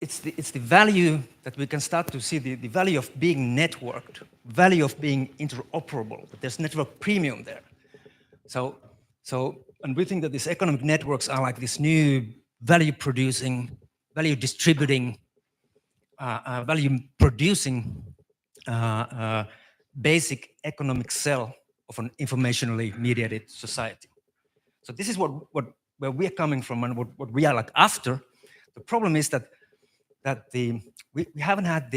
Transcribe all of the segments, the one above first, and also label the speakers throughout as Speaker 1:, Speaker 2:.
Speaker 1: it's the value that we can start to see, the value of being networked, value of being interoperable, that there's network premium there. And we think that these economic networks are like this new value producing, value distributing, value producing basic economic cell of an informationally mediated society. So this is where we are coming from and what we are like after. The problem is that we haven't had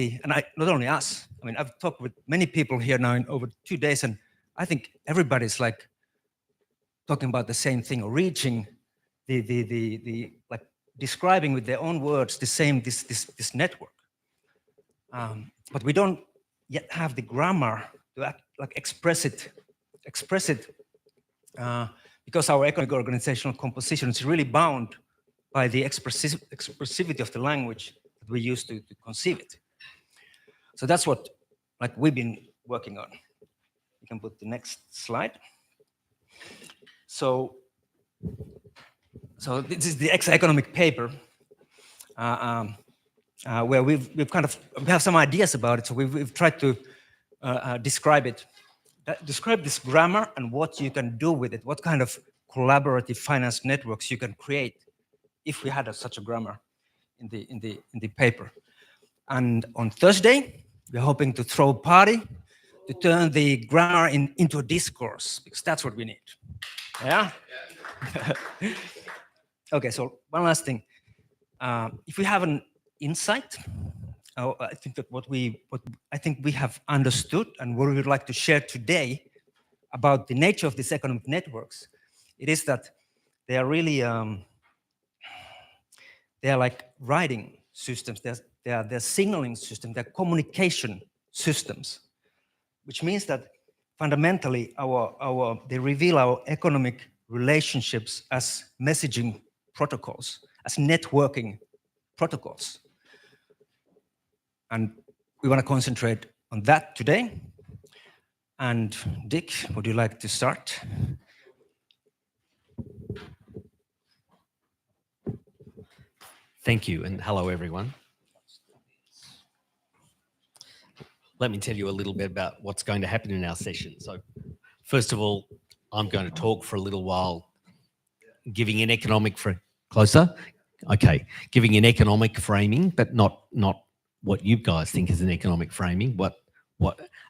Speaker 1: not only us, I mean, I've talked with many people here now in over 2 days, and I think everybody's like talking about the same thing, or reaching like describing with their own words the same, this network. But we don't yet have the grammar to like express it because our economic organizational composition is really bound by the expressivity of the language that we use to conceive it. So that's what like we've been working on. You can put the next slide. So this is the economic paper where we have some ideas about it. So we've tried to describe it, describe this grammar and what you can do with it, what kind of collaborative finance networks you can create if we had such a grammar in the paper. And on Thursday, we're hoping to throw a party to turn the grammar into a discourse, because that's what we need. Yeah? Okay, so one last thing. If we have an insight, I think that what I think we have understood and what we would like to share today about the nature of these economic networks, it is that they are really, they are like writing systems, they're signaling systems, they're communication systems, which means that fundamentally they reveal our economic relationships as messaging protocols, as networking protocols. And we want to concentrate on that today. And Dick, would you like to start?
Speaker 2: Thank you, and hello, everyone. Let me tell you a little bit about what's going to happen in our session. So, first of all, I'm going to talk for a little while, giving an economic giving an economic framing, but not what you guys think is an economic framing, what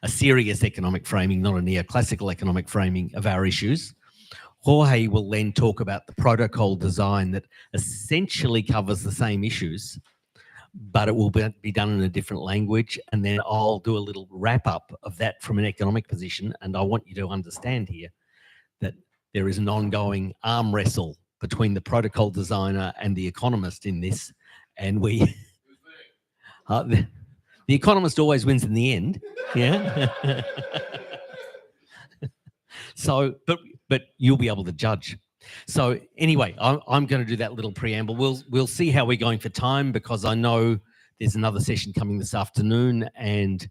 Speaker 2: a serious economic framing, not a neoclassical economic framing of our issues. Jorge will then talk about the protocol design that essentially covers the same issues, but it will be done in a different language. And then I'll do a little wrap up of that from an economic position. And I want you to understand here that there is an ongoing arm wrestle between the protocol designer and the economist in this. And we, the economist always wins in the end. Yeah. So, but you'll be able to judge. So anyway, I'm going to do that little preamble. We'll see how we're going for time, because I know there's another session coming this afternoon, and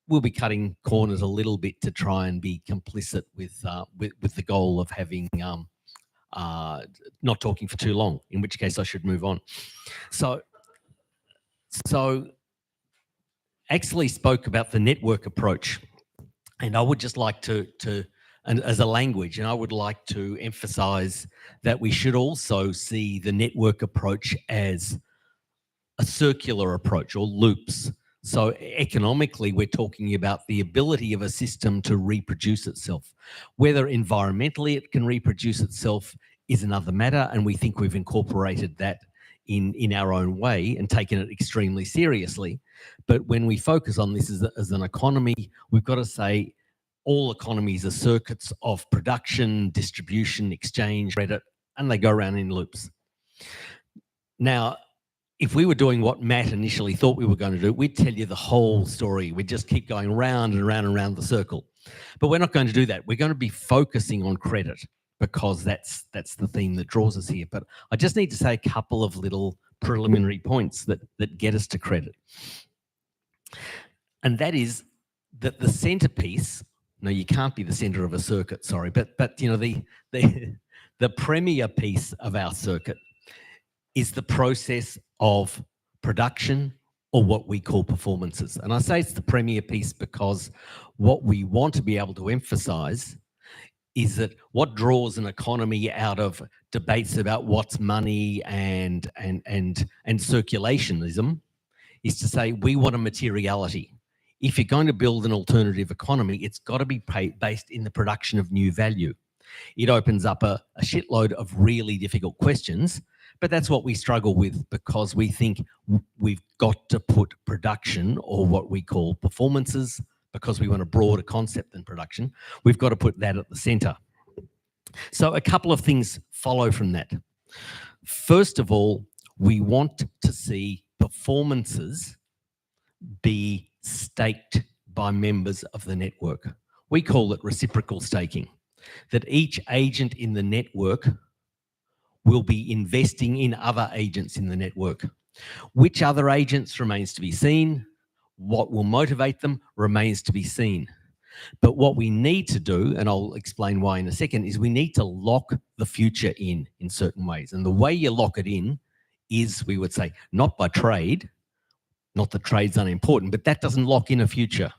Speaker 2: we'll be cutting corners a little bit to try and be complicit with the goal of having not talking for too long. In which case, I should move on. So Axley spoke about the network approach, and I would just like to and as a language, and I would like to emphasize that we should also see the network approach as a circular approach, or loops. So economically, we're talking about the ability of a system to reproduce itself. Whether environmentally it can reproduce itself is another matter, and we think we've incorporated that in our own way and taken it extremely seriously. But when we focus on this as an economy, we've got to say all economies are circuits of production, distribution, exchange, credit, and they go around in loops. Now, if we were doing what Matt initially thought we were going to do, we'd tell you the whole story. We'd just keep going round and round and round the circle. But we're not going to do that. We're going to be focusing on credit, because that's the theme that draws us here. But I just need to say a couple of little preliminary points that get us to credit. And that is that the centerpiece, no, you can't be the center of a circuit, sorry, but you know, the premier piece of our circuit is the process of production, or what we call performances. And I say it's the premier piece because what we want to be able to emphasize is that what draws an economy out of debates about what's money and circulationism is to say we want a materiality. If you're going to build an alternative economy, it's got to be based in the production of new value. It opens up a shitload of really difficult questions, but that's what we struggle with because we think we've got to put production, or what we call performances, because we want a broader concept than production, we've got to put that at the center. So a couple of things follow from that. First of all, we want to see performances be staked by members of the network. We call it reciprocal staking, that each agent in the network will be investing in other agents in the network. Which other agents remains to be seen. What will motivate them remains to be seen. But what we need to do, and I'll explain why in a second, is we need to lock the future in certain ways. And the way you lock it in is, we would say, not by trade, not that trade's unimportant, but that doesn't lock in a future.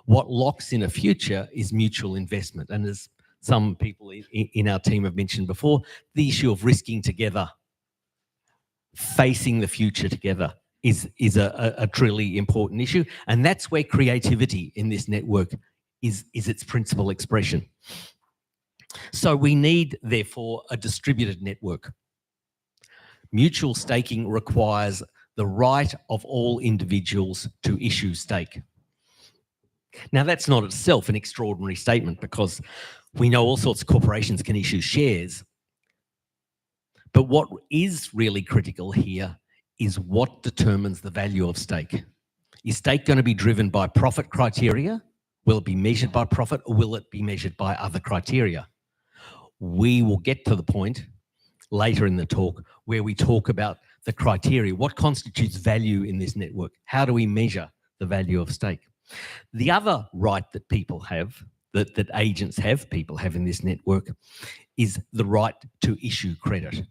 Speaker 2: What locks in a future is mutual investment. And as some people in our team have mentioned before, the issue of risking together, facing the future together is a truly important issue. And that's where creativity in this network is its principal expression. So we need, therefore, a distributed network. Mutual staking requires the right of all individuals to issue stake. Now, that's not itself an extraordinary statement because we know all sorts of corporations can issue shares. But what is really critical here is what determines the value of stake. Is stake going to be driven by profit criteria? Will it be measured by profit, or will it be measured by other criteria? We will get to the point later in the talk where we talk about the criteria. What constitutes value in this network? How do we measure the value of stake? The other right that people have, that agents have, people have in this network, is the right to issue credit.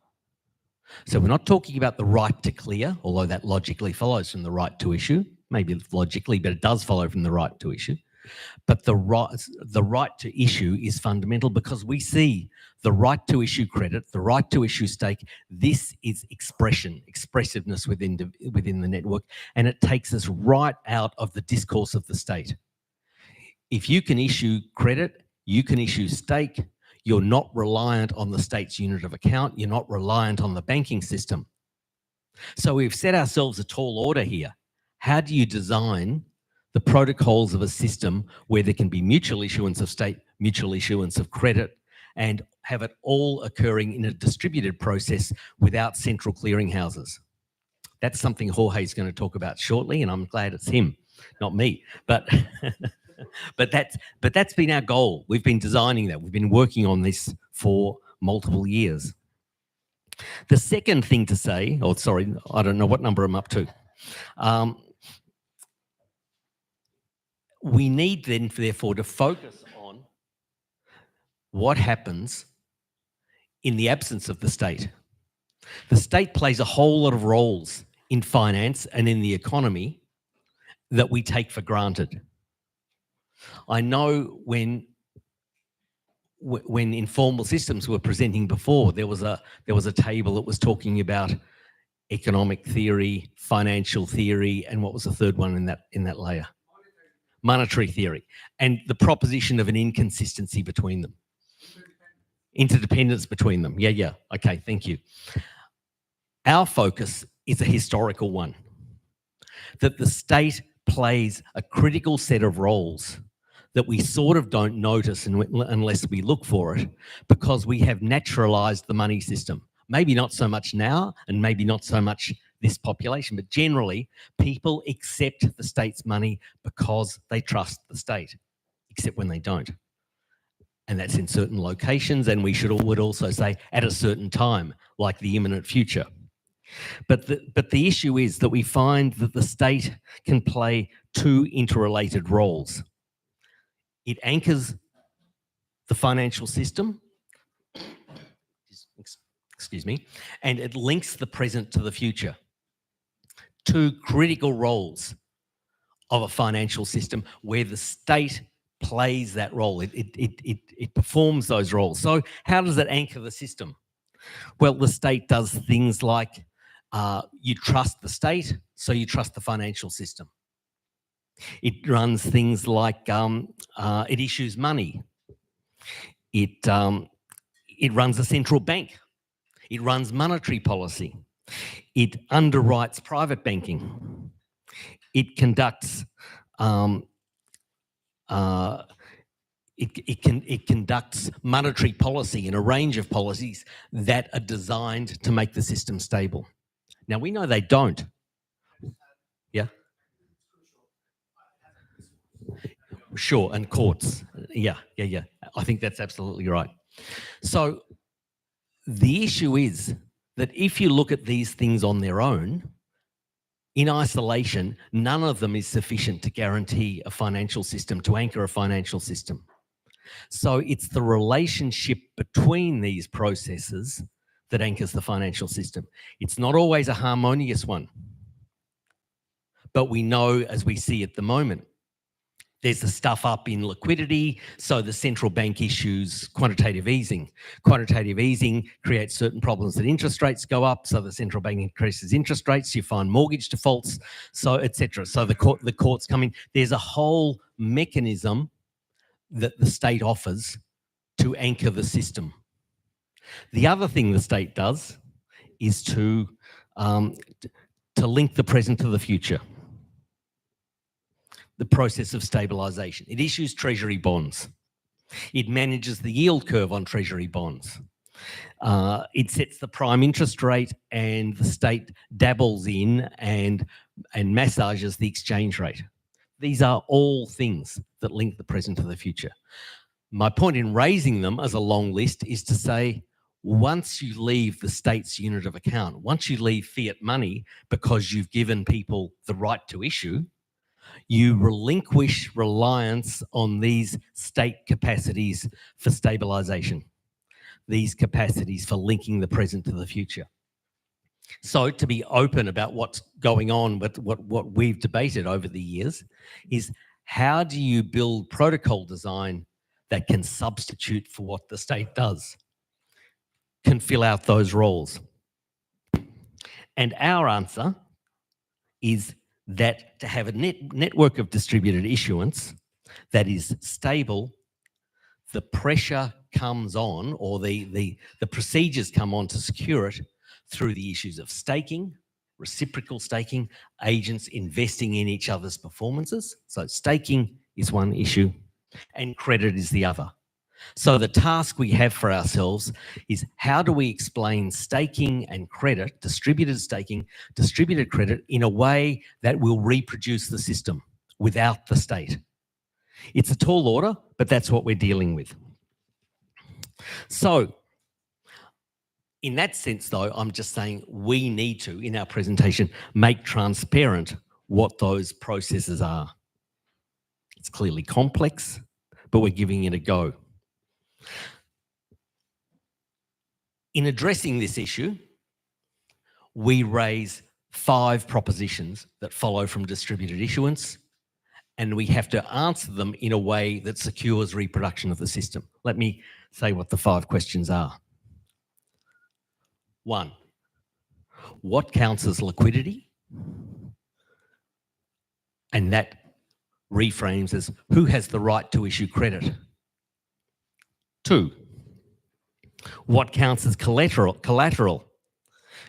Speaker 2: So we're not talking about the right to clear, although that logically follows from the right to issue, maybe logically, but it does follow from the right to issue. But the right to issue is fundamental because we see the right to issue credit, the right to issue stake. This is expressiveness within the network, and it takes us right out of the discourse of the state. If you can issue credit, you can issue stake. You're not reliant on the state's unit of account. You're not reliant on the banking system. So we've set ourselves a tall order here. How do you design the protocols of a system where there can be mutual issuance of stake, mutual issuance of credit, and have it all occurring in a distributed process without central clearinghouses? That's something Jorge's going to talk about shortly, and I'm glad it's him, not me. But but that's been our goal. We've been designing that. We've been working on this for multiple years. The second thing to say, oh, sorry, I don't know what number I'm up to. We need then, therefore, to focus on what happens in the absence of the state. The state plays a whole lot of roles in finance and in the economy that we take for granted. I know when informal systems were presenting before, there was a table that was talking about economic theory, financial theory, and what was the third one in that layer? Monetary theory, and the proposition of an inconsistency between them. Interdependence between them. Yeah. Okay, thank you. Our focus is a historical one, that the state plays a critical set of roles that we sort of don't notice unless we look for it, because we have naturalized the money system. Maybe not so much now, and maybe not so much this population, but generally people accept the state's money because they trust the state, except when they don't. And that's in certain locations, and would also say at a certain time, like the imminent future. But the issue is that we find that the state can play two interrelated roles. It anchors the financial system, excuse me, and it links the present to the future. two critical roles of a financial system where the state plays that role. It performs those roles. So how does it anchor the system? Well, the state does things like you trust the state, so you trust the financial system. It runs things like it issues money. It runs a central bank. It runs monetary policy. It underwrites private banking. It conducts it conducts monetary policy and a range of policies that are designed to make the system stable. Now, we know they don't. Yeah. Sure, and courts. Yeah. I think that's absolutely right. So the issue is that if you look at these things on their own, in isolation, none of them is sufficient to guarantee a financial system, to anchor a financial system. So it's the relationship between these processes that anchors the financial system. It's not always a harmonious one, but we know, as we see at the moment, there's the stuff up in liquidity, so the central bank issues quantitative easing. Quantitative easing creates certain problems that interest rates go up, so the central bank increases interest rates, you find mortgage defaults, so etc. So the courts come in. There's a whole mechanism that the state offers to anchor the system. The other thing the state does is to link the present to the future. The process of stabilisation. It issues treasury bonds. It manages the yield curve on treasury bonds. It sets the prime interest rate, and the state dabbles in and massages the exchange rate. These are all things that link the present to the future. My point in raising them as a long list is to say, once you leave the state's unit of account, once you leave fiat money because you've given people the right to issue, you relinquish reliance on these state capacities for stabilisation, these capacities for linking the present to the future. So to be open about what's going on with what we've debated over the years is, how do you build protocol design that can substitute for what the state does, can fill out those roles? And our answer is that to have a network of distributed issuance that is stable, the pressure comes on, or the procedures come on to secure it through the issues of staking, reciprocal staking, agents investing in each other's performances. So staking is one issue and credit is the other. So the task we have for ourselves is, how do we explain staking and credit, distributed staking, distributed credit, in a way that will reproduce the system without the state? It's a tall order, but that's what we're dealing with. So in that sense, though, I'm just saying we need to, in our presentation, make transparent what those processes are. It's clearly complex, but we're giving it a go. In addressing this issue, we raise 5 propositions that follow from distributed issuance, and we have to answer them in a way that secures reproduction of the system. Let me say what the 5 questions are. 1, what counts as liquidity? And that reframes as, who has the right to issue credit? 2, what counts as collateral?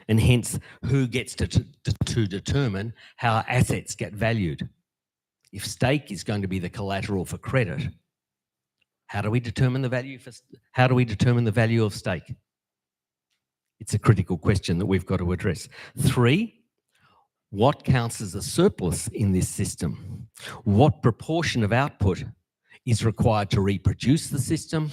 Speaker 2: And hence, who gets to determine how assets get valued? If stake is going to be the collateral for credit, how do we determine the value of stake? It's a critical question that we've got to address. 3, what counts as a surplus in this system? What proportion of output is required to reproduce the system?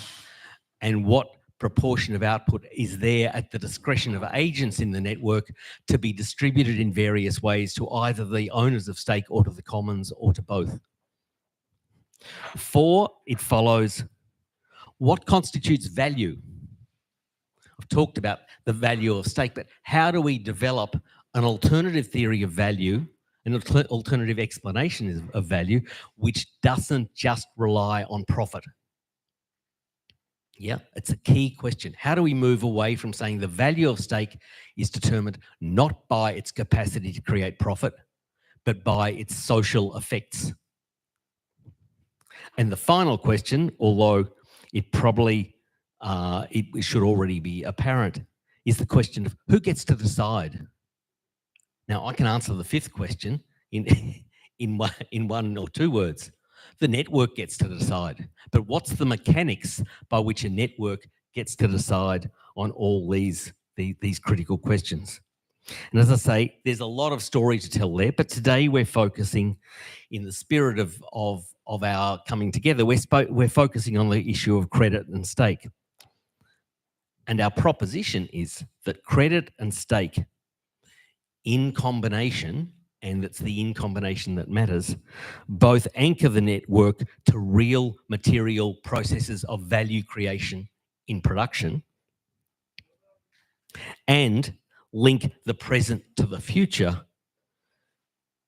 Speaker 2: And what proportion of output is there at the discretion of agents in the network to be distributed in various ways to either the owners of stake or to the commons or to both? 4, it follows, what constitutes value? I've talked about the value of stake, but how do we develop an alternative theory of value, an alternative explanation of value, which doesn't just rely on profit. Yeah, it's a key question. How do we move away from saying the value of stake is determined not by its capacity to create profit, but by its social effects? And the final question, although it probably it should already be apparent, is the question of who gets to decide. Now, I can answer the fifth question in in one or two words. The network gets to decide. But what's the mechanics by which a network gets to decide on all these critical questions? And as I say, there's a lot of story to tell there, but today we're focusing, in the spirit of our coming together, we're focusing on the issue of credit and stake. And our proposition is that credit and stake in combination, and it's the in combination that matters, both anchor the network to real material processes of value creation in production and link the present to the future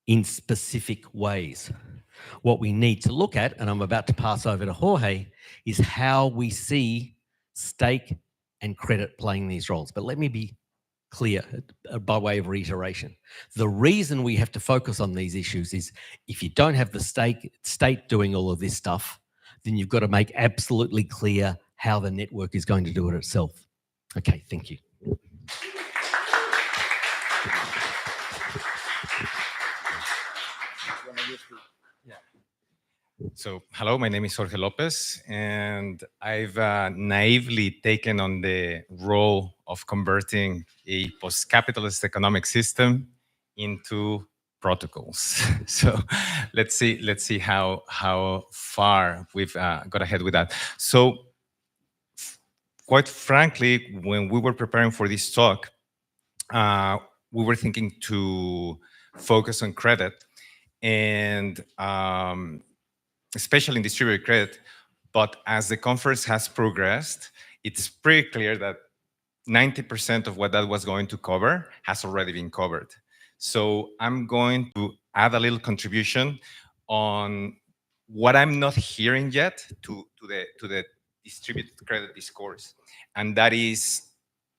Speaker 2: in specific ways. What we need to look at, and I'm about to pass over to Jorge, is how we see stake and credit playing these roles. But let me be clear by way of reiteration. The reason we have to focus on these issues is if you don't have the state doing all of this stuff, then you've got to make absolutely clear how the network is going to do it itself. Okay, thank you.
Speaker 3: So, hello, my name is Jorge Lopez, and I've naively taken on the role of converting a post-capitalist economic system into protocols. So, let's see how far we've got ahead with that. So, quite frankly, when we were preparing for this talk, we were thinking to focus on credit and especially in distributed credit. But as the conference has progressed, it's pretty clear that 90% of what that was going to cover has already been covered. So I'm going to add a little contribution on what I'm not hearing yet to the distributed credit discourse. And that is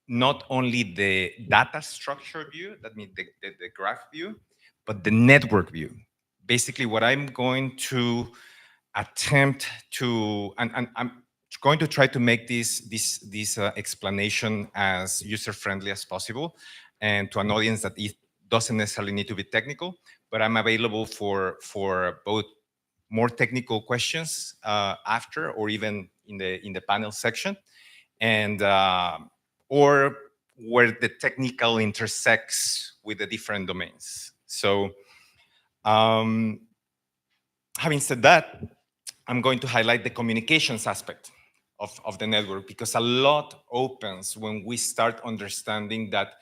Speaker 3: not only the data structure view, that means the graph view, but the network view. Basically, what I'm going to attempt to, and I'm going to try to make this explanation as user-friendly as possible, and to an audience that it doesn't necessarily need to be technical, but I'm available for both more technical questions after, or even in the panel section, and or where the technical intersects with the different domains. So having said that, I'm going to highlight the communications aspect of the network, because a lot opens when we start understanding that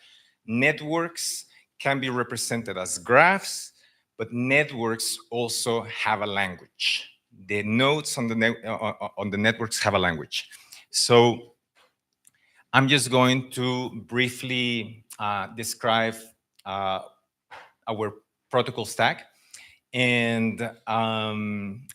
Speaker 3: networks can be represented as graphs, but networks also have a language. The nodes on the networks have a language. So I'm just going to briefly describe our protocol stack and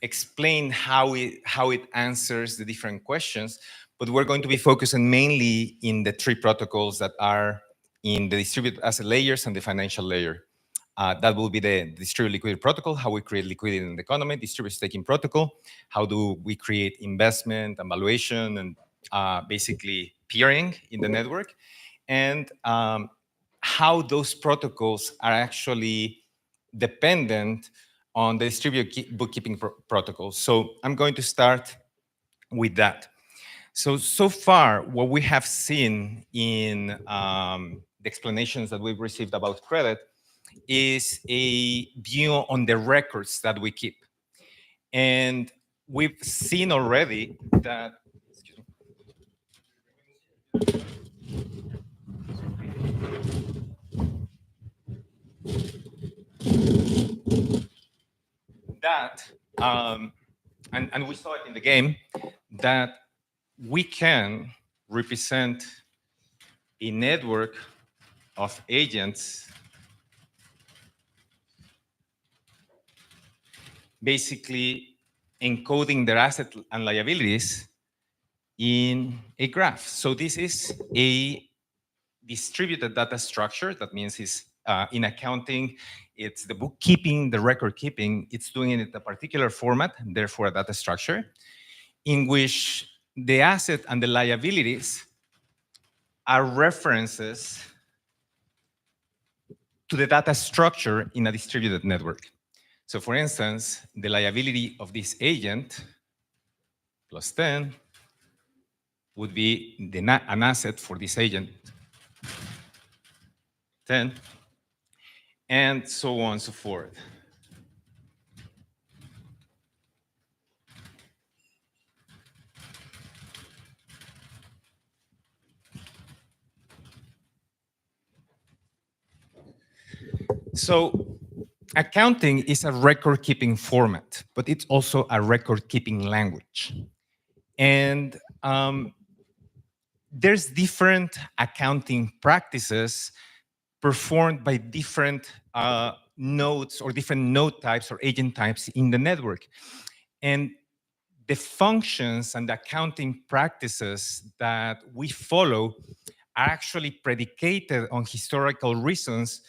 Speaker 3: explain how it answers the different questions. But we're going to be focusing mainly in the three protocols that are in the distributed asset layers and the financial layer. That will be the distributed liquidity protocol, how we create liquidity in the economy, distributed staking protocol, how do we create investment and valuation and basically peering in the network, and how those protocols are actually dependent on the distributed bookkeeping protocol. So I'm going to start with that. So far, what we have seen in the explanations that we've received about credit is a view on the records that we keep. And we've seen already that, and we saw it in the game, that we can represent a network of agents basically encoding their assets and liabilities in a graph. So this is a distributed data structure. That means it's in accounting, it's the bookkeeping, the record keeping, it's doing it in a particular format, therefore a data structure, in which the asset and the liabilities are references to the data structure in a distributed network. So for instance, the liability of this agent plus 10 would be an asset for this agent, 10, and so on and so forth. So accounting is a record-keeping format, but it's also a record-keeping language. And there's different accounting practices performed by different nodes or different node types or agent types in the network. And the functions and the accounting practices that we follow are actually predicated on historical reasons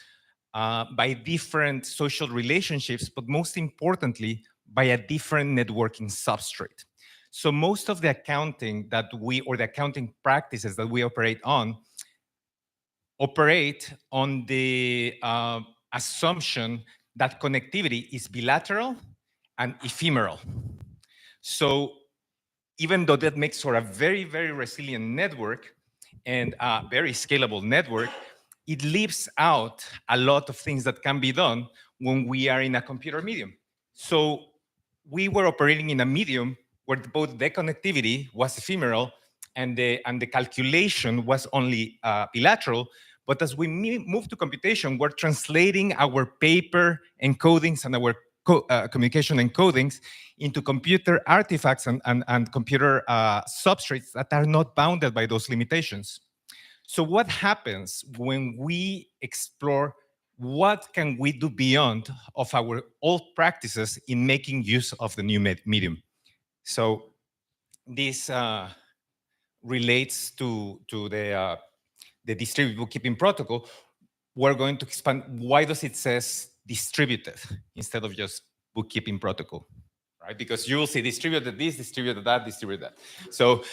Speaker 3: by different social relationships, but most importantly, by a different networking substrate. So most of the accounting that we, or the accounting practices that we operate on the assumption that connectivity is bilateral and ephemeral. So even though that makes for a very, very resilient network and a very scalable network, it leaves out a lot of things that can be done when we are in a computer medium. So we were operating in a medium where both the connectivity was ephemeral and the calculation was only bilateral. But as we move to computation, we're translating our paper encodings and our communication encodings into computer artifacts and computer substrates that are not bounded by those limitations. So what happens when we explore what can we do beyond of our old practices in making use of the new medium? So this relates to the distributed bookkeeping protocol. We're going to expand. Why does it says distributed instead of just bookkeeping protocol? Right? Because you will see distributed this, distributed that, distributed that. So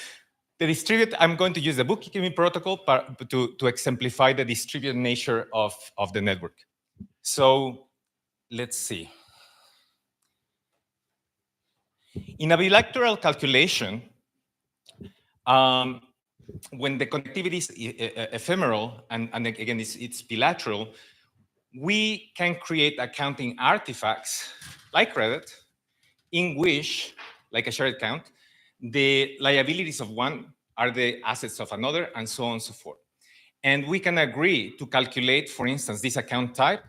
Speaker 3: the distributed, I'm going to use the bookkeeping protocol to exemplify the distributed nature of the network. So let's see. In a bilateral calculation, when the connectivity is ephemeral and again it's bilateral, we can create accounting artifacts like credit, in which, like a shared account, the liabilities of one are the assets of another, and so on and so forth. And we can agree to calculate, for instance, this account type,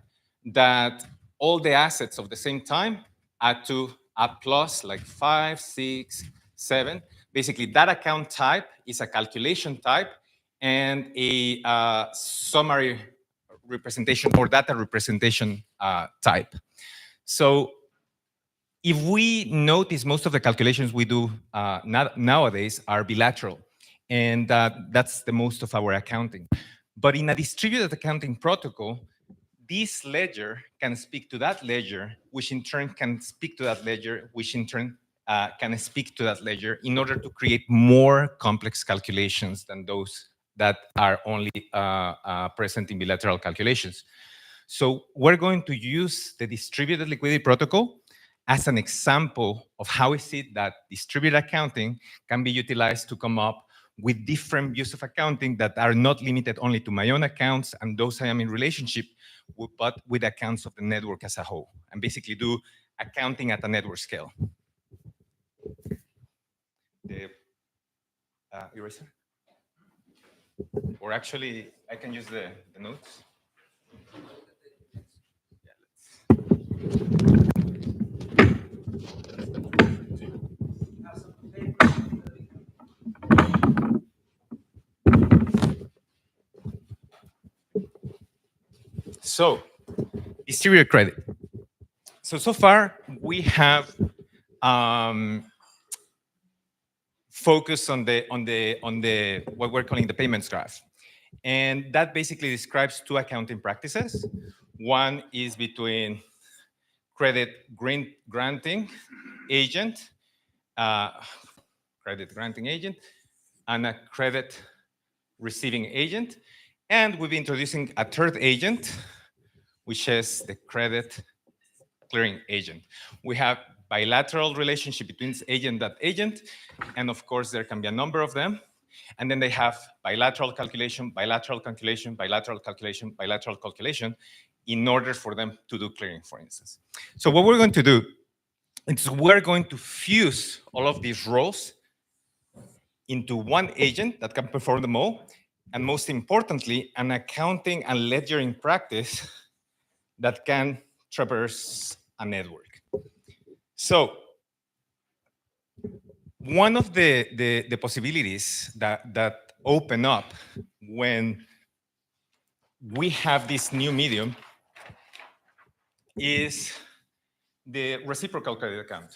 Speaker 3: that all the assets of the same time add to a plus like 5, 6, 7. Basically, that account type is a calculation type and a summary representation or data representation type. So if we notice, most of the calculations we do nowadays are bilateral, and that's the most of our accounting. But in a distributed accounting protocol, this ledger can speak to that ledger, which in turn can speak to that ledger, which in turn can speak to that ledger in order to create more complex calculations than those that are only present in bilateral calculations. So we're going to use the distributed liquidity protocol as an example of how is it that distributed accounting can be utilized to come up with different views of accounting that are not limited only to my own accounts and those I am in relationship with, but with accounts of the network as a whole, and basically do accounting at a network scale. The eraser? Or actually, I can use the notes. So, distributed credit. so far we have focused on the what we're calling the payments graph, and that basically describes two accounting practices. One is between credit granting agent, and a credit receiving agent, and we'll be introducing a third agent, which is the credit clearing agent. We have bilateral relationship between agent and agent, and of course there can be a number of them. And then they have bilateral calculation, bilateral calculation, bilateral calculation, bilateral calculation in order for them to do clearing, for instance. So what we're going to do is we're going to fuse all of these roles into one agent that can perform them all, and most importantly, an accounting and ledgering practice that can traverse a network. So one of the possibilities that open up when we have this new medium is the reciprocal credit account.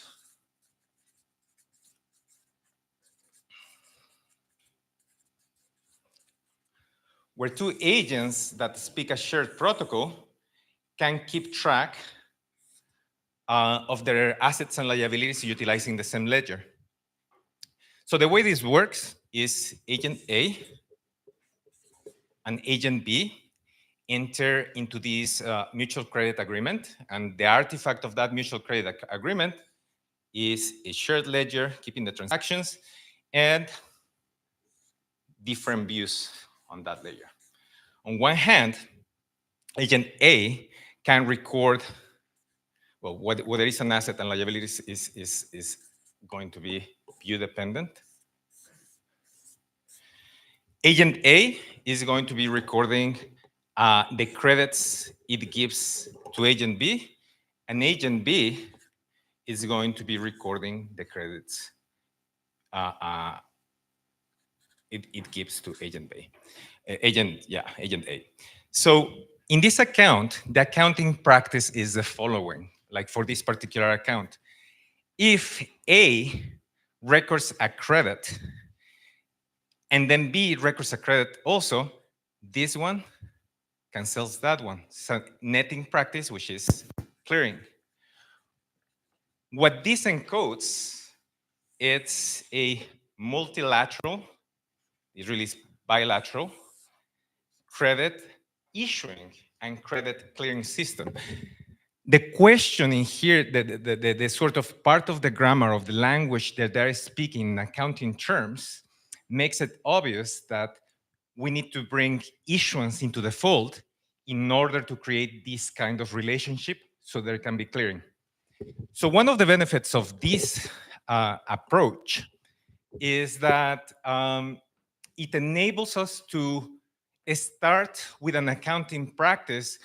Speaker 3: Where two agents that speak a shared protocol can keep track of their assets and liabilities utilizing the same ledger. So the way this works is agent A and agent B enter into this mutual credit agreement, and the artifact of that mutual credit agreement is a shared ledger keeping the transactions and different views on that ledger. On one hand, agent A can record, well, whether it's an asset and liabilities is going to be view dependent. Agent A is going to be recording the credits it gives to agent B, and agent B is going to be recording the credits it gives to agent B. Agent A. So in this account, the accounting practice is the following, like for this particular account. If A records a credit and then B records a credit also, this one cancels that one. So netting practice, which is clearing. What this encodes, it's a multilateral, it really is bilateral, credit issuing and credit clearing system. The question in here, the sort of part of the grammar of the language that they're speaking in accounting terms makes it obvious that we need to bring issuance into the fold in order to create this kind of relationship so there can be clearing. So one of the benefits of this approach is that it enables us to start with an accounting practice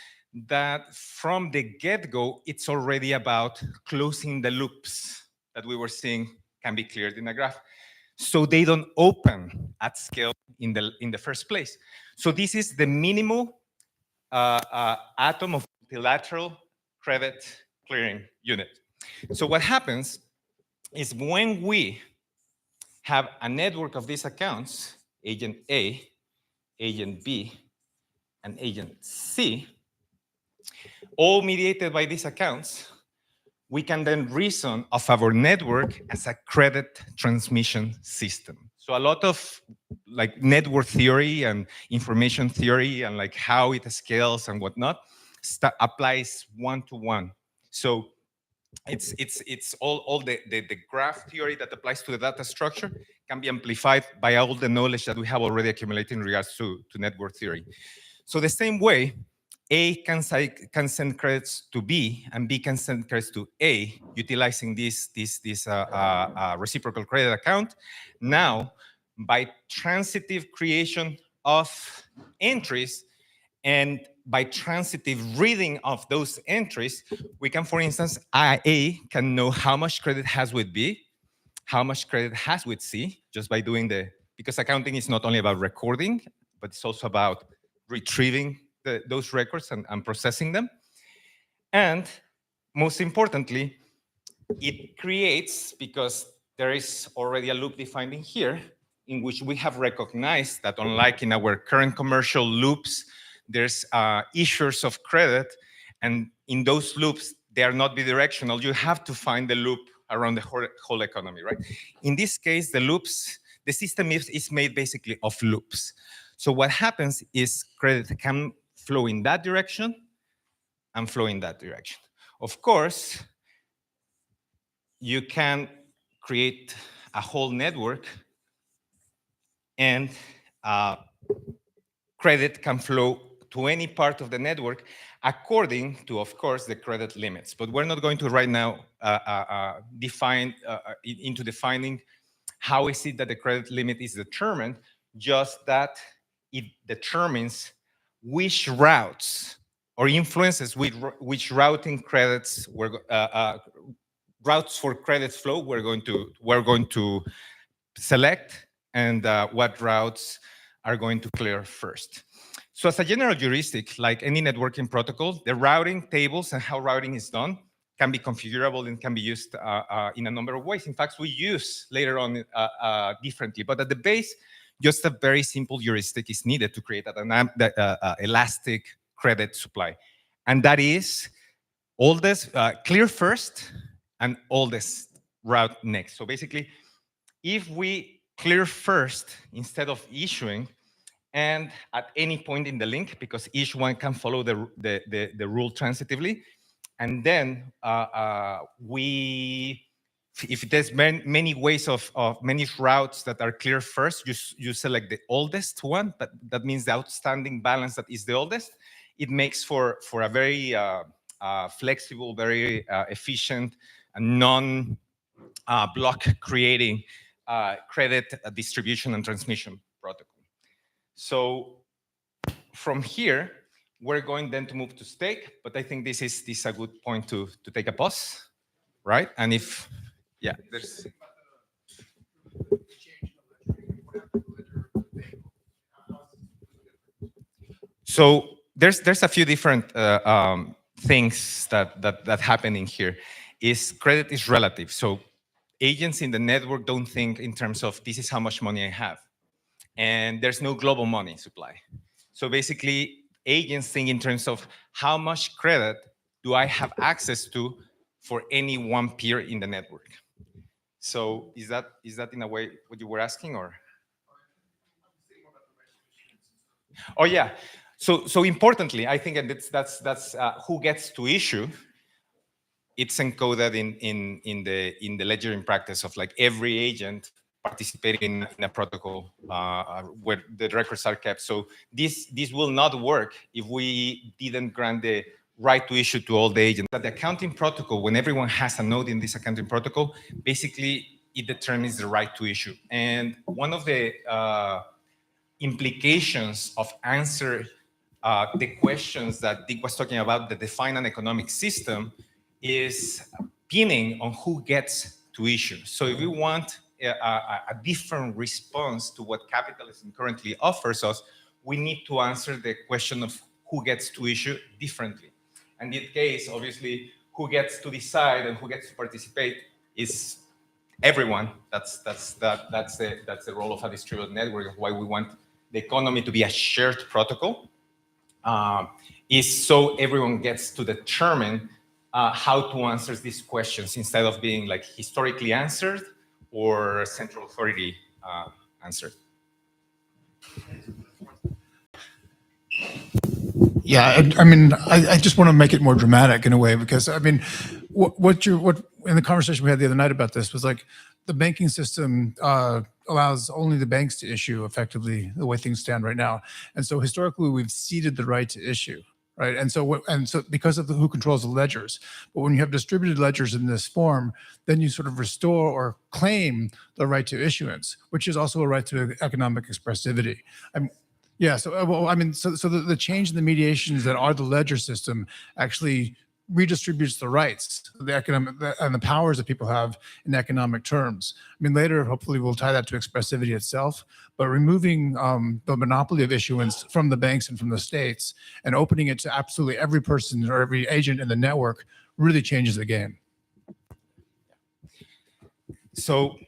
Speaker 3: that from the get-go, it's already about closing the loops that we were seeing can be cleared in a graph. So they don't open at scale in the first place. So this is the minimal atom of multilateral credit clearing unit. So what happens is when we have a network of these accounts, agent A, agent B, and agent C, all mediated by these accounts, we can then reason of our network as a credit transmission system. So a lot of like network theory and information theory and like how it scales and whatnot applies one-to-one. So it's all the graph theory that applies to the data structure can be amplified by all the knowledge that we have already accumulated in regards to network theory. So the same way, A can send credits to B, and B can send credits to A, utilizing this reciprocal credit account. Now, by transitive creation of entries and by transitive reading of those entries, we can, for instance, A can know how much credit has with B, how much credit has with C, just by doing because accounting is not only about recording, but it's also about retrieving those records and processing them. And most importantly, it creates, because there is already a loop defined in here, in which we have recognized that unlike in our current commercial loops, there's issuers of credit, and in those loops, they are not bidirectional. You have to find the loop around the whole economy, right? In this case, the system is made basically of loops. So what happens is credit can flow in that direction and flow in that direction. Of course, you can create a whole network, and credit can flow to any part of the network according to, of course, the credit limits. But we're not going to right now define into defining how is it that the credit limit is determined, just that it determines which routes or influences which routing credits routes for credit flow we're going to select, and what routes are going to clear first. So as a general heuristic, like any networking protocol, the routing tables and how routing is done can be configurable and can be used in a number of ways. In fact, we use later on differently, but at the base, just a very simple heuristic is needed to create an elastic credit supply. And that is oldest, clear first, and oldest route next. So basically, if we clear first instead of issuing, and at any point in the link, because each one can follow the rule transitively, and then if there's many ways of many routes that are clear first, you select the oldest one. That means the outstanding balance that is the oldest. It makes for a very flexible, very efficient, and non-block creating credit distribution and transmission protocol. So from here, we're going then to move to stake, but I think this is a good point to take a pause, right? And if, yeah, there's... So there's a few different things that happen in here. Credit is relative. So agents in the network don't think in terms of this is how much money I have. And there's no global money supply. So basically, agents think in terms of how much credit do I have access to for any one peer in the network. So is that in a way what you were asking, or? Oh yeah. So importantly, I think that's who gets to issue. It's encoded in the ledger in practice of like every agent participating in a protocol where the records are kept. So this will not work if we didn't grant the right to issue to all the agents. But the accounting protocol, when everyone has a node in this accounting protocol, basically it determines the right to issue. And one of the implications of answer the questions that Dick was talking about that define an economic system is pinning on who gets to issue. So if we want a different response to what capitalism currently offers us, we need to answer the question of who gets to issue differently. And in this case, obviously, who gets to decide and who gets to participate is everyone. That's the role of a distributed network. Why we want the economy to be a shared protocol is so everyone gets to determine how to answer these questions instead of being like historically answered or central authority answered.
Speaker 4: Yeah, I mean, I just want to make it more dramatic in a way, because I mean, what in the conversation we had the other night about this was like the banking system allows only the banks to issue effectively the way things stand right now, and so historically we've ceded the right to issue, right? And so because of who controls the ledgers. But when you have distributed ledgers in this form, then you sort of restore or claim the right to issuance, which is also a right to economic expressivity. Yeah, so well, I mean, so the change in the mediations that are the ledger system actually redistributes the rights, the economic and the powers that people have in economic terms. I mean, later, hopefully, we'll tie that to expressivity itself. But removing the monopoly of issuance from the banks and from the states and opening it to absolutely every person or every agent in the network really changes the game.
Speaker 3: So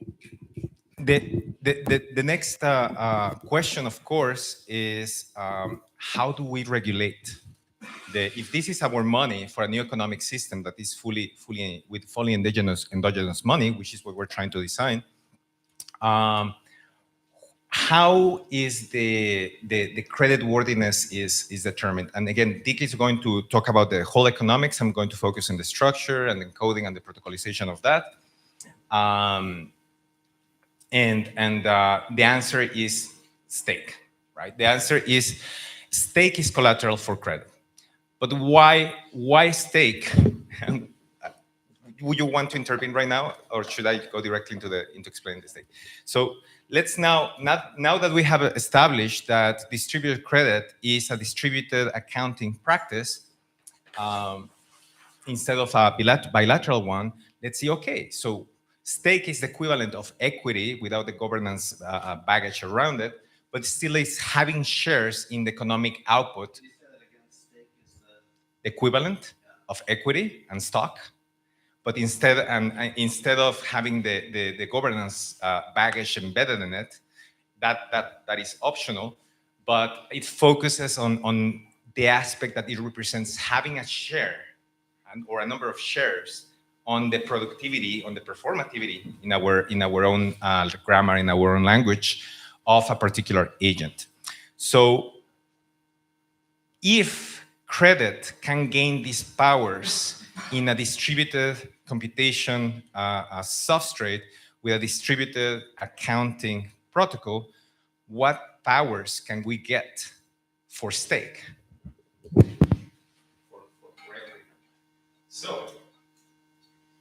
Speaker 3: the next question, of course, is how do we regulate if this is our money for a new economic system that is fully endogenous money, which is what we're trying to design. How is the credit worthiness is determined? And again, Dick is going to talk about the whole economics. I'm going to focus on the structure and the coding and the protocolization of that. The answer is stake, right? The answer is stake is collateral for credit. But why stake? Would you want to intervene right now, or should I go directly into explaining the stake? So let's now that we have established that distributed credit is a distributed accounting practice instead of a bilateral one, let's see, okay, so stake is the equivalent of equity without the governance baggage around it, but still is having shares in the economic output. The equivalent of equity and stock, but instead of having the governance baggage embedded in it, that is optional, but it focuses on the aspect that it represents having a share or a number of shares on the productivity, on the performativity in our own grammar, in our own language of a particular agent. So if credit can gain these powers in a distributed computation substrate with a distributed accounting protocol, what powers can we get for stake? So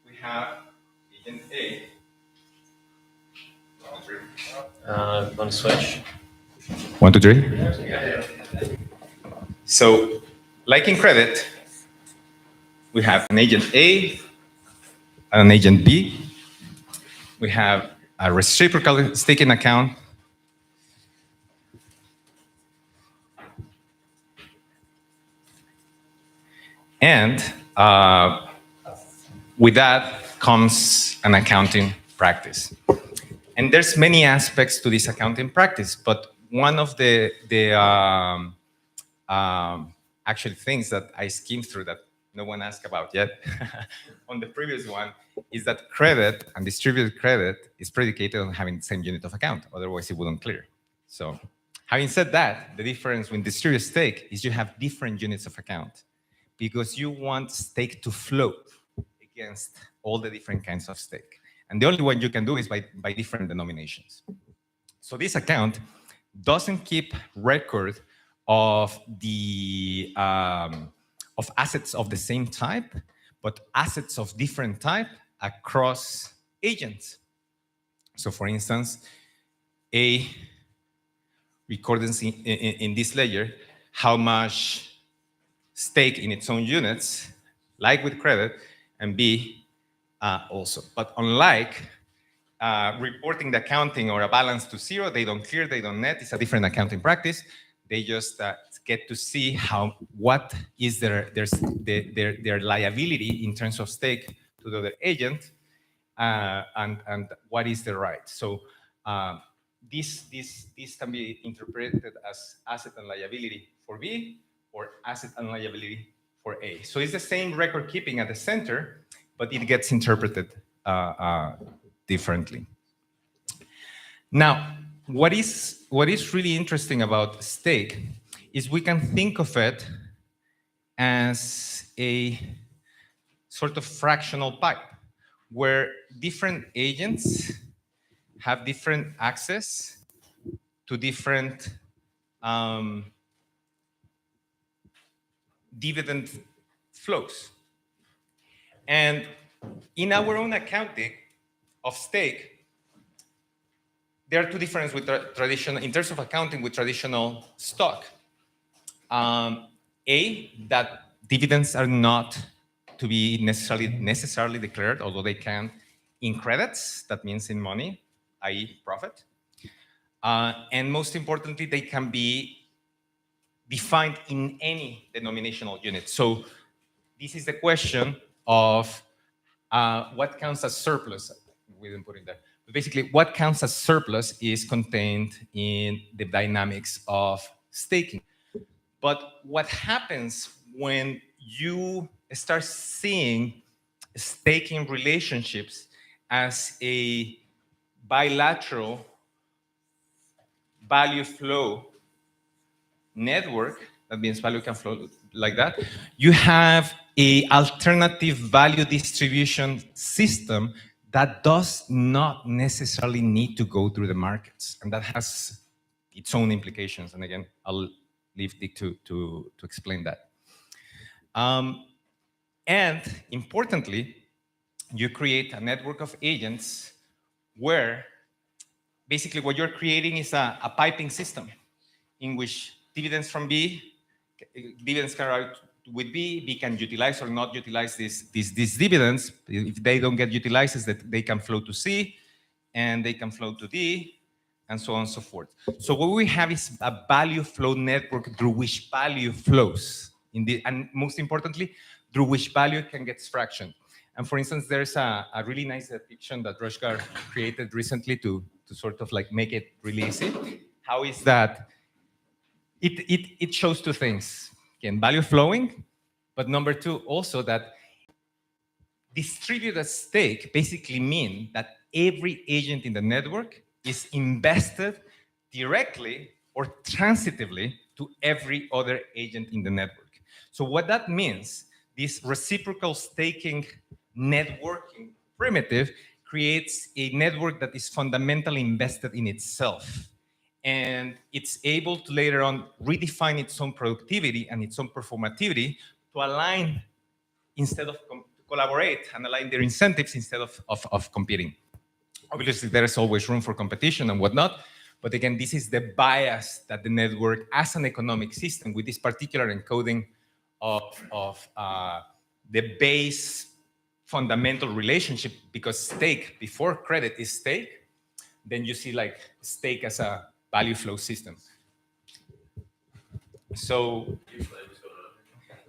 Speaker 3: we have agent A.
Speaker 5: Want to switch?
Speaker 3: 1, 2, 3. So, like in credit, we have an agent A and an agent B. We have a reciprocal staking account. And with that comes an accounting practice. And there's many aspects to this accounting practice, but one of the actually things that I skimmed through that no one asked about yet on the previous one is that credit and distributed credit is predicated on having the same unit of account. Otherwise, it wouldn't clear. So having said that, the difference with distributed stake is you have different units of account because you want stake to float against all the different kinds of stake. And the only one you can do is by different denominations. So this account doesn't keep record of the of assets of the same type, but assets of different type across agents. So for instance, A records in this layer how much stake in its own units, like with credit, and B also. But unlike reporting the accounting or a balance to zero, they don't clear, they don't net. It's a different accounting practice. They just get to see what is their liability in terms of stake to the other agent, and what is the right. So this can be interpreted as asset and liability for B or asset and liability for A. So it's the same record keeping at the center, but it gets interpreted differently. Now, what is really interesting about stake is we can think of it as a sort of fractional pipe where different agents have different access to different dividend flows. And in our own accounting of stake, there are two differences with traditional, in terms of accounting with traditional stock. That dividends are not to be necessarily declared, although they can, in credits, that means in money, i.e. profit. And most importantly, they can be defined in any denominational unit. So this is the question, of what counts as surplus. We didn't put it there. But basically, what counts as surplus is contained in the dynamics of staking. But what happens when you start seeing staking relationships as a bilateral value flow network, that means value can flow like that, you have a alternative value distribution system that does not necessarily need to go through the markets, and that has its own implications. And again, I'll leave Dick to explain that. And importantly, you create a network of agents where basically what you're creating is a piping system in which dividends from dividends can arrive with B can utilize or not utilize these dividends. If they don't get utilized, that they can flow to C, and they can flow to D, and so on and so forth. So what we have is a value flow network through which value flows, and most importantly, through which value can get fractioned. And for instance, there's a really nice depiction that Rutger created recently to sort of like make it really easy. How is that? It shows two things. Again, value flowing, but number two, also that distributed stake basically mean that every agent in the network is invested directly or transitively to every other agent in the network. So what that means, this reciprocal staking networking primitive creates a network that is fundamentally invested in itself. And it's able to later on redefine its own productivity and its own performativity to align instead of to collaborate and align their incentives instead of competing. Obviously, there is always room for competition and whatnot. But again, this is the bias that the network as an economic system with this particular encoding of the base fundamental relationship, because stake before credit is stake, then you see like stake as a value flow system. So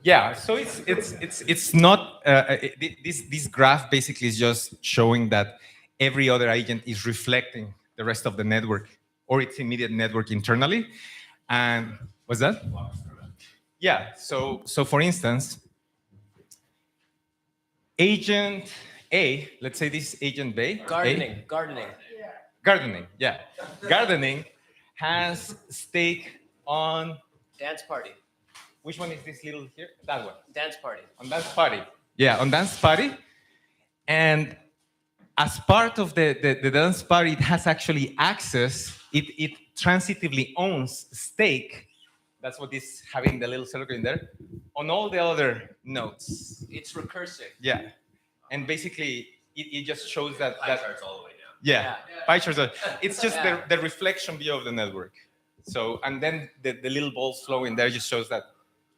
Speaker 3: yeah, so it's not this graph basically is just showing that every other agent is reflecting the rest of the network or its immediate network internally. And what's that? Yeah. So for instance, agent A, let's say this agent B.
Speaker 5: Gardening.
Speaker 3: Gardening, yeah. Gardening has stake on.
Speaker 5: Dance party.
Speaker 3: Which one is this little here? That one.
Speaker 5: Dance party.
Speaker 3: On Dance Party. Yeah, on Dance Party. And as part of the Dance Party, it has actually access, it transitively owns stake. That's what is having the little circle in there. On all the other nodes.
Speaker 5: It's recursive.
Speaker 3: Yeah. And basically, it just shows that.
Speaker 5: Pie charts all the way down.
Speaker 3: Yeah, pie charts. It's just the reflection view of the network. So, and then the little balls flowing there just shows that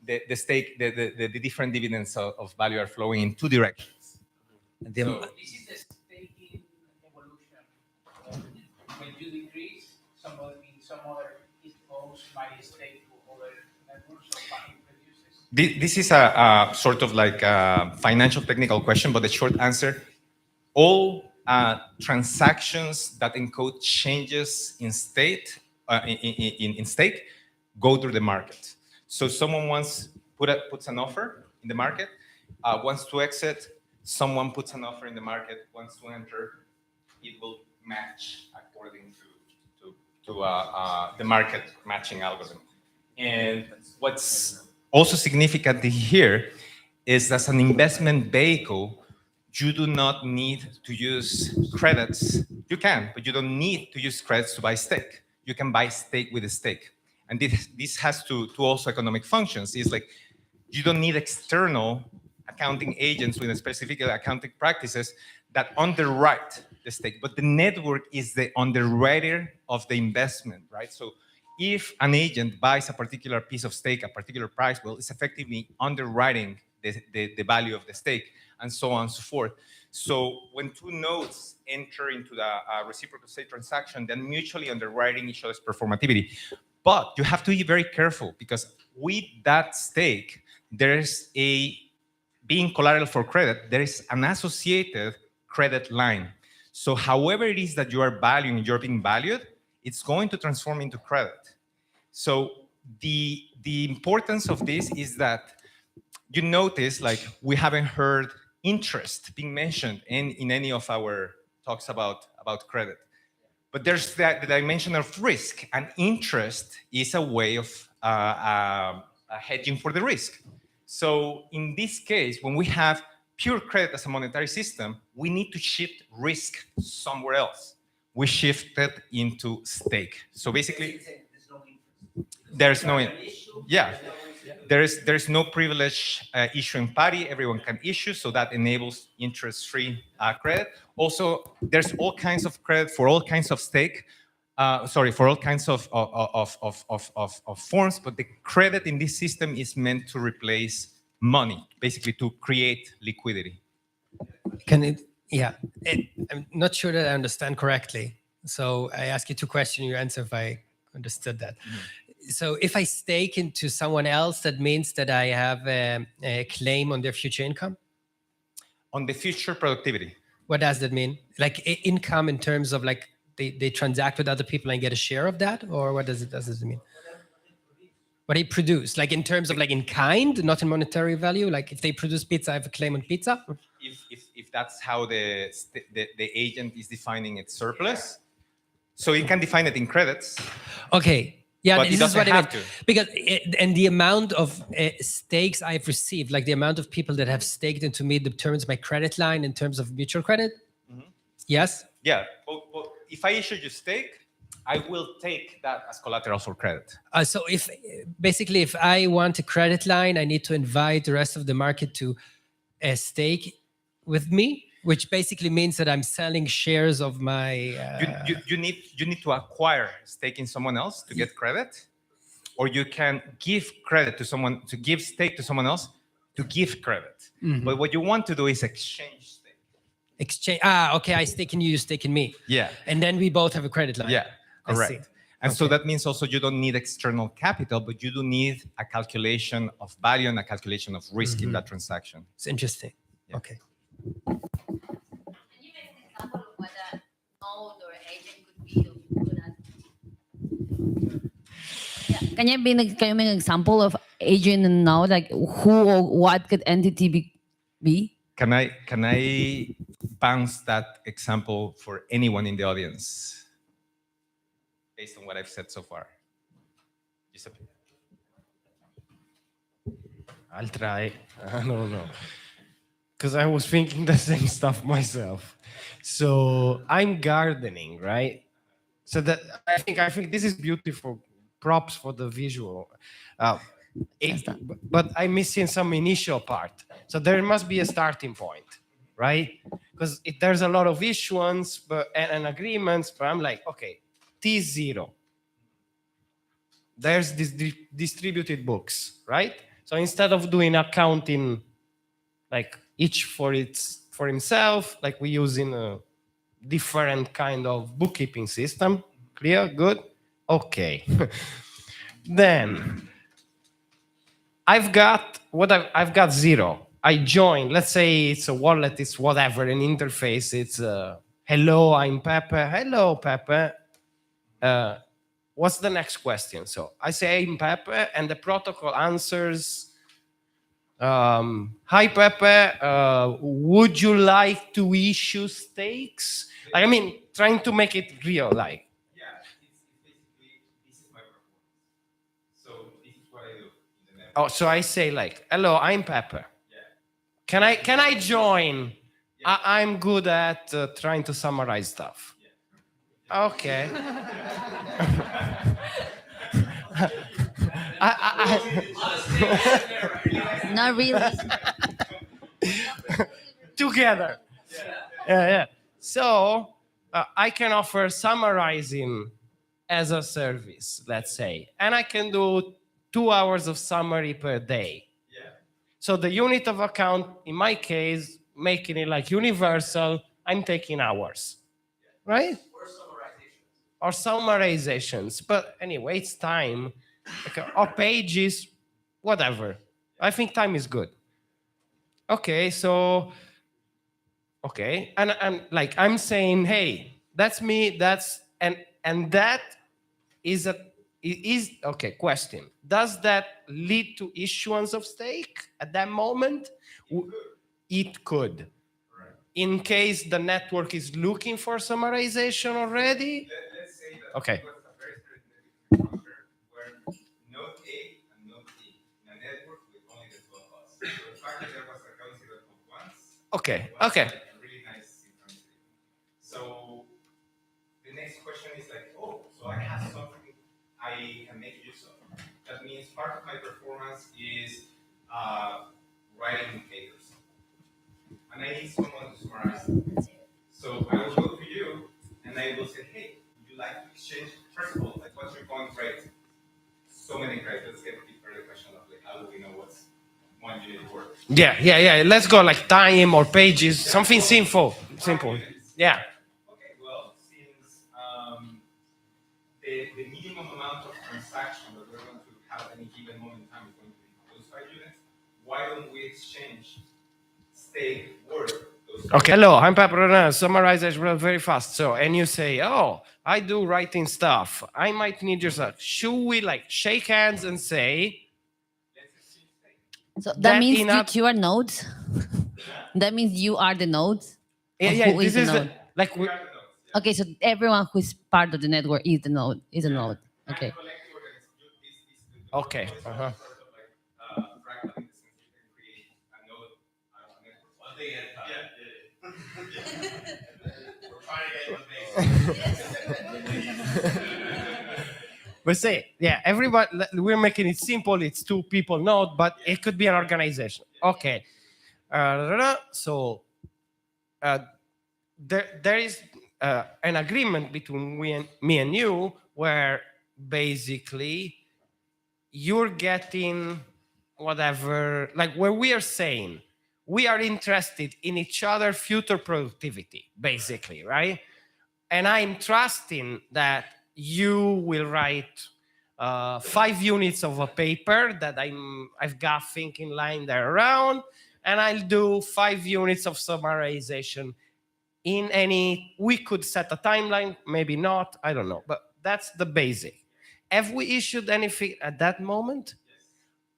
Speaker 3: the stake, the different dividends of value are flowing in two directions.
Speaker 6: So this is the staking evolution. When you decrease, some other it goes might stake to other networks or value reduces.
Speaker 3: This is a sort of like a financial technical question, but the short answer, all transactions that encode changes in state, in stake, go through the market. So someone puts an offer in the market, wants to exit, someone puts an offer in the market, wants to enter, it will match according to the market matching algorithm. And what's also significant here is as an investment vehicle, you do not need to use credits. You can, but you don't need to use credits to buy stake. You can buy stake with a stake. And this has to also economic functions. It's like you don't need external accounting agents with specific accounting practices that underwrite the stake. But the network is the underwriter of the investment, right? So if an agent buys a particular piece of stake, a particular price, well, it's effectively underwriting the value of the stake, and so on and so forth. So when two nodes enter into the reciprocal stake transaction, then mutually underwriting each other's performativity. But you have to be very careful because with that stake, there's a being collateral for credit, there is an associated credit line. So however it is that you are valuing, you're being valued, it's going to transform into credit. So the importance of this is that you notice, like, we haven't heard interest being mentioned in any of our talks about credit. But there's the dimension of risk, and interest is a way of hedging for the risk. So in this case, when we have pure credit as a monetary system, we need to shift risk somewhere else. We shift it into stake. So basically, there's no, yeah, there's no privilege issuing party. Everyone can issue, so that enables interest-free credit. Also, there's all kinds of credit for all kinds of stake. For all kinds of forms, but the credit in this system is meant to replace money, basically to create liquidity.
Speaker 7: Can it? Yeah, I'm not sure that I understand correctly. So I ask you two questions. You answer if I understood that. So if I stake into someone else, that means that I have a claim on their future income?
Speaker 3: On the future productivity.
Speaker 7: What does that mean? Like income in terms of like they transact with other people and get a share of that? Or what does it mean? What they produce, like in terms of like in kind, not in monetary value? Like if they produce pizza, I have a claim on pizza?
Speaker 3: If that's how the agent is defining its surplus, so it can define it in credits.
Speaker 7: Okay. Yeah,
Speaker 3: But
Speaker 7: this
Speaker 3: it
Speaker 7: is what
Speaker 3: doesn't
Speaker 7: I
Speaker 3: have
Speaker 7: meant.
Speaker 3: to.
Speaker 7: Because and the amount of stakes I've received, like the amount of people that have staked into me, determines my credit line in terms of mutual credit. Yes.
Speaker 3: Yeah, but if I issue you stake, I will take that as collateral for credit.
Speaker 7: So if basically if I want a credit line, I need to invite the rest of the market to a stake with me, which basically means that I'm selling shares of my.
Speaker 3: You need to acquire stake in someone else to get credit, or you can give credit to someone, to give stake to someone else to give credit. But what you want to do is exchange stake.
Speaker 7: Exchange. Okay, I stake in you, you stake in me.
Speaker 3: Yeah.
Speaker 7: And then we both have a credit line.
Speaker 3: Yeah,
Speaker 7: I see.
Speaker 3: correct. And so that means also you don't need external capital, but you do need a calculation of value and a calculation of risk in that transaction.
Speaker 7: It's interesting.
Speaker 3: Yeah.
Speaker 7: Okay.
Speaker 8: Can you make an example of what a node or agent could be of that? Yeah. Can you make an example of agent and node, like who or what could entity be?
Speaker 3: Can I bounce that example for anyone in the audience based on what I've said so far? Giuseppe.
Speaker 9: I'll try. I don't know. Because I was thinking the same stuff myself. So I'm gardening, right? So that I think this is beautiful. Props for the visual. But I'm missing some initial part. So there must be a starting point, right? Because there's a lot of issuance and agreements, but I'm like, okay, T0. There's this distributed books, right? So instead of doing accounting, like each for himself, like we use in a different kind of bookkeeping system. Clear? Good? Okay. Then I've got 0. I join, let's say it's a wallet, it's whatever, an interface. It's hello, I'm Pepe. Hello, Pepe. What's the next question? So I say I'm Pepe, and the protocol answers, hi, Pepe. Would you like to issue stakes? Like, I mean, trying to make it real, like.
Speaker 3: Yeah, it's basically, this is my performance. So this is what I do in the network.
Speaker 9: Oh, so I say like, hello, I'm Pepe. Can I join? Yeah. I'm good at trying to summarize stuff. Yeah. Okay.
Speaker 8: Not really.
Speaker 9: Together. Yeah. So I can offer summarizing as a service, let's say, and I can do 2 hours of summary per day. So the unit of account, in my case, making it like universal, I'm taking hours, right? Or summarizations. But anyway, it's time. Or pages, whatever. I think time is good. Okay, so okay, and like I'm saying, hey, that's me. That's and that is okay. Question: does that lead to issuance of stake at that moment? It could. In case the network is looking for summarization already.
Speaker 3: Let's say that
Speaker 9: Okay.
Speaker 3: it was a very specific structure where node A and node B in a network with only the two of us. So the fact that there was a coincidence of once
Speaker 9: Okay.
Speaker 3: was
Speaker 9: Okay.
Speaker 3: like a really nice synchronicity. So the next question is like, oh, so I have something I can make use of. That means part of my performance is writing papers. And I need someone to summarize it. So I will go to you and I will say, hey, would you like to exchange? First of all, like what's your going rate? So many credits. Let's get deeper the question of like how do we know what's 1 unit worth?
Speaker 9: Yeah. Let's go like time or pages, something simple. Simple. Yeah.
Speaker 3: Okay, well, since the minimum amount of transaction that we're going to have at any given moment in time is going to be those 5 units, why don't we exchange stake worth those?
Speaker 9: Okay. Hello, I'm Papa. Summarize as well very fast. So, and you say, oh, I do writing stuff. I might need your stuff. Should we like shake hands and say,
Speaker 8: So that
Speaker 9: That
Speaker 8: means
Speaker 9: in
Speaker 8: you
Speaker 9: a-
Speaker 8: two are nodes. That means you are the nodes.
Speaker 9: yeah,
Speaker 8: Or
Speaker 9: yeah,
Speaker 8: who
Speaker 9: this
Speaker 8: the
Speaker 9: is
Speaker 8: node?
Speaker 9: like we,
Speaker 8: Okay, so everyone who is part of the network is the node. Is a node. Okay.
Speaker 9: okay. Uh-huh.
Speaker 5: One thing at a time. We're trying to get the
Speaker 9: But say, yeah, everybody, we're making it simple. It's two people node, but it could be an organization. Okay. So there is an agreement between me and you where basically you're getting whatever, like where we are saying we are interested in each other future productivity, basically, right? And I'm trusting that you will write 5 units of a paper that I've got thinking lying there around, and I'll do 5 units of summarization in any. We could set a timeline, maybe not, I don't know, but that's the basic. Have we issued anything at that moment?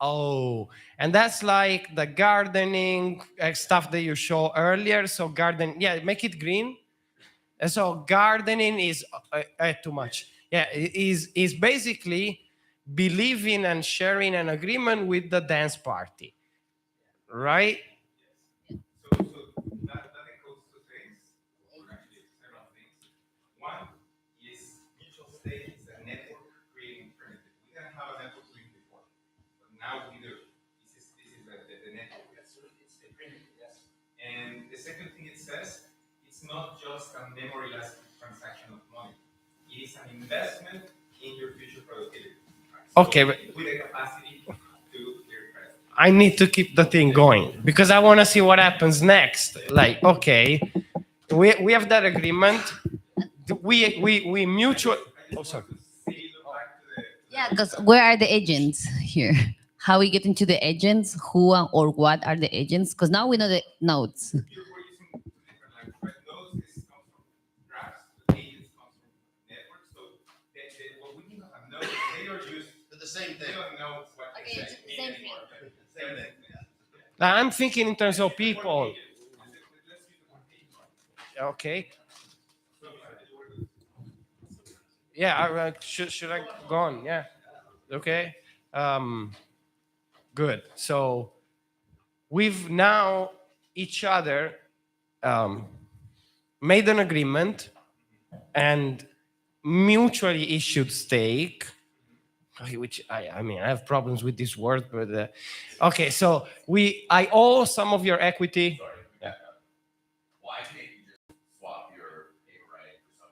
Speaker 9: Oh, and that's like the gardening stuff that you showed earlier. So garden, yeah, make it green. And so gardening is too much. Yeah, is basically believing and sharing an agreement with the dance party, right?
Speaker 3: So that encodes two things, or actually several things. One is mutual stake is a network creating primitive. We didn't have a network creating before, but now we do. This is the network. It's the primitive, yes. And the second thing it says, it's not just a memory-less transaction of money. It is an investment in your future productivity. So
Speaker 9: Okay, but
Speaker 3: with the capacity to clear credit.
Speaker 9: I need to keep the thing going because I want to see what happens next. Like, okay, we have that agreement. We mutual. Oh, sorry.
Speaker 8: Yeah, because where are the agents here? How we get into the agents? Who or what are the agents? Because now we know the nodes.
Speaker 3: We're using two different languages, right? Nodes comes from graphs, the agents comes from networks. So what we mean by nodes, they are used.
Speaker 5: They're the same
Speaker 3: They
Speaker 5: thing.
Speaker 3: don't know what they say.
Speaker 8: Same thing.
Speaker 5: Same thing.
Speaker 9: Now, I'm thinking in terms of people.
Speaker 3: Let's use the word agent.
Speaker 9: Okay. Yeah, should I go on? Yeah. Okay. Good. So we've now each other made an agreement and mutually issued stake, which I mean, I have problems with this word, but okay. So I owe some of your equity.
Speaker 5: Sorry. Why can't you just swap your paper writing for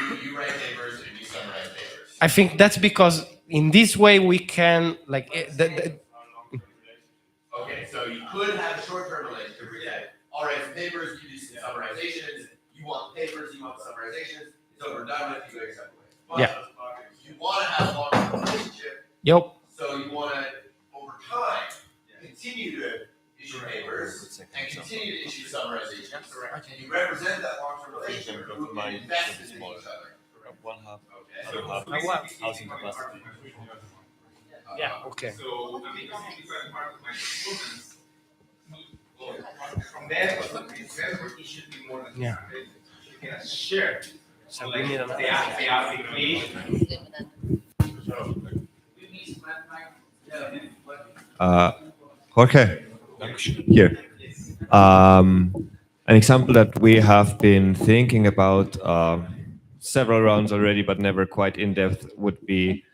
Speaker 5: summary? You write papers and you summarize papers.
Speaker 9: I think that's because in this way we can like
Speaker 5: Okay, so you could have a short-term relationship where you say, all right, for papers, you do some summarizations. You want the papers, you want the summarizations. It's over done with, you go your separate ways. But
Speaker 9: Yeah.
Speaker 5: you want to have a long-term relationship,
Speaker 9: Yep.
Speaker 5: so you want to, over time, continue to and continue to issue summarizations, and you represent that long-term relationship who invested in each other.
Speaker 10: One half,
Speaker 5: Okay.
Speaker 10: other half, housing capacity.
Speaker 9: Yeah. Okay.
Speaker 3: So, I mean, this is part of my performance. Well, from there, this network, it should be more than
Speaker 9: Yeah.
Speaker 3: you can share.
Speaker 9: So we need another.
Speaker 3: The application.
Speaker 10: Jorge, here. An example that we have been thinking about several rounds already, but never quite in depth, would be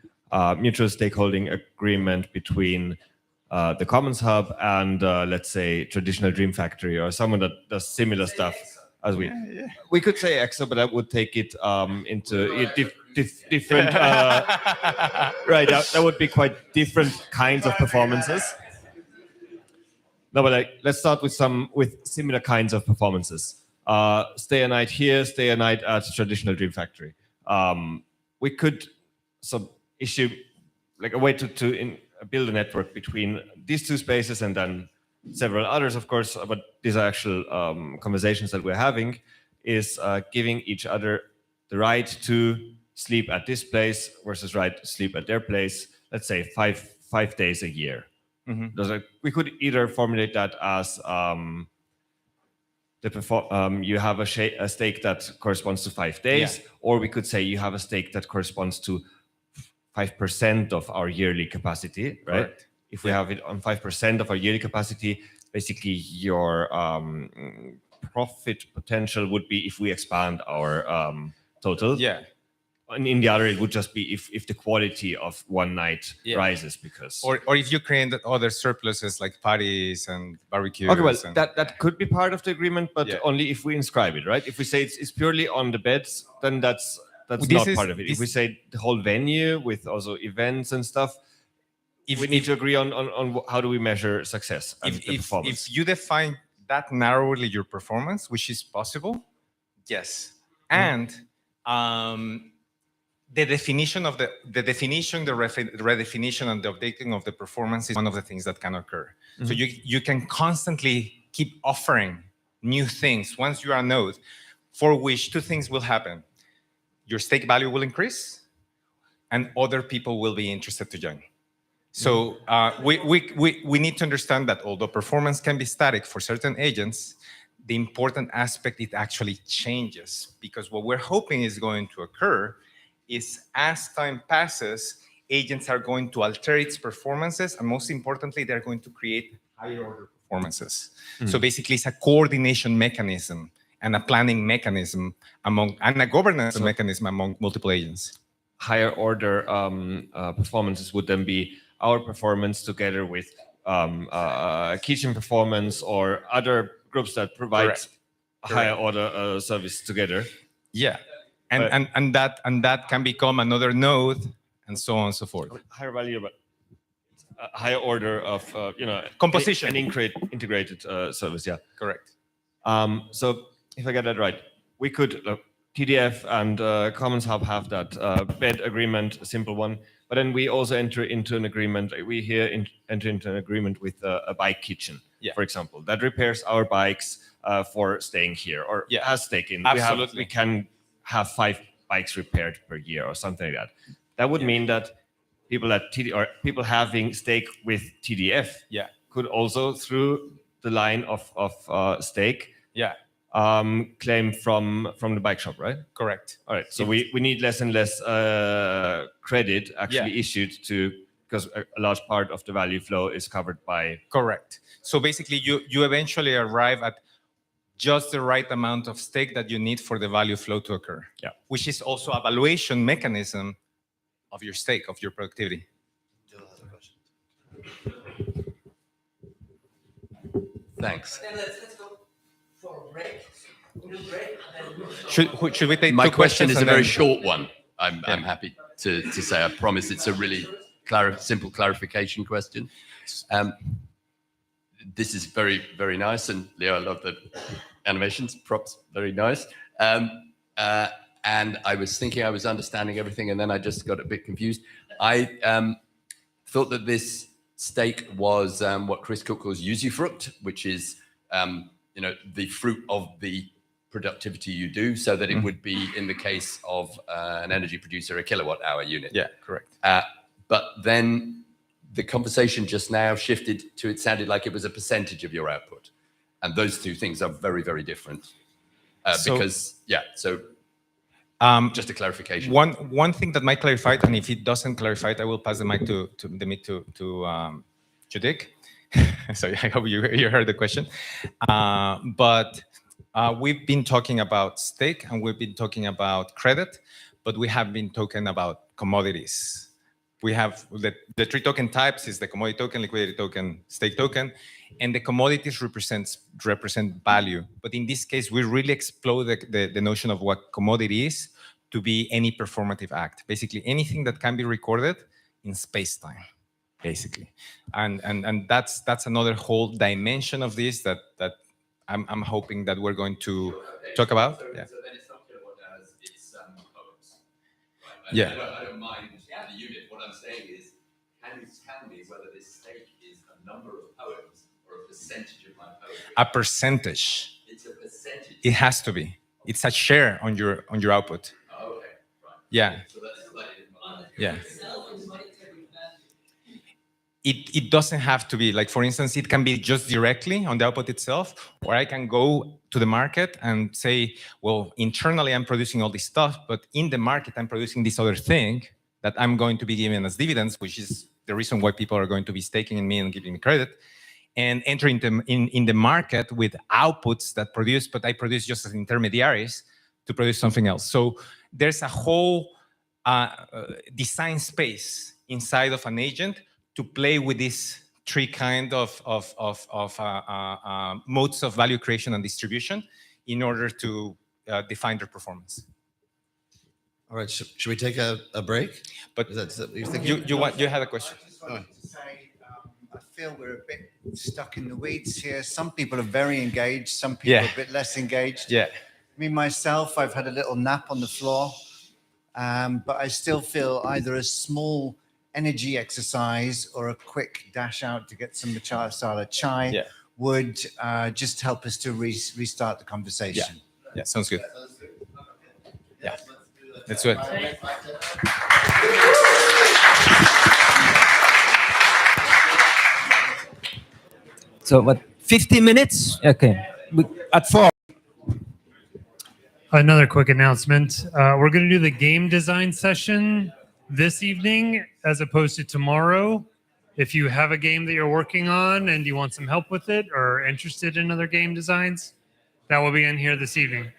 Speaker 10: mutual stakeholding agreement between the Commons Hub and, let's say, traditional Dream Factory or someone that does similar stuff as we. We could say EXO, but that would take it into different. Right, that would be quite different kinds of performances. No, but let's start with similar kinds of performances. Stay a night here, stay a night at traditional Dream Factory. We could issue like a way to build a network between these two spaces and then several others, of course. But these are actual conversations that we're having. Is giving each other the right to sleep at this place versus right to sleep at their place. Let's say 5 days a year. Mm-hmm. We could either formulate that as you have a stake that corresponds to 5 days, or we could say you have a stake that corresponds to 5% of our yearly capacity, right? Correct. If we have it on 5% of our yearly capacity, basically your profit potential would be if we expand our total. Yeah. And in the other, it would just be if the quality of one night rises, because
Speaker 3: or if you create other surpluses like parties and barbecues.
Speaker 10: Okay, well, that could be part of the agreement, but only if we inscribe it, right? If we say it's purely on the beds, then that's not part of it. If we say the whole venue with also events and stuff, we need to agree on how do we measure success and the performance.
Speaker 3: If you define that narrowly your performance, which is possible, yes, and the redefinition, and the updating of the performance is one of the things that can occur. Mm-hmm. So you can constantly keep offering new things once you are a node, for which two things will happen: your stake value will increase, and other people will be interested to join. So we need to understand that although performance can be static for certain agents, the important aspect, it actually changes, because what we're hoping is going to occur is as time passes, agents are going to alter its performances, and most importantly, they're going to create higher order performances. Mm-hmm. So basically, it's a coordination mechanism and a planning mechanism and a governance mechanism among multiple agents.
Speaker 10: Higher order performances would then be our performance together with kitchen performance or other groups that provide higher order service together.
Speaker 3: Yeah. And that can become another node, and so on and so forth.
Speaker 10: Higher value, but a higher order of
Speaker 3: composition,
Speaker 10: an integrated service. Yeah,
Speaker 3: correct.
Speaker 10: So if I get that right, we could TDF and Commons Hub have that bed agreement, a simple one. But then we also enter into an agreement. We here enter into an agreement with a bike kitchen, for example, that repairs our bikes for staying here or has taken.
Speaker 3: Absolutely.
Speaker 10: We can have 5 bikes repaired per year or something like that. That would mean that people at people having stake with TDF could also, through the line of stake, claim from the bike shop, right?
Speaker 3: Correct.
Speaker 10: All right. So we need less and less credit actually issued because a large part of the value flow is covered by.
Speaker 3: Correct. So basically, you eventually arrive at just the right amount of stake that you need for the value flow to occur. Yeah. Which is also a valuation mechanism of your stake, of your productivity.
Speaker 5: Thanks.
Speaker 6: Then let's go for a break.
Speaker 3: Should we take
Speaker 11: My
Speaker 3: two
Speaker 11: question
Speaker 3: questions
Speaker 11: is a very short one. I'm happy to say, I promise it's a really simple clarification question. This is very, very nice. And Leo, I love the animations, props, very nice. And I was thinking I was understanding everything, and then I just got a bit confused. I thought that this stake was what Chris Cook calls usufruct, which is the fruit of the productivity you do, so that it would be, in the case of an energy producer, a kilowatt hour unit.
Speaker 3: Yeah, correct.
Speaker 11: But then the conversation just now shifted to, it sounded like it was a percentage of your output. And those two things are very, very different. Just a clarification.
Speaker 3: One thing that might clarify it, and if it doesn't clarify it, I will pass the mic to Dick. So I hope you heard the question. But we've been talking about stake and we've been talking about credit, but we have been talking about commodities. We have the three token types is the commodity token, liquidity token, stake token, and the commodities represent value. But in this case, we really explore the notion of what commodity is to be any performative act, basically anything that can be recorded in space-time, basically. And that's another whole dimension of this that I'm hoping that we're going to talk about.
Speaker 11: So then it's not kilowatt hours, it's poems. Right?
Speaker 3: Yeah.
Speaker 11: I don't mind the unit. What I'm saying is, can you tell me whether this stake is a number of poems or a percentage of my poetry?
Speaker 3: A percentage.
Speaker 11: It's a percentage.
Speaker 3: It has to be. It's a share on your output.
Speaker 11: Oh, okay, right.
Speaker 3: Yeah.
Speaker 11: So that's slightly different.
Speaker 3: Yeah. It doesn't have to be, like, for instance, it can be just directly on the output itself, or I can go to the market and say, well, internally I'm producing all this stuff, but in the market I'm producing this other thing that I'm going to be given as dividends, which is the reason why people are going to be staking in me and giving me credit, and entering them in the market with outputs that produce, but I produce just as intermediaries to produce something else. So there's a whole design space inside of an agent to play with these three kind of modes of value creation and distribution in order to define their performance.
Speaker 12: All right, should we take a break?
Speaker 3: But
Speaker 12: is that what you're thinking?
Speaker 3: you had a question.
Speaker 13: I just wanted to say, I feel we're a bit stuck in the weeds here. Some people are very engaged, some people are a bit less engaged.
Speaker 3: Yeah.
Speaker 13: Me, myself, I've had a little nap on the floor, but I still feel either a small energy exercise or a quick dash out to get some masala chai would just help us to restart the conversation.
Speaker 3: Yeah, sounds good. Yeah, let's do it.
Speaker 1: So, what, 50 minutes? Okay. At 4.
Speaker 14: Another quick announcement. We're going to do the game design session this evening as opposed to tomorrow. If you have a game that you're working on and you want some help with it or interested in other game designs, that will begin here this evening.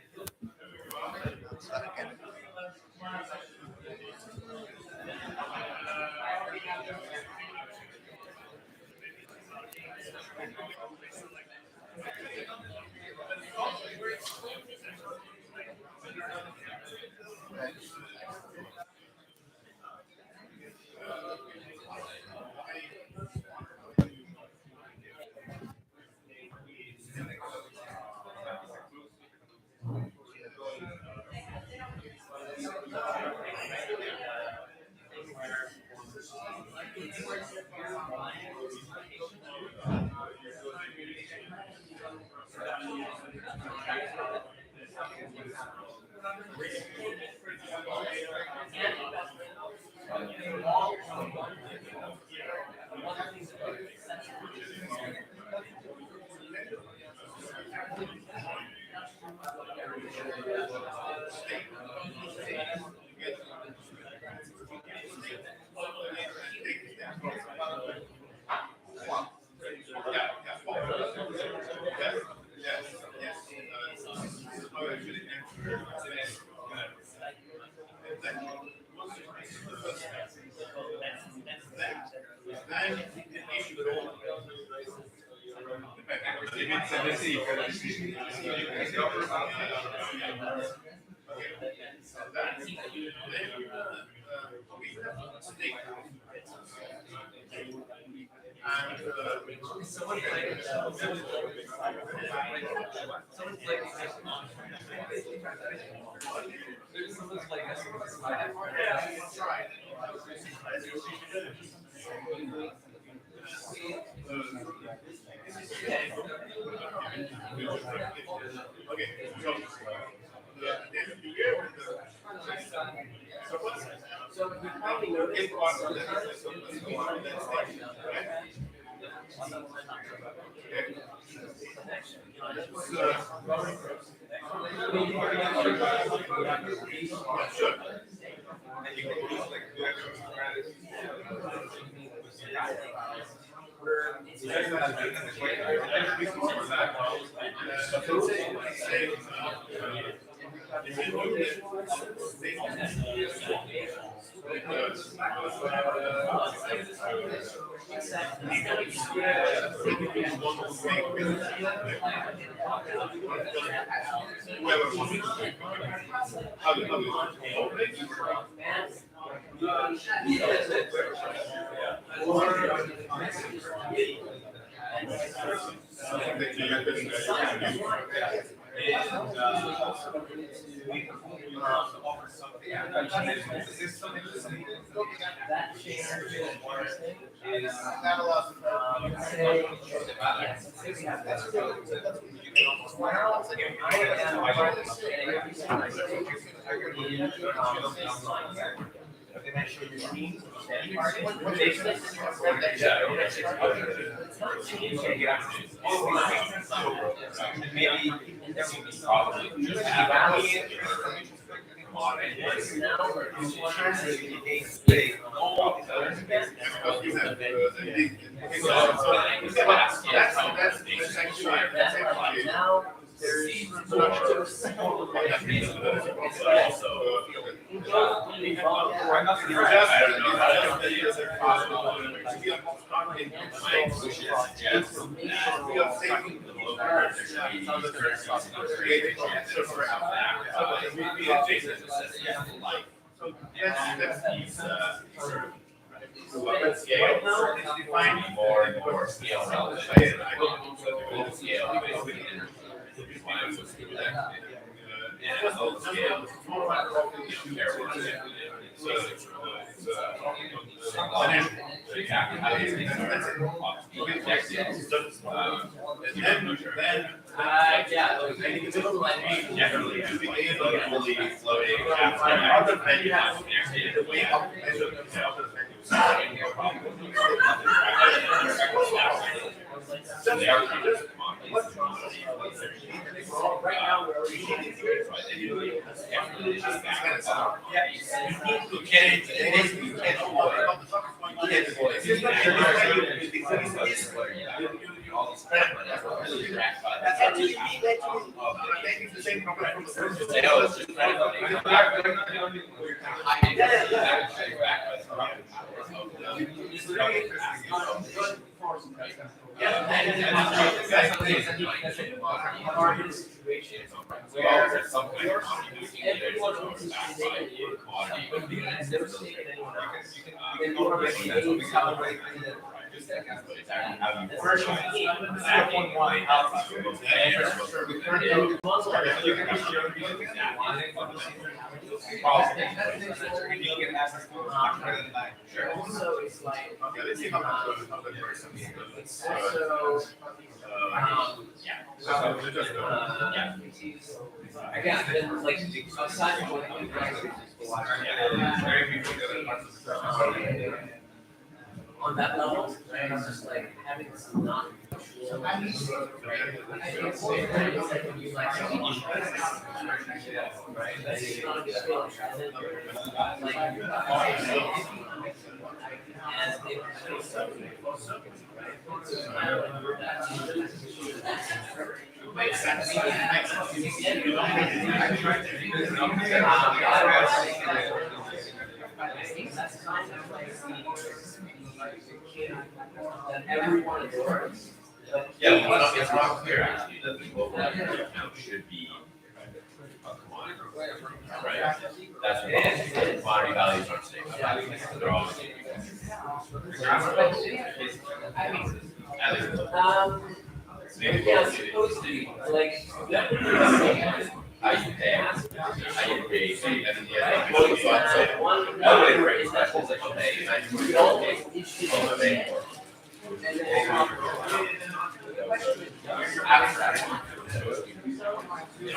Speaker 5: abstract.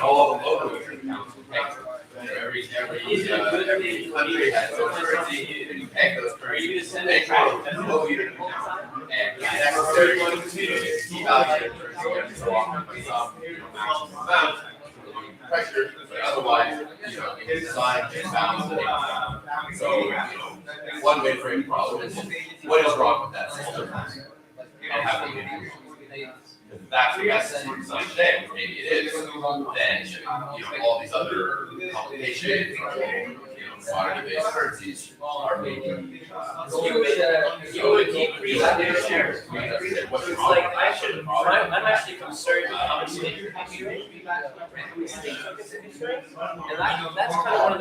Speaker 5: All of them local accounts will pay. Every country has its own currency, and you pay those currencies. They trade local unit account. And it's necessary to devalue the currency every so often by some maximum amount. Pressure, but otherwise, it's designed to balance the data. So, one way to frame the problem is what is wrong with that system, and how do we do it? If that's the essence of design today, which maybe it is, then all these other complications, commodity-based currencies are maybe.
Speaker 15: You would decrease their shares. It's like I'm actually concerned with how much they contribute. And that's kind of one of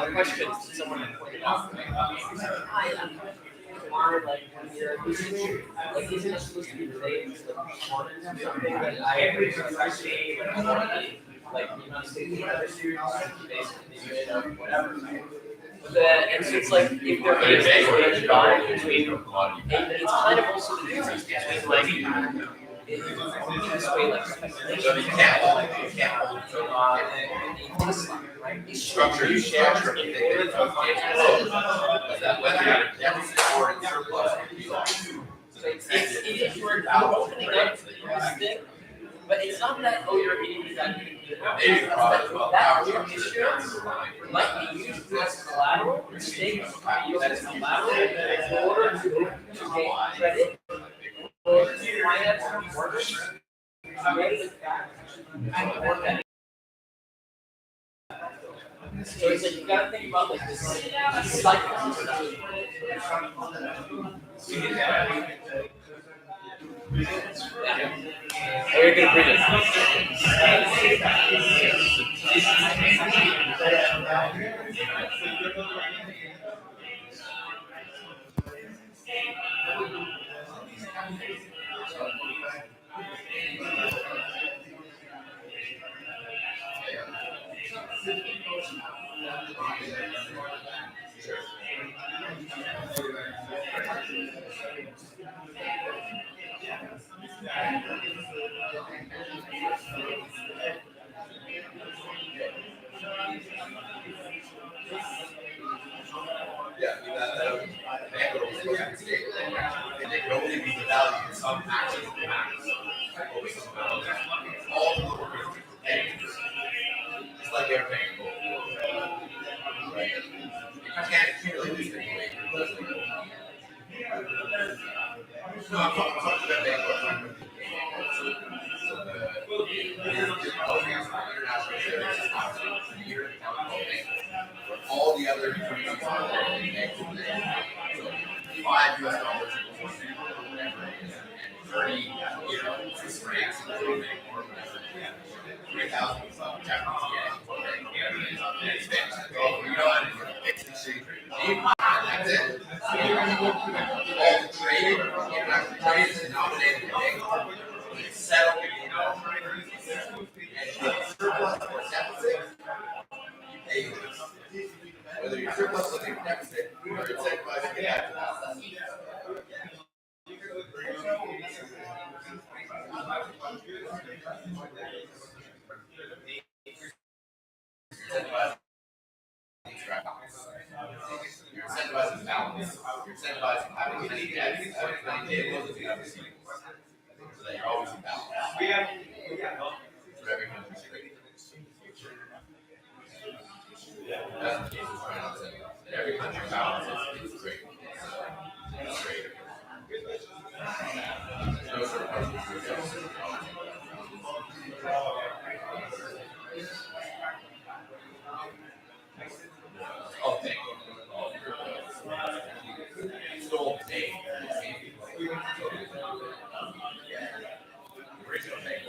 Speaker 15: the questions that someone pointed out. Why, like, when you're like, isn't it supposed to be related to the performance or something? Like, I agree with what saying, like, the United States, other series, basically, whatever. And so it's like, if they're being divided between, it's kind of also the difference between, like, this way, like, speculation. You can't hold right?
Speaker 5: Structure you share, that whether you're in deficit or in surplus,
Speaker 15: so it's we're opening up this thing, but it's not that, oh, you're eating that that issuance might be used as collateral, mistakes used as collateral in order to gain credit, or to finance workers, to raise the fact, and work that. So it's like you gotta think about like this cycle. Are you gonna bring it?
Speaker 5: And they can only be devalued in some action matters. All the local currencies it's like everything gold. Right? You can't accumulate this anyway. No, I'm talking about that all the other currencies are $5 equals whatever it is, and 30, Swiss francs or whatever. 3,000 Japanese yen, and it's fixed. It's exchange rate. That's it. All the trade, international trade is denominated in yen. It's settled, and surplus or deficit, you pay this. Whether you're surplus or deficit, or incentivized to get you're incentivizing balance. You're incentivizing having many debts, having many tables, and having receivables. So that you're always in balance. For every country's trade. That's the case with finance. Every country balances its trade. It's trade. No surplus. Oh, thank you. Still paying. Original thing.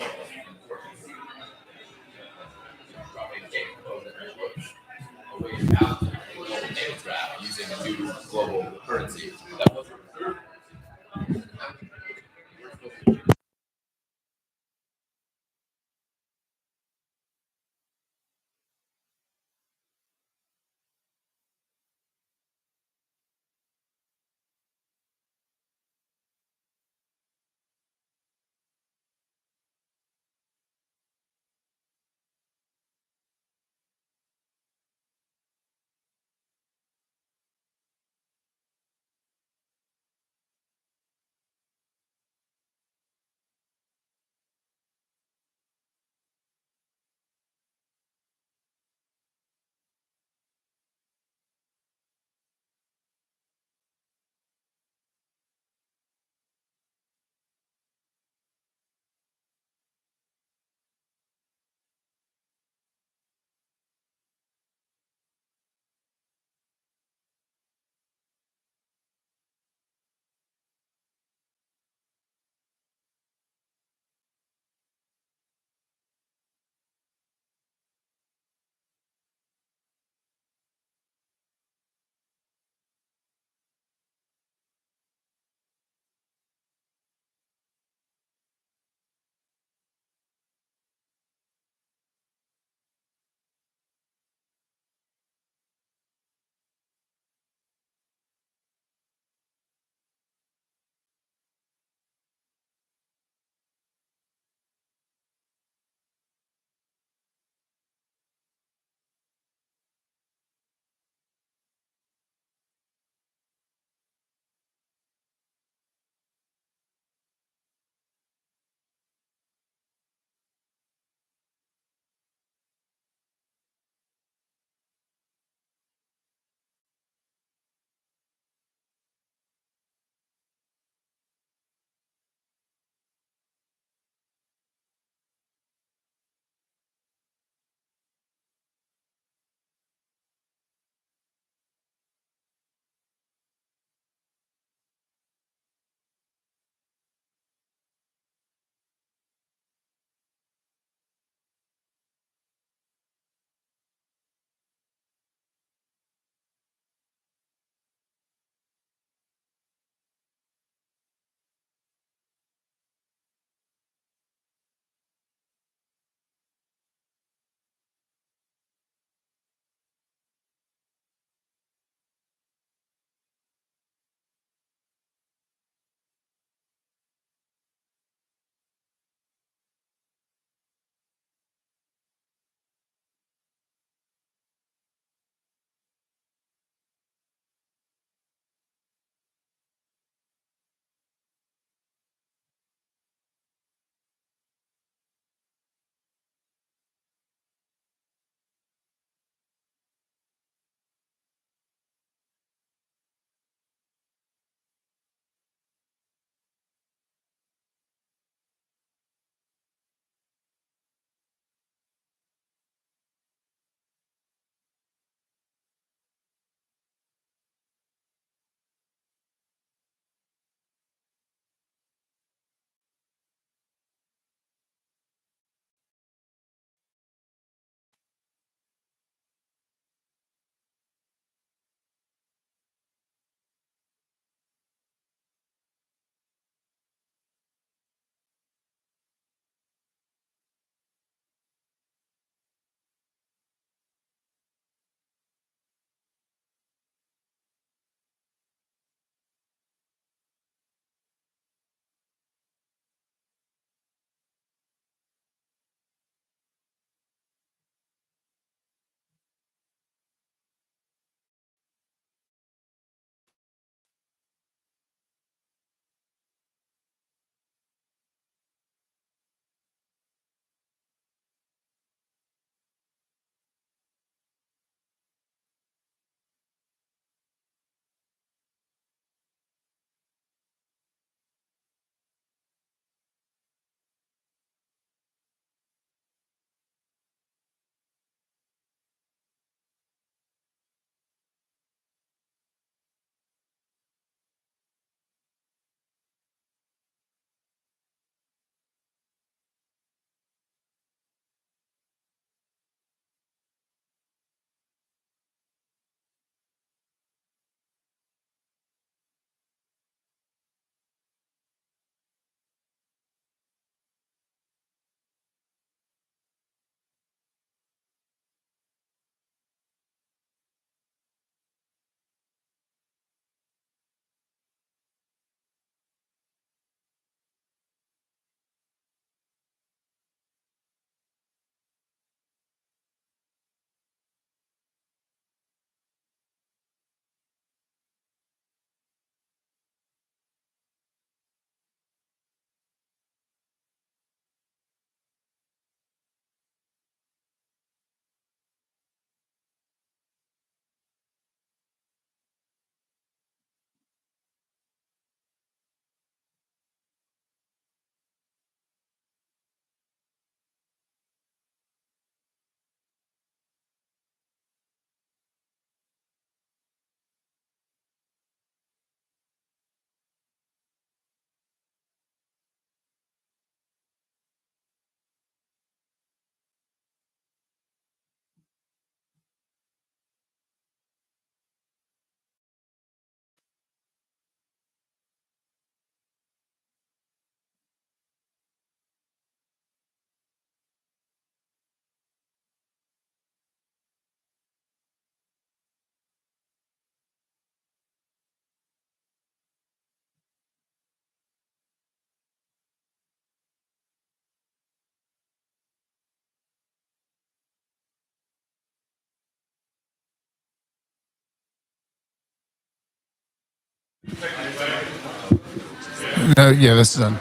Speaker 4: Yeah, this is done.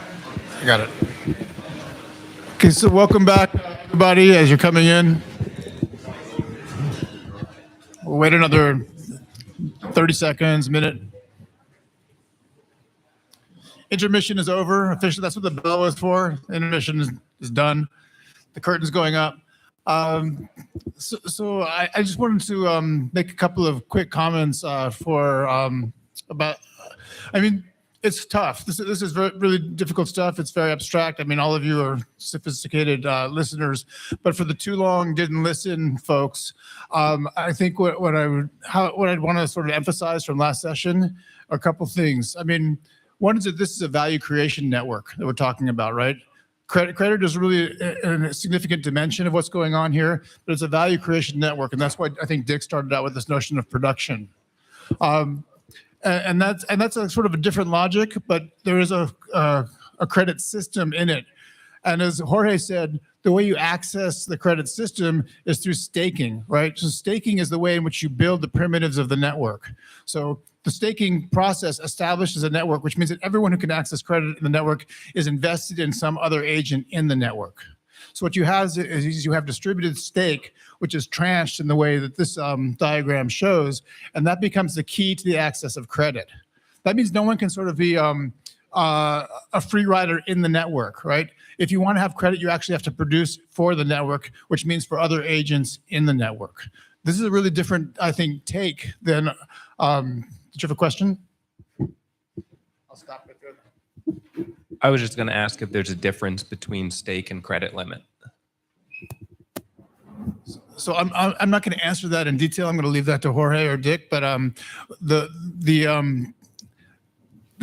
Speaker 4: I got it. Okay, so welcome back, everybody, as you're coming in. We'll wait another 30 seconds, minute. Intermission is over. Officially, that's what the bell was for. Intermission is done. The curtain's going up. So I just wanted to make a couple of quick comments about. I mean, it's tough. This is really difficult stuff. It's very abstract. I mean, all of you are sophisticated listeners, but for the too long didn't listen folks, I think what I'd want to sort of emphasize from last session are a couple things. I mean, one is that this is a value creation network that we're talking about, right? Credit is really a significant dimension of what's going on here, but it's a value creation network, and that's why I think Dick started out with this notion of production. And that's a sort of a different logic, but there is a credit system in it. And as Jorge said, the way you access the credit system is through staking, right? So staking is the way in which you build the primitives of the network. So the staking process establishes a network, which means that everyone who can access credit in the network is invested in some other agent in the network. So what you have is you have distributed stake, which is tranched in the way that this diagram shows, and that becomes the key to the access of credit. That means no one can sort of be a free rider in the network, right? If you want to have credit, you actually have to produce for the network, which means for other agents in the network. This is a really different, I think, take than, did you have a question? I'll stop right there.
Speaker 16: I was just going to ask if there's a difference between stake and credit limit.
Speaker 4: So I'm not going to answer that in detail. I'm going to leave that to Jorge or Dick, but the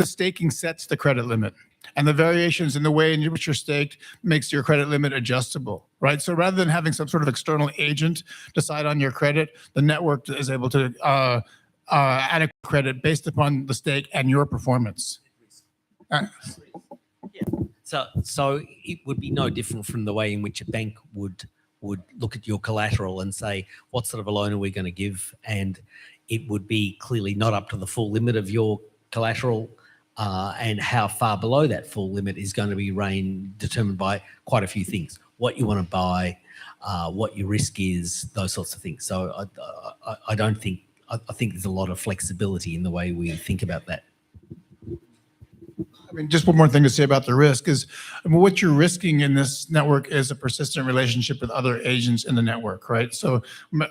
Speaker 4: staking sets the credit limit, and the variations in the way in which you're staked makes your credit limit adjustable, right? So rather than having some sort of external agent decide on your credit, the network is able to add a credit based upon the stake and your performance.
Speaker 2: So it would be no different from the way in which a bank would look at your collateral and say, what sort of a loan are we going to give? And it would be clearly not up to the full limit of your collateral, and how far below that full limit is going to be determined by quite a few things. What you want to buy, what your risk is, those sorts of things. So I think there's a lot of flexibility in the way we think about that.
Speaker 4: I mean, just one more thing to say about the risk is, I mean, what you're risking in this network is a persistent relationship with other agents in the network, right? So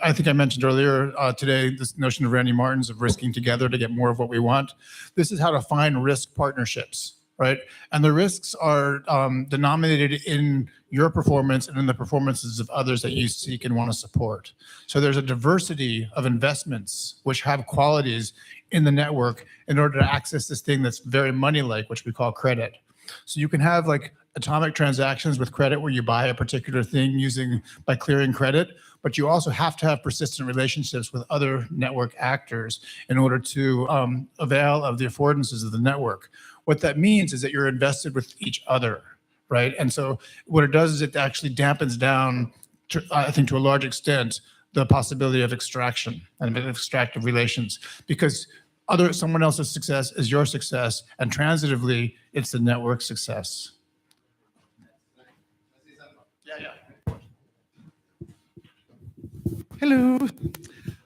Speaker 4: I think I mentioned earlier today this notion of Randy Martin's of risking together to get more of what we want. This is how to find risk partnerships, right? And the risks are denominated in your performance and in the performances of others that you seek and want to support. So there's a diversity of investments which have qualities in the network in order to access this thing that's very money-like, which we call credit. So you can have like atomic transactions with credit where you buy a particular thing by clearing credit, but you also have to have persistent relationships with other network actors in order to avail of the affordances of the network. What that means is that you're invested with each other, right? And so what it does is it actually dampens down, I think to a large extent, the possibility of extraction and of extractive relations, because someone else's success is your success, and transitively, it's the network success.
Speaker 17: Hello.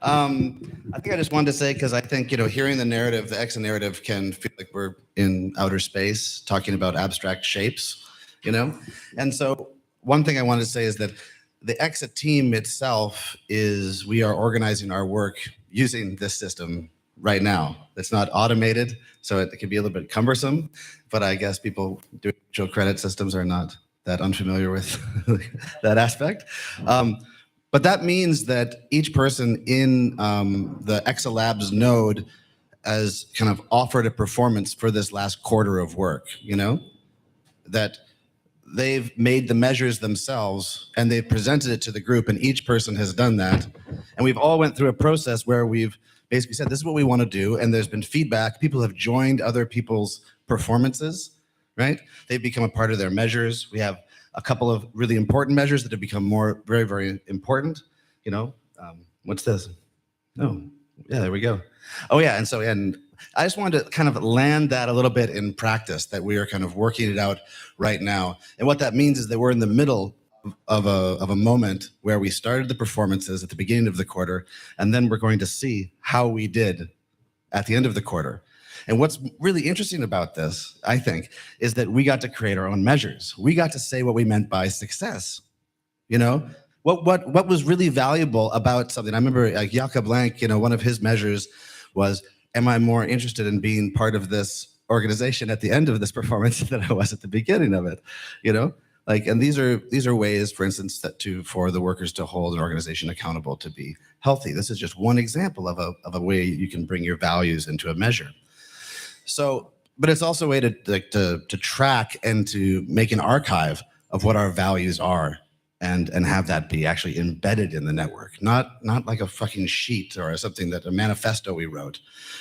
Speaker 17: I think I just wanted to say, because I think, hearing the narrative, the exit narrative can feel like we're in outer space talking about abstract shapes, And so one thing I wanted to say is that the exit team itself we are organizing our work using this system right now. It's not automated, so it can be a little bit cumbersome, but I guess people doing digital credit systems are not that unfamiliar with that aspect. But that means that each person in the Exa Labs node has kind of offered a performance for this last quarter of work, that they've made the measures themselves and they've presented it to the group, and each person has done that. And we've all went through a process where we've basically said, this is what we want to do. And there's been feedback. People have joined other people's performances, right? They've become a part of their measures. We have a couple of really important measures that have become very, very important. What's this? Oh, yeah, there we go. Oh yeah, and I just wanted to kind of land that a little bit in practice, that we are kind of working it out right now. And what that means is that we're in the middle of a moment where we started the performances at the beginning of the quarter, and then we're going to see how we did at the end of the quarter. And what's really interesting about this, I think, is that we got to create our own measures. We got to say what we meant by success. You know, what was really valuable about something? I remember like Jakob Blank, you know, one of his measures was, am I more interested in being part of this organization at the end of this performance than I was at the beginning of it? You know, like, and these are ways, for instance, for the workers to hold an organization accountable to be healthy. This is just one example of a way you can bring your values into a measure. So, but it's also a way to track and to make an archive of what our values are, and have that be actually embedded in the network, not like a fucking sheet or something, that a manifesto we wrote,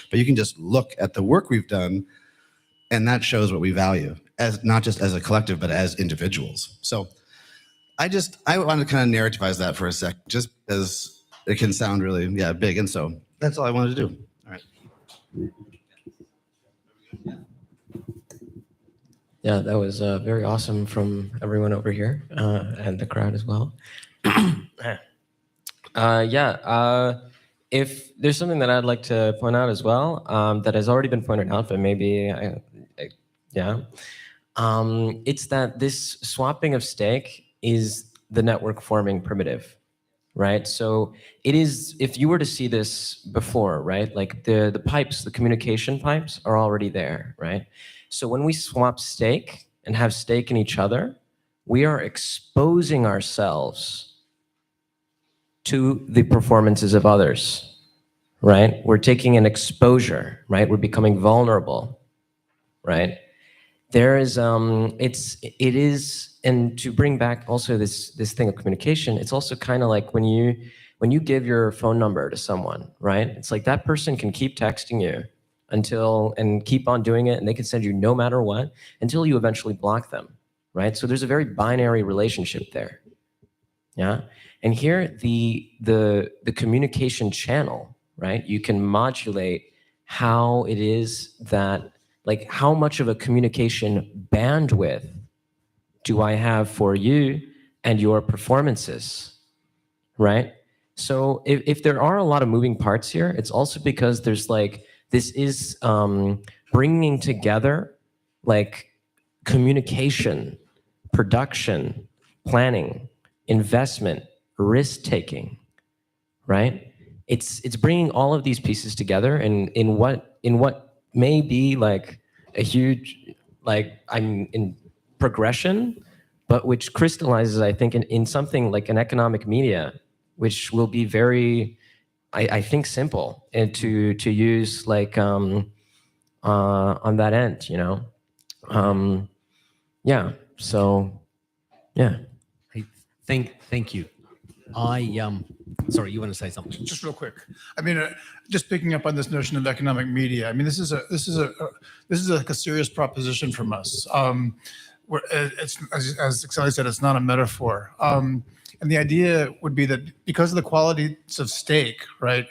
Speaker 17: but you can just look at the work we've done, and that shows what we value, as not just as a collective, but as individuals. So I want to kind of narrativize that for a sec, just as it can sound really, big. And so that's all I wanted to do. All right.
Speaker 18: Yeah, that was very awesome from everyone over here and the crowd as well. If there's something that I'd like to point out as well, that has already been pointed out, but maybe, it's that this swapping of stake is the network forming primitive, right? So it is, if you were to see this before, right? Like the pipes, the communication pipes are already there, right? So when we swap stake and have stake in each other, we are exposing ourselves to the performances of others, right? We're taking an exposure, right? We're becoming vulnerable, right? There is, it is, and to bring back also this thing of communication, it's also kind of like when you give your phone number to someone, right? It's like that person can keep texting you and keep on doing it, and they can send you no matter what until you eventually block them, right? So there's a very binary relationship there, yeah? And here, the communication channel, right? You can modulate how it is that, like, how much of a communication bandwidth do I have for you and your performances, right? So if there are a lot of moving parts here, it's also because there's like, this is bringing together like communication, production, planning, investment, risk-taking, right? It's bringing all of these pieces together in what may be like a huge, like, in progression, but which crystallizes, I think, in something like an economic media, which will be very, I think, simple and to use, like, on that end, you know? Yeah, so, yeah.
Speaker 2: Hey, thank you. Sorry, you want to say something?
Speaker 4: Just real quick. I mean, just picking up on this notion of economic media. I mean, this is like a serious proposition from us. It's, as Sally said, it's not a metaphor. And the idea would be that because of the qualities of stake, right,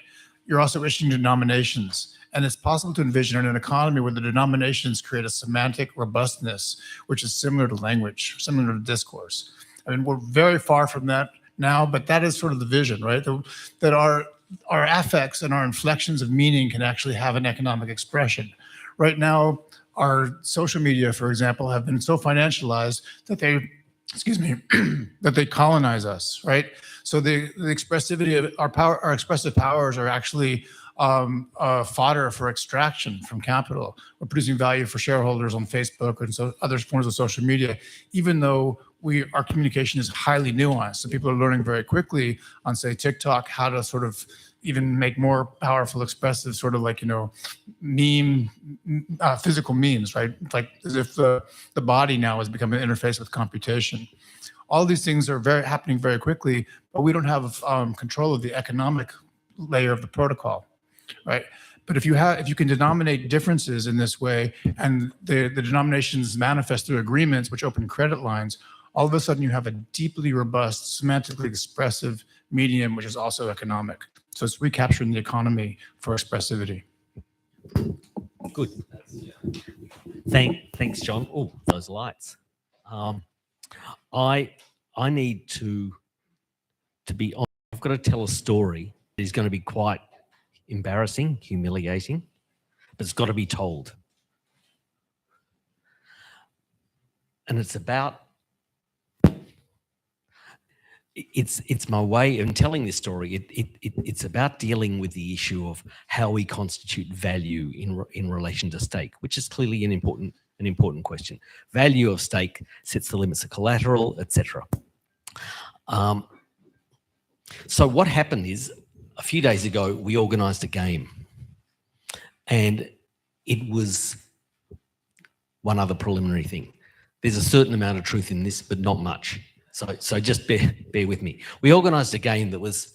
Speaker 4: you're also issuing denominations. And it's possible to envision in an economy where the denominations create a semantic robustness, which is similar to language, similar to discourse. I mean, we're very far from that now, but that is sort of the vision, right? That our affects and our inflections of meaning can actually have an economic expression. Right now, our social media, for example, have been so financialized that they, that they colonize us, right? So the expressivity of our expressive powers are actually fodder for extraction from capital. We're producing value for shareholders on Facebook and so other forms of social media, even though our communication is highly nuanced. So people are learning very quickly on, say, TikTok, how to sort of even make more powerful, expressive, sort of like, you know, physical memes, right? Like as if the body now has become an interface with computation. All these things are happening very quickly, but we don't have control of the economic layer of the protocol, right? But if you can denominate differences in this way, and the denominations manifest through agreements which open credit lines, all of a sudden you have a deeply robust, semantically expressive medium, which is also economic. So it's recapturing the economy for expressivity.
Speaker 2: good. Thanks, John. Oh, those lights. I need to be on. I've got to tell a story that is going to be quite embarrassing, humiliating, but it's got to be told. And it's about, it's my way of telling this story. It's about dealing with the issue of how we constitute value in relation to stake, which is clearly an important question. Value of stake sets the limits of collateral, etc. So what happened is, a few days ago, we organised a game, and it was one other preliminary thing. There's a certain amount of truth in this, but not much. So just bear with me. We organised a game that was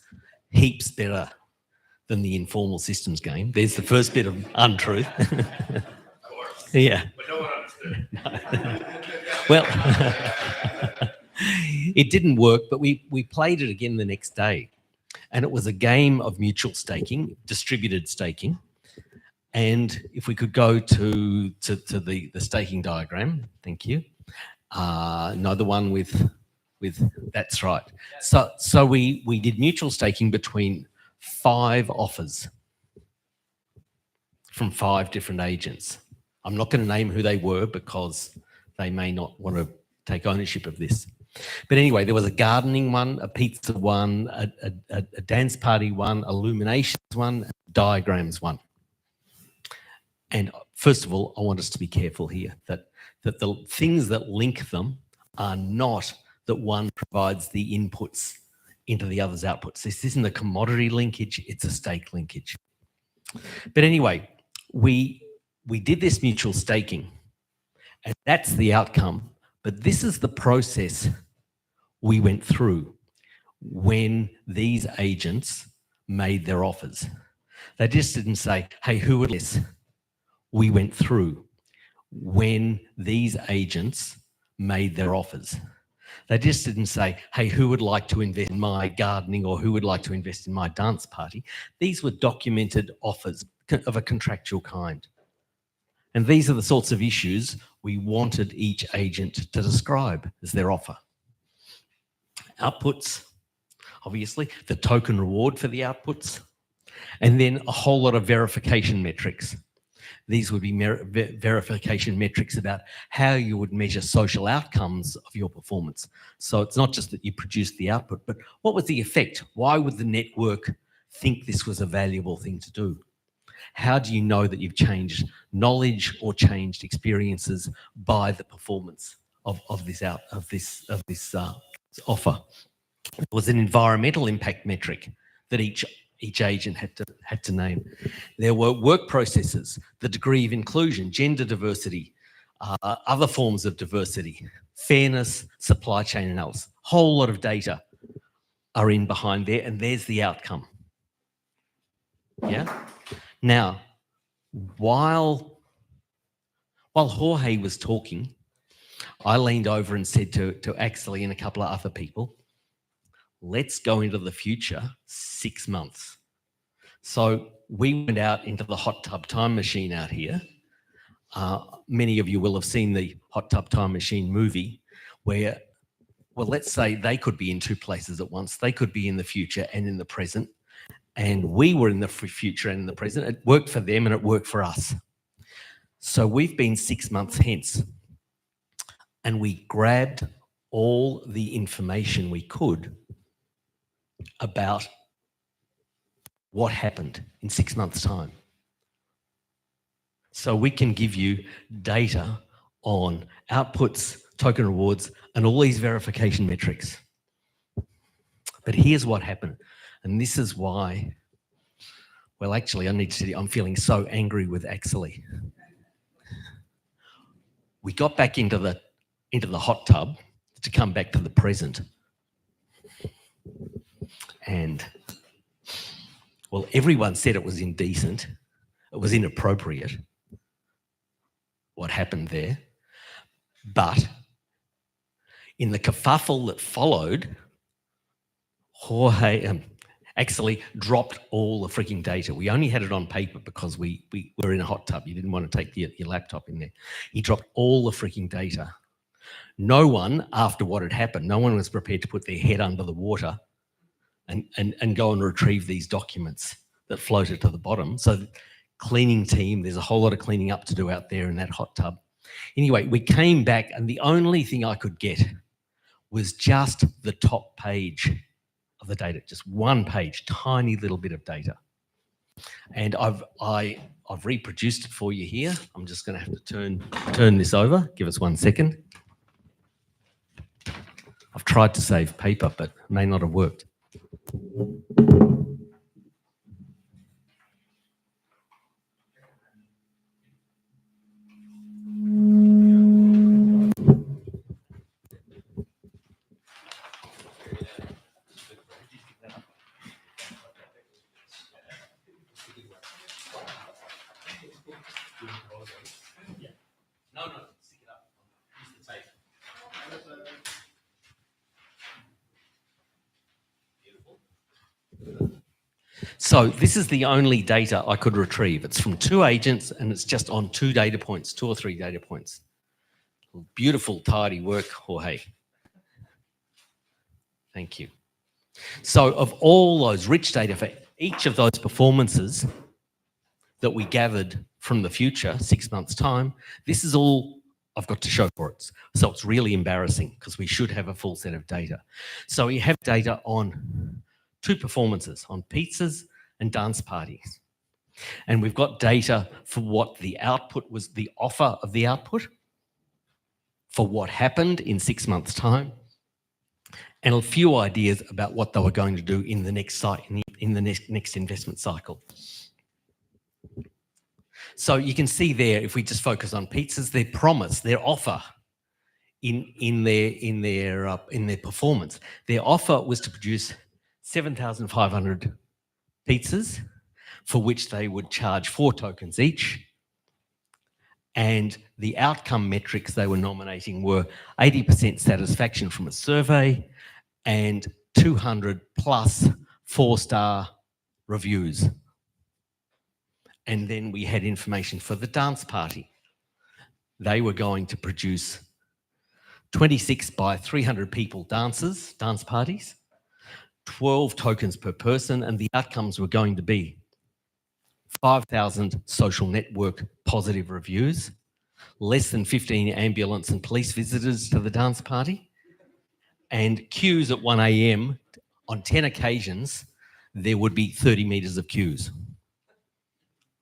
Speaker 2: heaps better than the informal systems game. There's the first bit of untruth. Yeah.
Speaker 5: But no one understood.
Speaker 2: Well, it didn't work, but we played it again the next day. And it was a game of mutual staking, distributed staking. And if we could go to the staking diagram, thank you. No, the one with that's right. So we did mutual staking between 5 offers from 5 different agents. I'm not going to name who they were because they may not want to take ownership of this. But anyway, there was a gardening one, a pizza one, a dance party one, illuminations one, diagrams one. And first of all, I want us to be careful here that the things that link them are not that one provides the inputs into the other's outputs. This isn't a commodity linkage, it's a stake linkage. But anyway, we did this mutual staking, and that's the outcome. But this is the process we went through when these agents made their offers. They just didn't say, hey, who would this? We went through when these agents made their offers. They just didn't say, hey, who would like to invest in my gardening or who would like to invest in my dance party? These were documented offers of a contractual kind. And these are the sorts of issues we wanted each agent to describe as their offer. Outputs, obviously, the token reward for the outputs, and then a whole lot of verification metrics. These would be verification metrics about how you would measure social outcomes of your performance. So it's not just that you produced the output, but what was the effect? Why would the network think this was a valuable thing to do? How do you know that you've changed knowledge or changed experiences by the performance of this offer? It was an environmental impact metric that each agent had to name. There were work processes, the degree of inclusion, gender diversity, other forms of diversity, fairness, supply chain analysis. Whole lot of data are in behind there, and there's the outcome. Yeah. Now, while Jorge was talking, I leaned over and said to Axley and a couple of other people, let's go into the future 6 months. So we went out into the hot tub time machine out here. Many of you will have seen the hot tub time machine movie where, well, let's say they could be in 2 places at once. They could be in the future and in the present. And we were in the future and in the present. It worked for them and it worked for us. So we've been 6 months hence. And we grabbed all the information we could about what happened in 6 months' time. So we can give you data on outputs, token rewards, and all these verification metrics. But here's what happened. And this is why, well, actually, I'm feeling so angry with Axley. We got back into the hot tub to come back to the present. And, well, everyone said it was indecent. It was inappropriate, what happened there. But in the kerfuffle that followed, actually dropped all the freaking data. We only had it on paper because we were in a hot tub. You didn't want to take your laptop in there. He dropped all the freaking data. No one, after what had happened, no one was prepared to put their head under the water and go and retrieve these documents that floated to the bottom. So cleaning team, there's a whole lot of cleaning up to do out there in that hot tub. Anyway, we came back and the only thing I could get was just the top page of the data, just one page, tiny little bit of data. And I've reproduced it for you here. I'm just going to have to turn this over. Give us 1 second. I've tried to save paper, but it may not have worked. So this is the only data I could retrieve. It's from 2 agents and it's just on 2 data points, 2 or 3 data points. Beautiful, tidy work, Jorge. Thank you. So of all those rich data for each of those performances that we gathered from the future, 6 months' time, this is all I've got to show for it. So it's really embarrassing because we should have a full set of data. So we have data on 2 performances, on pizzas and dance parties. And we've got data for what the output was, the offer of the output, for what happened in 6 months' time, and a few ideas about what they were going to do in the next next investment cycle. So you can see there, if we just focus on pizzas, their promise, their offer in their performance, their offer was to produce 7,500 pizzas, for which they would charge 4 tokens each. And the outcome metrics they were nominating were 80% satisfaction from a survey and 200 plus 4-star reviews. And then we had information for the dance party. They were going to produce 26 by 300 people dance parties, 12 tokens per person, and the outcomes were going to be 5,000 social network positive reviews, less than 15 ambulance and police visitors to the dance party, and queues at 1 a.m. On 10 occasions, there would be 30 meters of queues.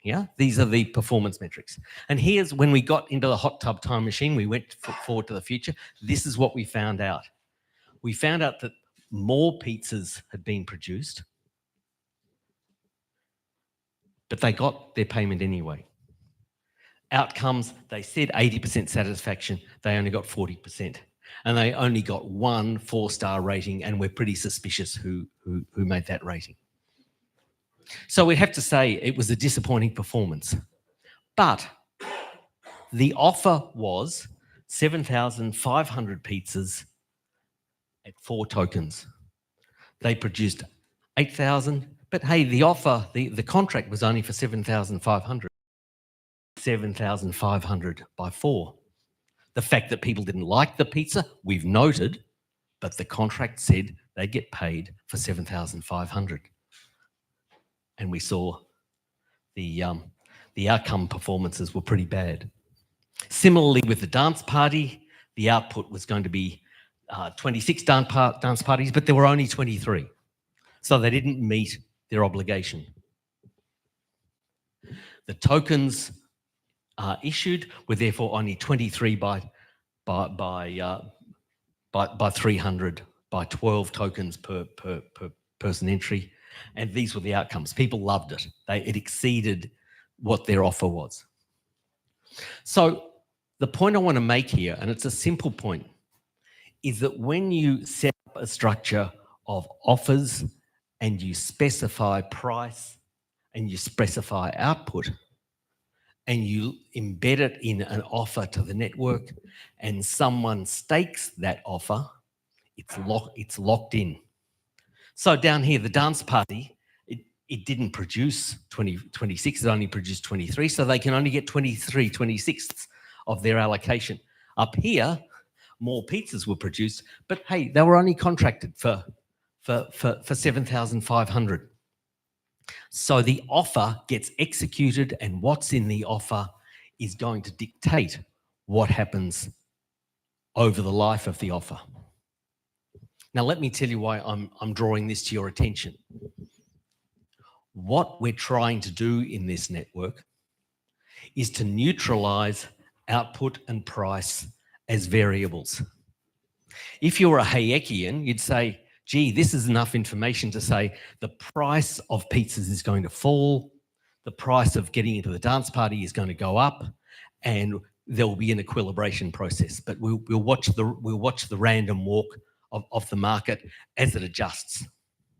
Speaker 2: Yeah, these are the performance metrics. And here's when we got into the hot tub time machine, we went forward to the future. This is what we found out. We found out that more pizzas had been produced, but they got their payment anyway. Outcomes, they said 80% satisfaction, they only got 40%. And they only got 1 4-star rating, and we're pretty suspicious who made that rating. So we have to say it was a disappointing performance. But the offer was 7,500 pizzas at 4 tokens. They produced 8,000, but hey, the offer, the contract was only for 7,500. 7,500 by 4. The fact that people didn't like the pizza, we've noted, but the contract said they get paid for 7,500. And we saw the outcome performances were pretty bad. Similarly, with the dance party, the output was going to be 26 dance parties, but there were only 23. So they didn't meet their obligation. The tokens issued were therefore only 23 by 300, by 12 tokens per person entry. And these were the outcomes. People loved it. It exceeded what their offer was. So the point I want to make here, and it's a simple point, is that when you set up a structure of offers and you specify price and you specify output and you embed it in an offer to the network and someone stakes that offer, it's locked in. So down here, the dance party, it didn't produce 26, it only produced 23, so they can only get 23 26ths of their allocation. Up here, more pizzas were produced, but hey, they were only contracted for 7,500. So the offer gets executed, and what's in the offer is going to dictate what happens over the life of the offer. Now, let me tell you why I'm drawing this to your attention. What we're trying to do in this network is to neutralize output and price as variables. If you're a Hayekian, you'd say, gee, this is enough information to say the price of pizzas is going to fall, the price of getting into the dance party is going to go up, and there will be an equilibration process. But we'll watch the random walk of the market as it adjusts.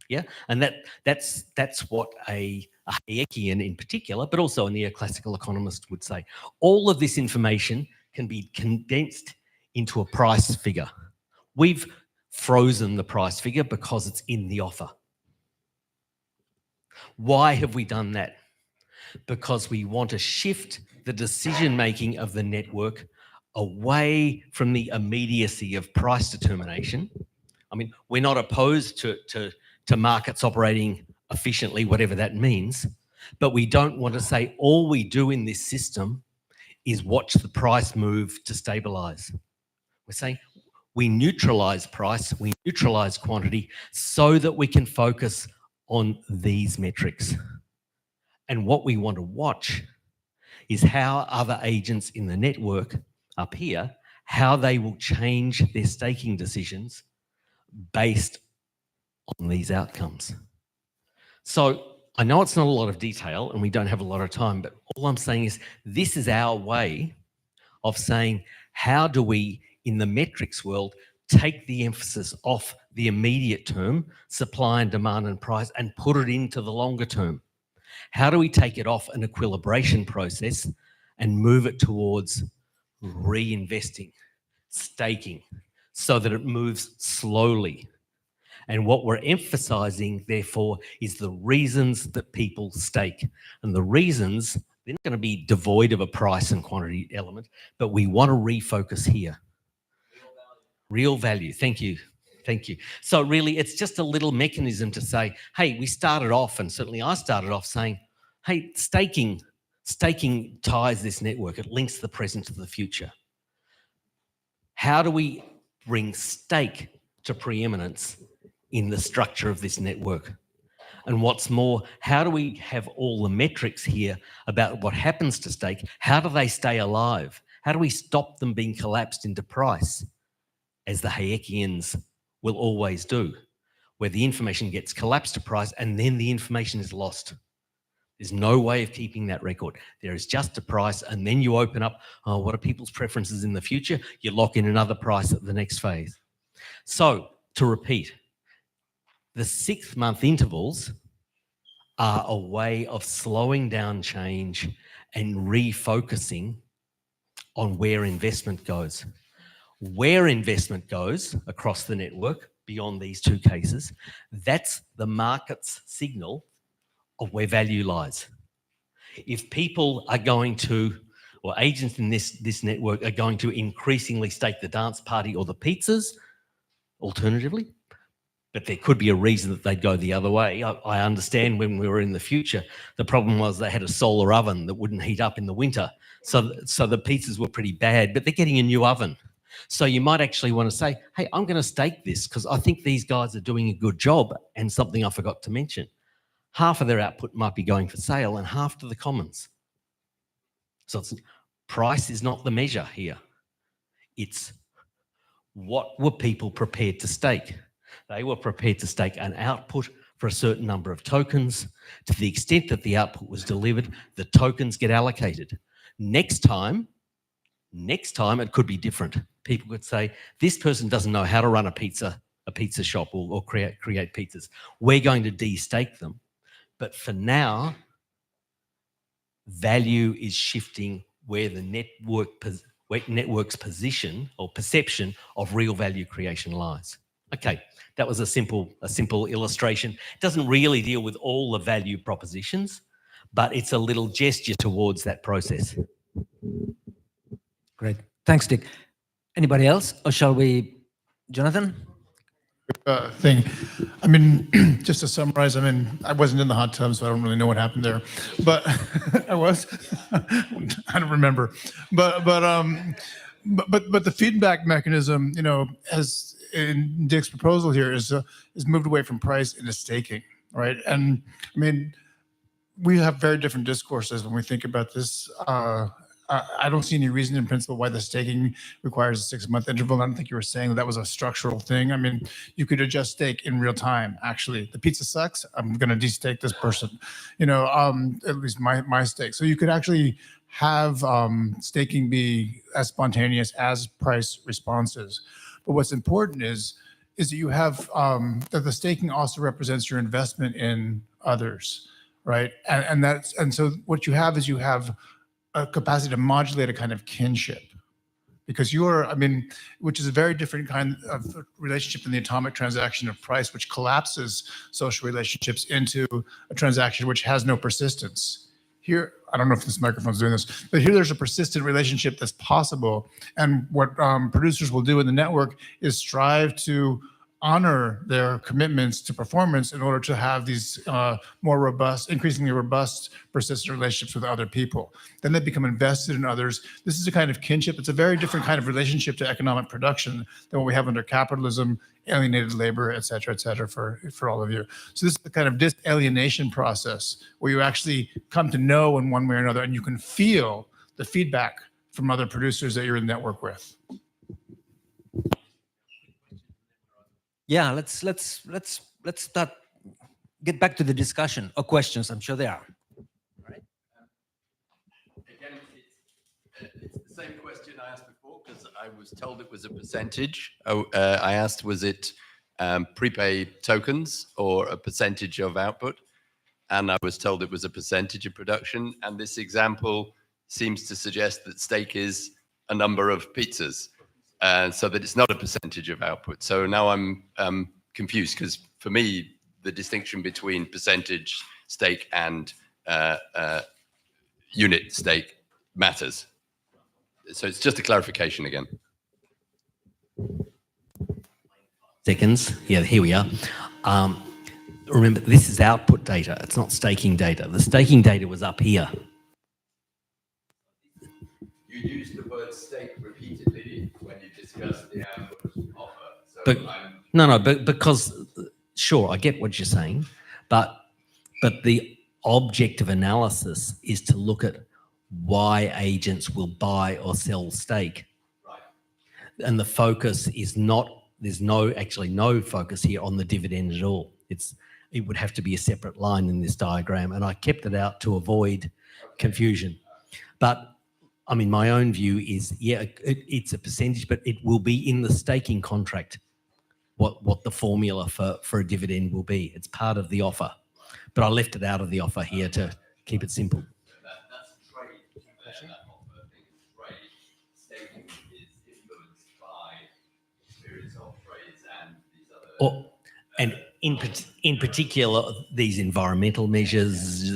Speaker 2: Yeah, and that's what a Hayekian in particular, but also a neoclassical economist would say. All of this information can be condensed into a price figure. We've frozen the price figure because it's in the offer. Why have we done that? Because we want to shift the decision-making of the network away from the immediacy of price determination. I mean, we're not opposed to markets operating efficiently, whatever that means, but we don't want to say all we do in this system is watch the price move to stabilize. We're saying we neutralize price, we neutralize quantity so that we can focus on these metrics. And what we want to watch is how other agents in the network up here, how they will change their staking decisions based on these outcomes. So I know it's not a lot of detail and we don't have a lot of time, but all I'm saying is this is our way of saying, how do we, in the metrics world, take the emphasis off the immediate term, supply and demand and price, and put it into the longer term? How do we take it off an equilibration process and move it towards reinvesting, staking, so that it moves slowly? And what we're emphasizing, therefore, is the reasons that people stake. And the reasons, they're not going to be devoid of a price and quantity element, but we want to refocus here. Real value. Thank you. Thank you. So really, it's just a little mechanism to say, hey, we started off, and certainly I started off saying, hey, staking ties this network. It links the present to the future. How do we bring stake to preeminence in the structure of this network? And what's more, how do we have all the metrics here about what happens to stake? How do they stay alive? How do we stop them being collapsed into price, as the Hayekians will always do, where the information gets collapsed to price and then the information is lost? There's no way of keeping that record. There is just a price, and then you open up, oh, what are people's preferences in the future? You lock in another price at the next phase. So, to repeat, the 6-month intervals are a way of slowing down change and refocusing on where investment goes. Where investment goes across the network, beyond these two cases, that's the market's signal of where value lies. If people are going to, or agents in this network are going to increasingly stake the dance party or the pizzas, alternatively, but there could be a reason that they'd go the other way. I understand when we were in the future, the problem was they had a solar oven that wouldn't heat up in the winter. So the pizzas were pretty bad, but they're getting a new oven. So you might actually want to say, hey, I'm going to stake this because I think these guys are doing a good job. And something I forgot to mention, half of their output might be going for sale and half to the commons. So price is not the measure here. It's what were people prepared to stake? They were prepared to stake an output for a certain number of tokens. To the extent that the output was delivered, the tokens get allocated. Next time, it could be different. People could say, this person doesn't know how to run a pizza shop or create pizzas. We're going to de-stake them. But for now, value is shifting where the network's position or perception of real value creation lies. Okay, that was a simple illustration. It doesn't really deal with all the value propositions, but it's a little gesture towards that process.
Speaker 1: Great. Thanks, Dick. Anybody else? Or shall we, Jonathan?
Speaker 4: Thing. I mean, just to summarize, I mean, I wasn't in the hot tub, so I don't really know what happened there, but I was. I don't remember, but the feedback mechanism, you know, as in Dick's proposal here, is moved away from price into staking, right? And I mean, we have very different discourses when we think about this. I don't see any reason in principle why the staking requires a 6-month interval. I don't think you were saying that was a structural thing. I mean, you could adjust stake in real time. Actually, the pizza sucks. I'm going to de-stake this person. You know, at least my stake. So you could actually have staking be as spontaneous as price responses. But what's important is that you have that the staking also represents your investment in others, right? And so what you have is you have a capacity to modulate a kind of kinship, because I mean, which is a very different kind of relationship than the atomic transaction of price, which collapses social relationships into a transaction which has no persistence. Here, I don't know if this microphone's doing this, but here there's a persistent relationship that's possible. And what producers will do in the network is strive to honor their commitments to performance in order to have these more robust, increasingly robust, persistent relationships with other people. Then they become invested in others. This is a kind of kinship. It's a very different kind of relationship to economic production than what we have under capitalism, alienated labor, et cetera, for all of you. So this is the kind of disalienation process where you actually come to know in one way or another, and you can feel the feedback from other producers that you're in the network with.
Speaker 1: Yeah, let's start, get back to the discussion or questions. I'm sure there are.
Speaker 11: Again, it's the same question I asked before, because I was told it was a percentage. I asked, was it prepaid tokens or a percentage of output? And I was told it was a percentage of production. And this example seems to suggest that stake is a number of pizzas. So that it's not a percentage of output. So now I'm confused, because for me, the distinction between percentage stake and unit stake matters. So it's just a clarification again.
Speaker 2: Seconds. Yeah, here we are. Remember, this is output data. It's not staking data. The staking data was up here.
Speaker 11: You used the word stake repeatedly when you discussed the output offer. So
Speaker 2: But because, sure, I get what you're saying, but the object of analysis is to look at why agents will buy or sell stake.
Speaker 11: Right.
Speaker 2: And the focus is not, there's actually no focus here on the dividend at all. It would have to be a separate line in this diagram, and I kept it out to avoid confusion. But I mean, my own view is, yeah, it's a percentage, but it will be in the staking contract what the formula for a dividend will be. It's part of the offer, but I left it out of the offer here to keep it simple.
Speaker 11: That's trade. That offer thing is trade. Staking is influenced by experience of trades and these other.
Speaker 2: And in particular, these environmental measures,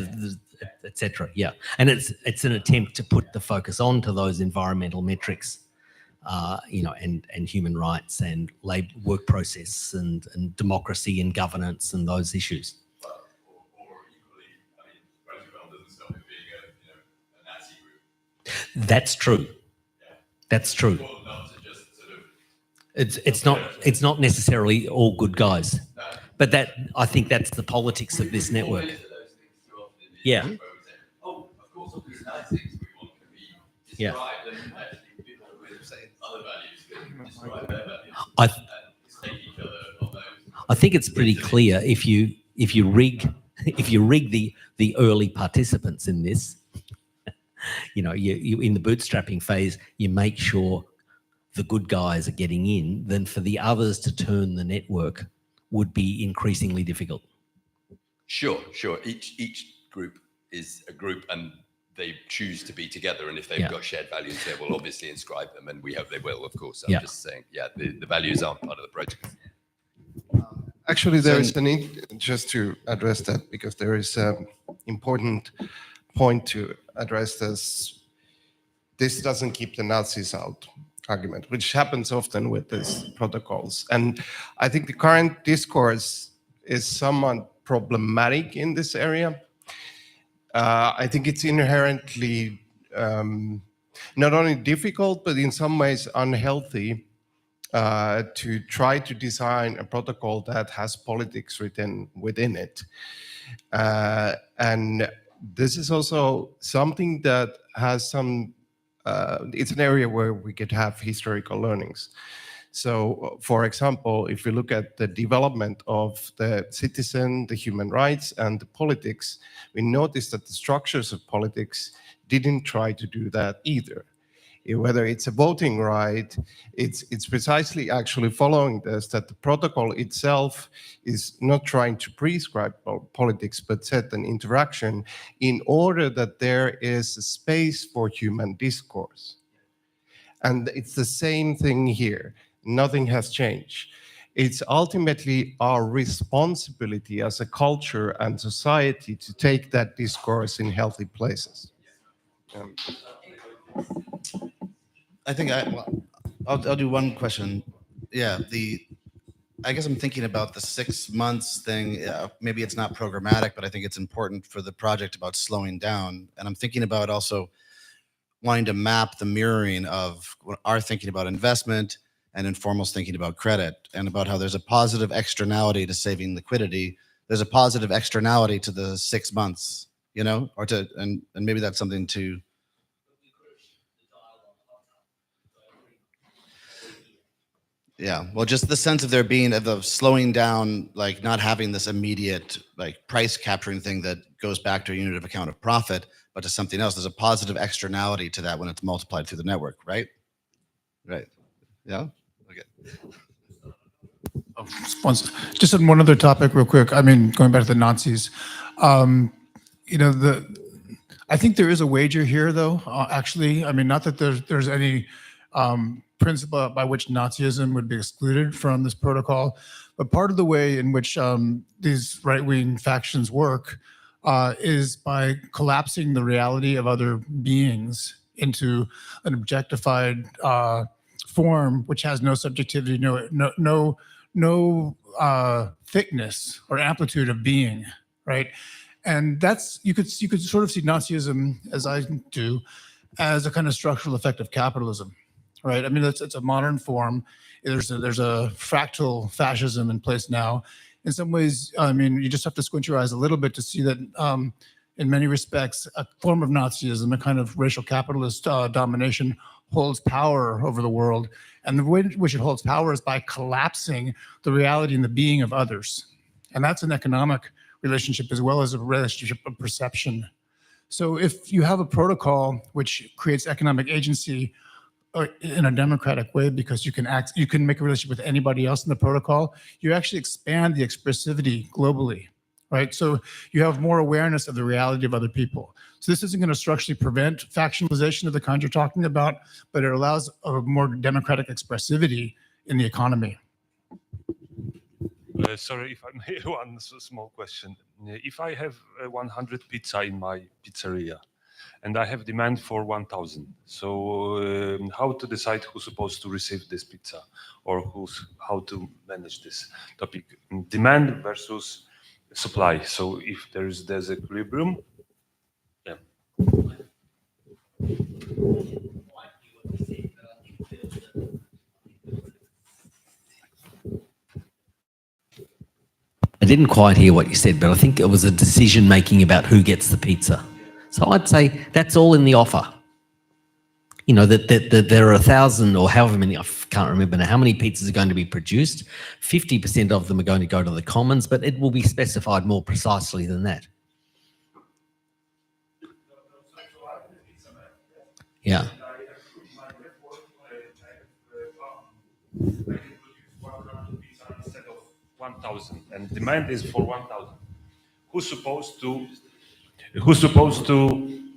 Speaker 2: etc. Yeah, and it's an attempt to put the focus onto those environmental metrics, you know, and human rights and labor, work process and democracy and governance and those issues.
Speaker 11: Or equally, I mean, Roosevelt doesn't stop it being a Nazi group.
Speaker 2: That's true.
Speaker 11: Yeah.
Speaker 2: That's true.
Speaker 11: Well, not to just sort of.
Speaker 2: It's not necessarily all good guys, but I think that's the politics of this network. Yeah.
Speaker 11: Oh, of course, all these nice things we want can be described, and actually people with other values can describe their values and stake each other on those.
Speaker 2: I think it's pretty clear if you rig the early participants in this, you know, you in the bootstrapping phase, you make sure the good guys are getting in, then for the others to turn the network would be increasingly difficult.
Speaker 11: Sure. Each group is a group, and they choose to be together. And if they've got shared values, they will obviously inscribe them, and we hope they will, of course. I'm just saying, the values aren't part of the protocol.
Speaker 19: Actually, there is
Speaker 17: So-
Speaker 19: just to address that, because there is an important point to address this doesn't keep the Nazis out argument, which happens often with these protocols. And I think the current discourse is somewhat problematic in this area. I think it's inherently not only difficult, but in some ways unhealthy to try to design a protocol that has politics written within it. And this is also something that has some, it's an area where we could have historical learnings. So, for example, if we look at the development of the citizen, the human rights, and the politics, we notice that the structures of politics didn't try to do that either. Whether it's a voting right, it's precisely actually following this, that the protocol itself is not trying to prescribe politics, but set an interaction in order that there is a space for human discourse. And it's the same thing here. Nothing has changed. It's ultimately our responsibility as a culture and society to take that discourse in healthy places.
Speaker 17: I think I'll do one question. Yeah, I guess I'm thinking about the 6 months thing. Maybe it's not programmatic, but I think it's important for the project about slowing down. And I'm thinking about also wanting to map the mirroring of our thinking about investment and Informal's thinking about credit, and about how there's a positive externality to saving liquidity. There's a positive externality to the 6 months, you know, or to, and maybe that's something to. Yeah, well, just the sense of there being of the slowing down, like not having this immediate like price capturing thing that goes back to a unit of account of profit, but to something else. There's a positive externality to that when it's multiplied through the network, right? Right. Yeah. Okay.
Speaker 4: Just on one other topic, real quick. I mean, going back to the Nazis, you know, I think there is a wager here, though. Actually, I mean, not that there's any principle by which Nazism would be excluded from this protocol, but part of the way in which these right-wing factions work is by collapsing the reality of other beings into an objectified form, which has no subjectivity, no thickness or amplitude of being, right? And that's you could sort of see Nazism, as I do, as a kind of structural effect of capitalism, right? I mean, it's a modern form. There's a fractal fascism in place now. In some ways, I mean, you just have to squint your eyes a little bit to see that in many respects, a form of Nazism, a kind of racial capitalist domination, holds power over the world. And the way in which it holds power is by collapsing the reality and the being of others. And that's an economic relationship as well as a relationship of perception. So if you have a protocol which creates economic agency in a democratic way, because you can make a relationship with anybody else in the protocol, you actually expand the expressivity globally, right? So you have more awareness of the reality of other people. So this isn't going to structurally prevent factionalization of the kind you're talking about, but it allows a more democratic expressivity in the economy.
Speaker 20: Sorry if I may, one small question. If I have 100 pizza in my pizzeria and I have demand for 1,000, so how to decide who's supposed to receive this pizza, or how to manage this topic? Demand versus supply. So if there's equilibrium, yeah.
Speaker 2: I didn't quite hear what you said, but I think it was a decision making about who gets the pizza. So I'd say that's all in the offer. You know, that there are 1,000 or however many, I can't remember now, how many pizzas are going to be produced. 50% of them are going to go to the commons, but it will be specified more precisely than that. Yeah.
Speaker 20: 1,000, and demand is for 1,000. Who's supposed to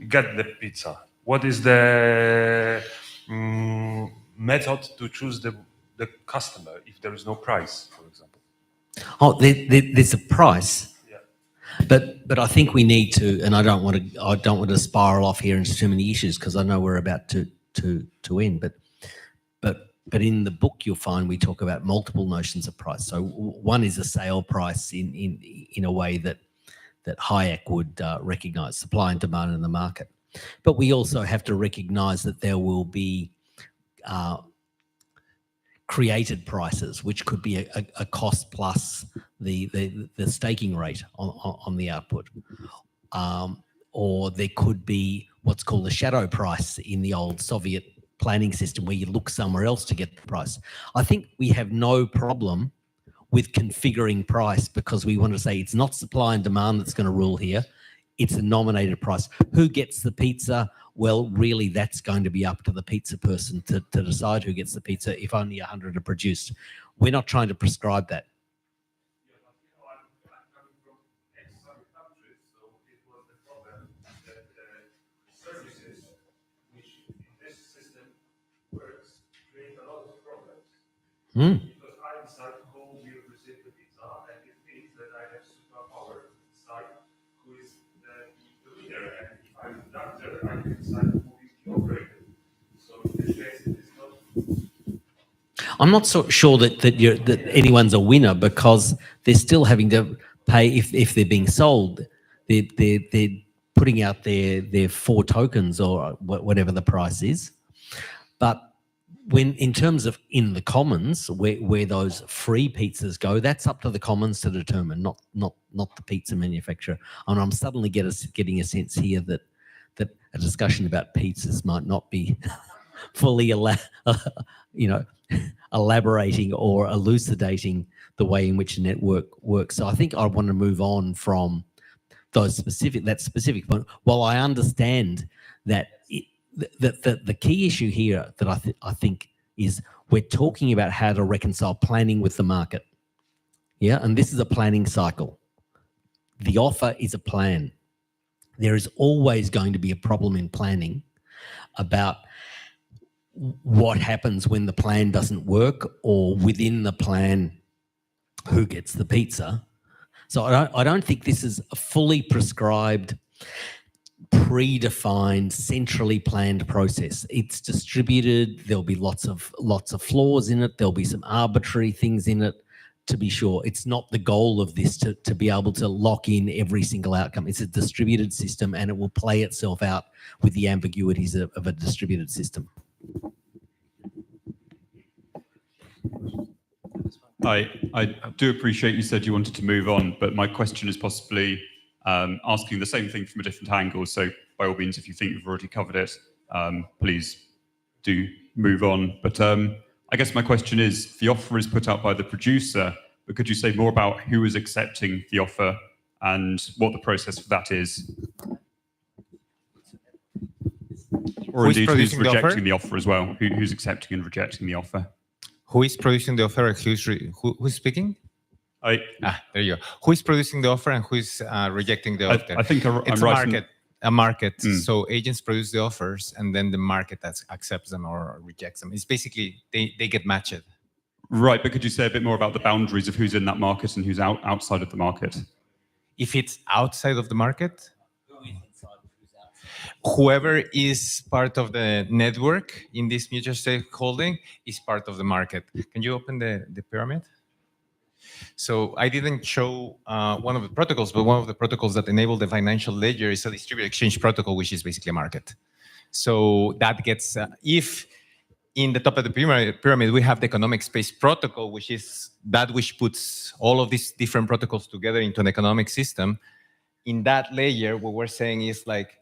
Speaker 20: get the pizza? What is the method to choose the customer if there is no price, for example?
Speaker 2: Oh, there's a price. But I think we need to, and I don't want to spiral off here into too many issues because I know we're about to end. But in the book you'll find we talk about multiple notions of price. So one is a sale price in a way that Hayek would recognise supply and demand in the market. But we also have to recognise that there will be created prices, which could be a cost plus the staking rate on the output. Or there could be what's called a shadow price in the old Soviet planning system where you look somewhere else to get the price. I think we have no problem with configuring price because we want to say it's not supply and demand that's going to rule here. It's a nominated price. Who gets the pizza? Well, really, that's going to be up to the pizza person to decide who gets the pizza if only 100 are produced. We're not trying to prescribe that. Mm.
Speaker 20: Because I decide who will receive the pizza, and it means that I have superpower decide who is the leader, and if I'm the doctor, I can decide who will be operated. So in this case, it is not.
Speaker 2: I'm not so sure that anyone's a winner because they're still having to pay if they're being sold. They're putting out their 4 tokens or whatever the price is, but when in terms of in the commons where those free pizzas go, that's up to the commons to determine, not the pizza manufacturer. And I'm suddenly getting a sense here that a discussion about pizzas might not be fully elaborating or elucidating the way in which a network works. So I think I want to move on from that specific point. While I understand that the key issue here that I think is we're talking about how to reconcile planning with the market. Yeah, and this is a planning cycle. The offer is a plan. There is always going to be a problem in planning about what happens when the plan doesn't work, or within the plan, who gets the pizza. So I don't think this is a fully prescribed, predefined, centrally planned process. It's distributed. There'll be lots of flaws in it. There'll be some arbitrary things in it, to be sure. It's not the goal of this to be able to lock in every single outcome. It's a distributed system, and it will play itself out with the ambiguities of a distributed system.
Speaker 21: I do appreciate you said you wanted to move on, but my question is possibly asking the same thing from a different angle. So by all means, if you think you've already covered it, please do move on. But I guess my question is, the offer is put out by the producer, but could you say more about who is accepting the offer and what the process for that is? Or indeed, who's rejecting the offer as well? Who's accepting and rejecting the offer?
Speaker 3: Who is producing the offer? Who's speaking? There you go. Who is producing the offer and who is rejecting the offer?
Speaker 21: I think
Speaker 3: it's
Speaker 21: right
Speaker 3: a market. So agents produce the offers, and then the market accepts them or rejects them. It's basically they get matched.
Speaker 21: Right, but could you say a bit more about the boundaries of who's in that market and who's outside of the market?
Speaker 3: If it's outside of the market, whoever is part of the network in this mutual stakeholding is part of the market. Can you open the pyramid? So I didn't show one of the protocols, but one of the protocols that enable the financial ledger is a distributed exchange protocol, which is basically a market. So that gets, if in the top of the pyramid, we have the economic space protocol, which is that which puts all of these different protocols together into an economic system. In that layer, what we're saying is like,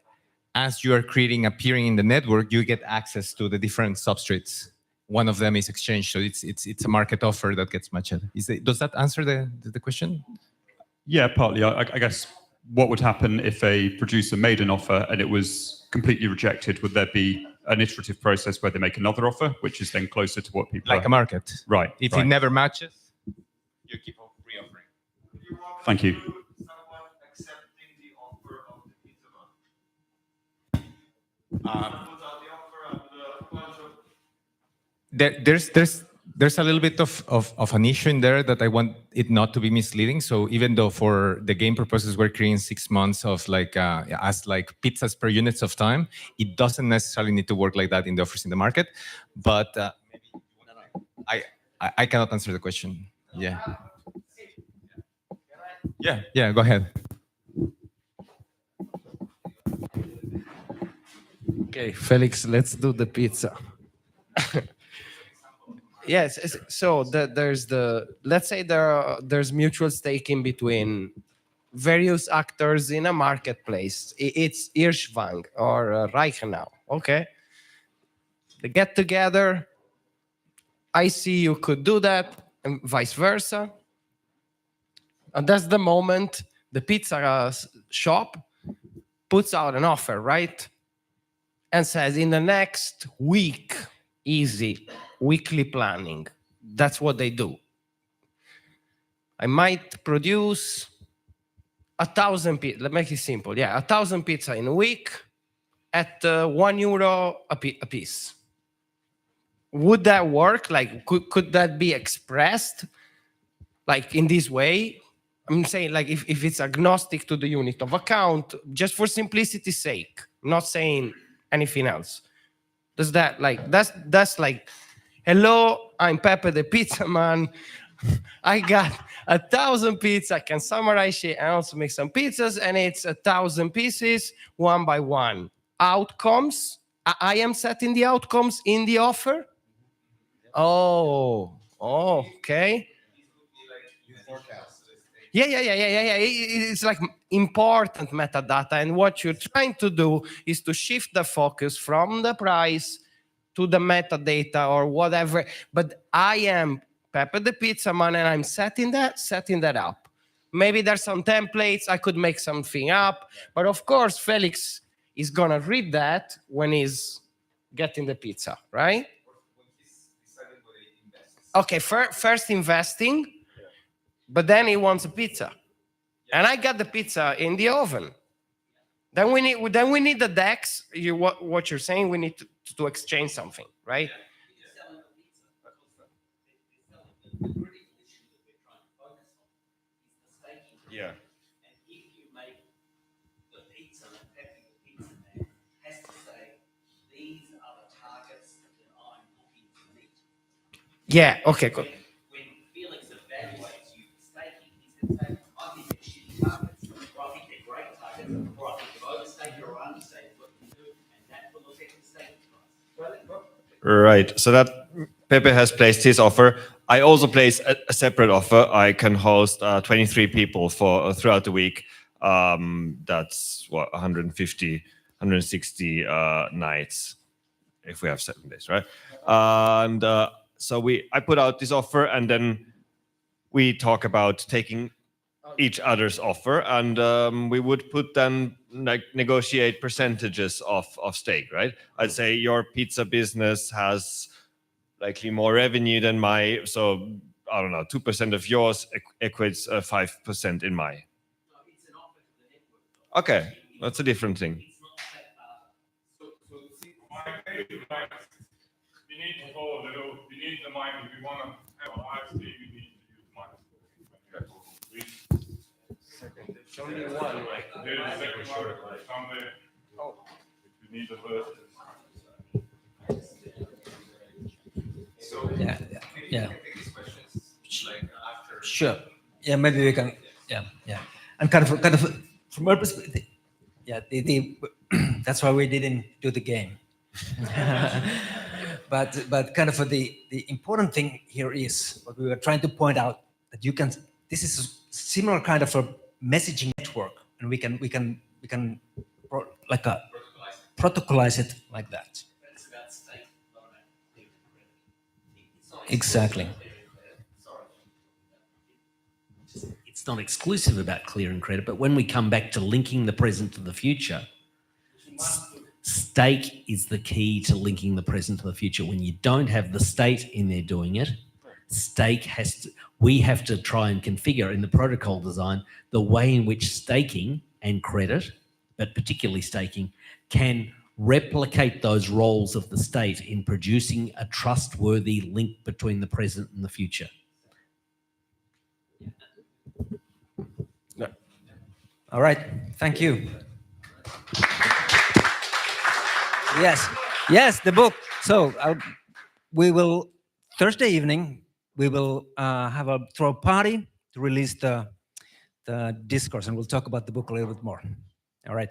Speaker 3: as you are appearing in the network, you get access to the different substrates. One of them is exchange, so it's a market offer that gets matched. Does that answer the question?
Speaker 21: Yeah, partly. I guess what would happen if a producer made an offer and it was completely rejected? Would there be an iterative process where they make another offer, which is then closer to what people
Speaker 3: like a market?
Speaker 21: Right.
Speaker 3: If it never matches, you keep on re-offering.
Speaker 21: Thank you.
Speaker 3: There's there's a little bit of an issue in there that I want it not to be misleading. So even though for the game purposes we're creating 6 months of like as like pizzas per units of time, it doesn't necessarily need to work like that in the offers in the market. But I cannot answer the question. Yeah. Yeah. Go ahead.
Speaker 9: Okay, Felix, let's do the pizza. Yes, so let's say there's mutual staking between various actors in a marketplace. It's Hirschwang or Reichenau, okay? They get together. I see you could do that, and vice versa. And that's the moment the pizza shop puts out an offer, right? And says, in the next week, easy, weekly planning. That's what they do. I might produce 1,000 pizza. Let's make it simple. Yeah, 1,000 pizza in a week at €1 a piece. Would that work? Like, could that be expressed like in this way? I'm saying like if it's agnostic to the unit of account, just for simplicity's sake, I'm not saying anything else. Does that like that's like, hello, I'm Pepe the Pizza Man. I got 1,000 pizza. I can summarize it and also make some pizzas, and it's 1,000 pieces, one by one. Outcomes. I am setting the outcomes in the offer. Oh, okay. Yeah. It's like important metadata, and what you're trying to do is to shift the focus from the price to the metadata or whatever. But I am Pepe the Pizza Man, and I'm setting that up. Maybe there's some templates, I could make something up, but of course Felix is gonna read that when he's getting the pizza, right? Okay, first investing, but then he wants a pizza, and I got the pizza in the oven. Then we need the DEX. What you're saying? We need to exchange something, right?
Speaker 10: Yeah.
Speaker 7: And if you make the pizza, Pepe the Pizza Man has to say, these are the targets that I'm looking to meet.
Speaker 9: Yeah, okay, good.
Speaker 7: When Felix evaluates you for staking, he's going to say, I think they're shitty targets, or I think they're great targets, or I think you've overstated or understated what you do, and that will affect the staking price.
Speaker 10: Right. So that Pepe has placed his offer. I also place a separate offer. I can host 23 people for throughout the week. That's what 150, 160 nights if we have 7 days, right? And so I put out this offer, and then we talk about taking each other's offer, and we would put then like negotiate percentages of stake, right? I'd say your pizza business has likely more revenue than so I don't know, 2% of yours equates 5% in my. Okay, that's a different thing.
Speaker 20: You need to follow the law. You need the money. If you want to have a live stream, you need to use money.
Speaker 9: There's only one, right?
Speaker 20: There is a second one somewhere. Oh. If you need the first.
Speaker 1: So yeah. Sure. Yeah, maybe we can. Yeah. And kind of from our perspective, yeah, that's why we didn't do the game. but kind of the important thing here is what we were trying to point out, that this is a similar kind of a messaging network, and we can like protocolize it like that. Exactly.
Speaker 2: It's not exclusive about clearing credit, but when we come back to linking the present to the future, stake is the key to linking the present to the future. When you don't have the state in there doing it, we have to try and configure in the protocol design the way in which staking and credit, but particularly staking, can replicate those roles of the state in producing a trustworthy link between the present and the future.
Speaker 1: All right, thank you. Yes, the book. So we will, Thursday evening, we will have a throw party to release the discourse, and we'll talk about the book a little bit more. All right.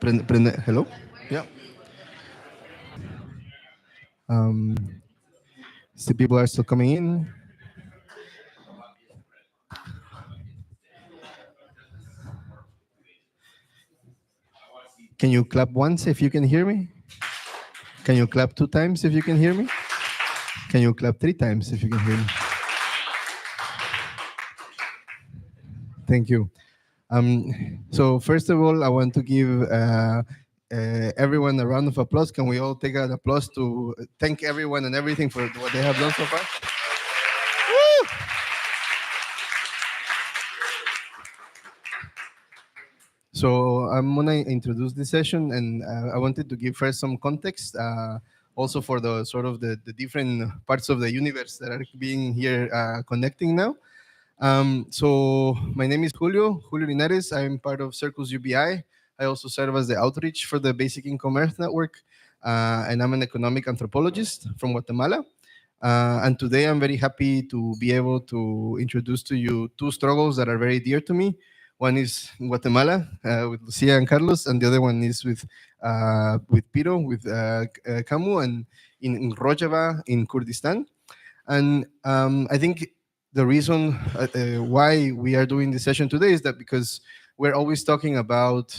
Speaker 8: Hello? Yeah. Still people are still coming in. Can you clap once if you can hear me? Can you clap 2 times if you can hear me? Can you clap 3 times if you can hear me? Thank you. So first of all, I want to give everyone a round of applause. Can we all take an applause to thank everyone and everything for what they have done so far? Woo! So I'm gonna introduce this session, and I wanted to give first some context, also for the sort of the different parts of the universe that are being here connecting now. So my name is Julio Linares. I'm part of Circus UBI. I also serve as the outreach for the Basic Income Earth Network, and I'm an economic anthropologist from Guatemala. And today I'm very happy to be able to introduce to you 2 struggles that are very dear to me. One is in Guatemala with Lucia and Carlos, and the other one is with Piro, with Camu, and in Rojava in Kurdistan. And I think the reason why we are doing this session today is that because we're always talking about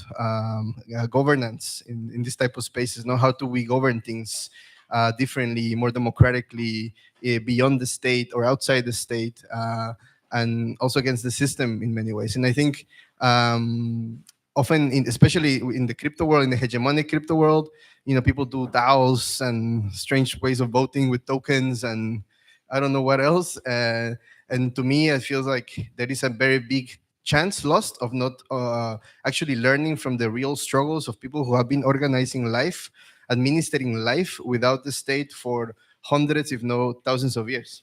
Speaker 8: governance in this type of spaces. Now, how do we govern things differently, more democratically, beyond the state or outside the state, and also against the system in many ways. And I think often, especially in the crypto world, in the hegemonic crypto world, people do DAOs and strange ways of voting with tokens and I don't know what else. And to me, it feels like there is a very big chance lost of not actually learning from the real struggles of people who have been organizing life, administering life without the state for hundreds, if not thousands of years.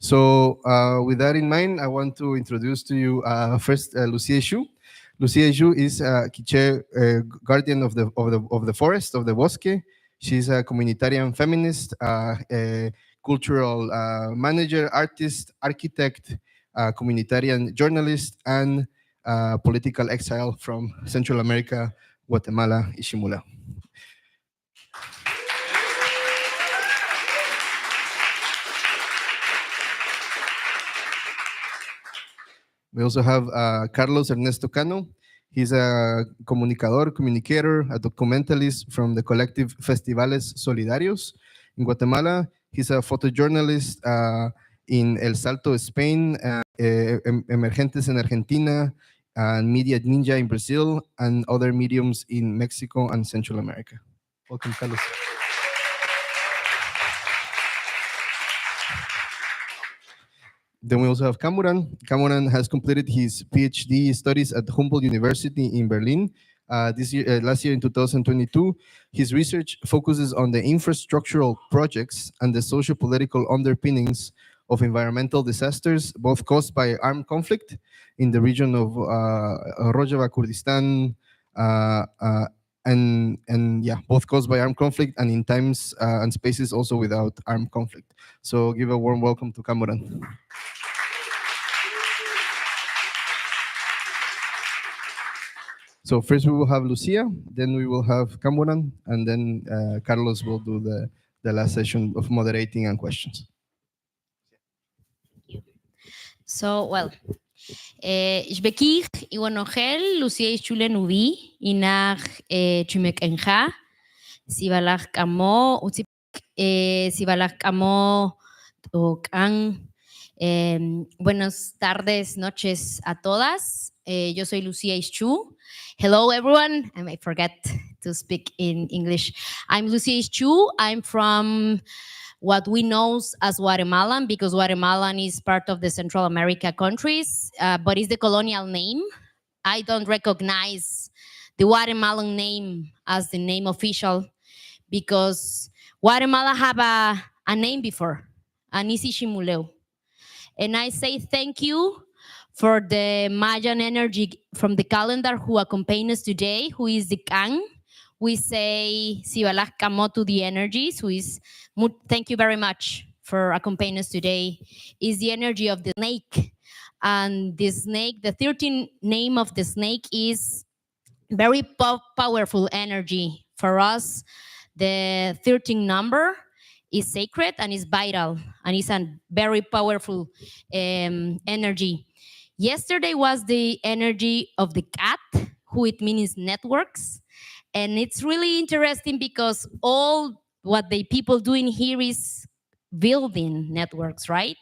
Speaker 8: So with that in mind, I want to introduce to you first Lucia Xu. Lucia Xu is a Quiche guardian of the forest, of the bosque. She's a communitarian feminist, a cultural manager, artist, architect, communitarian journalist, and political exile from Central America, Guatemala, Ishimula. We also have Carlos Ernesto Cano. He's a communicator, a documentalist from the collective Festivales Solidarios in Guatemala. He's a photojournalist in El Salto, Spain, Emergentes in Argentina, and Media Ninja in Brazil, and other mediums in Mexico and Central America. Welcome, Carlos. Then we also have Kamuran. Kamuran has completed his PhD studies at Humboldt University in Berlin last year in 2022. His research focuses on the infrastructural projects and the socio-political underpinnings of environmental disasters, both caused by armed conflict in the region of Rojava, Kurdistan, and yeah, both caused by armed conflict and in times and spaces also without armed conflict. So give a warm welcome to Kamuran. So first we will have Lucia, then we will have Kamuran, and then Carlos will do the last session of moderating and questions.
Speaker 22: So, well, ich bekich iwan ochel Lucia Chule nuvi inach chumek enja sibalach kamo utzipik sibalach kamo kan. Buenas tardes, noches a todas. Yo soy Lucia Chu. Hello, everyone. I might forget to speak in English. I'm Lucia Chu. I'm from what we know as Guatemalan, because Guatemalan is part of the Central America countries, but it's the colonial name. I don't recognize the Guatemalan name as the name official, because Guatemala have a name before, Anisi Shimuleu. And I say thank you for the Mayan energy from the calendar who accompany us today, who is the Kang. We say Sibalak Kamo to the energies, who is, thank you very much for accompanying us today, is the energy of the snake. And the snake, the 13th name of the snake is very powerful energy. For us, the 13 number is sacred and is vital and is a very powerful energy. Yesterday was the energy of the cat, who it means networks. And it's really interesting because all what the people doing here is building networks, right?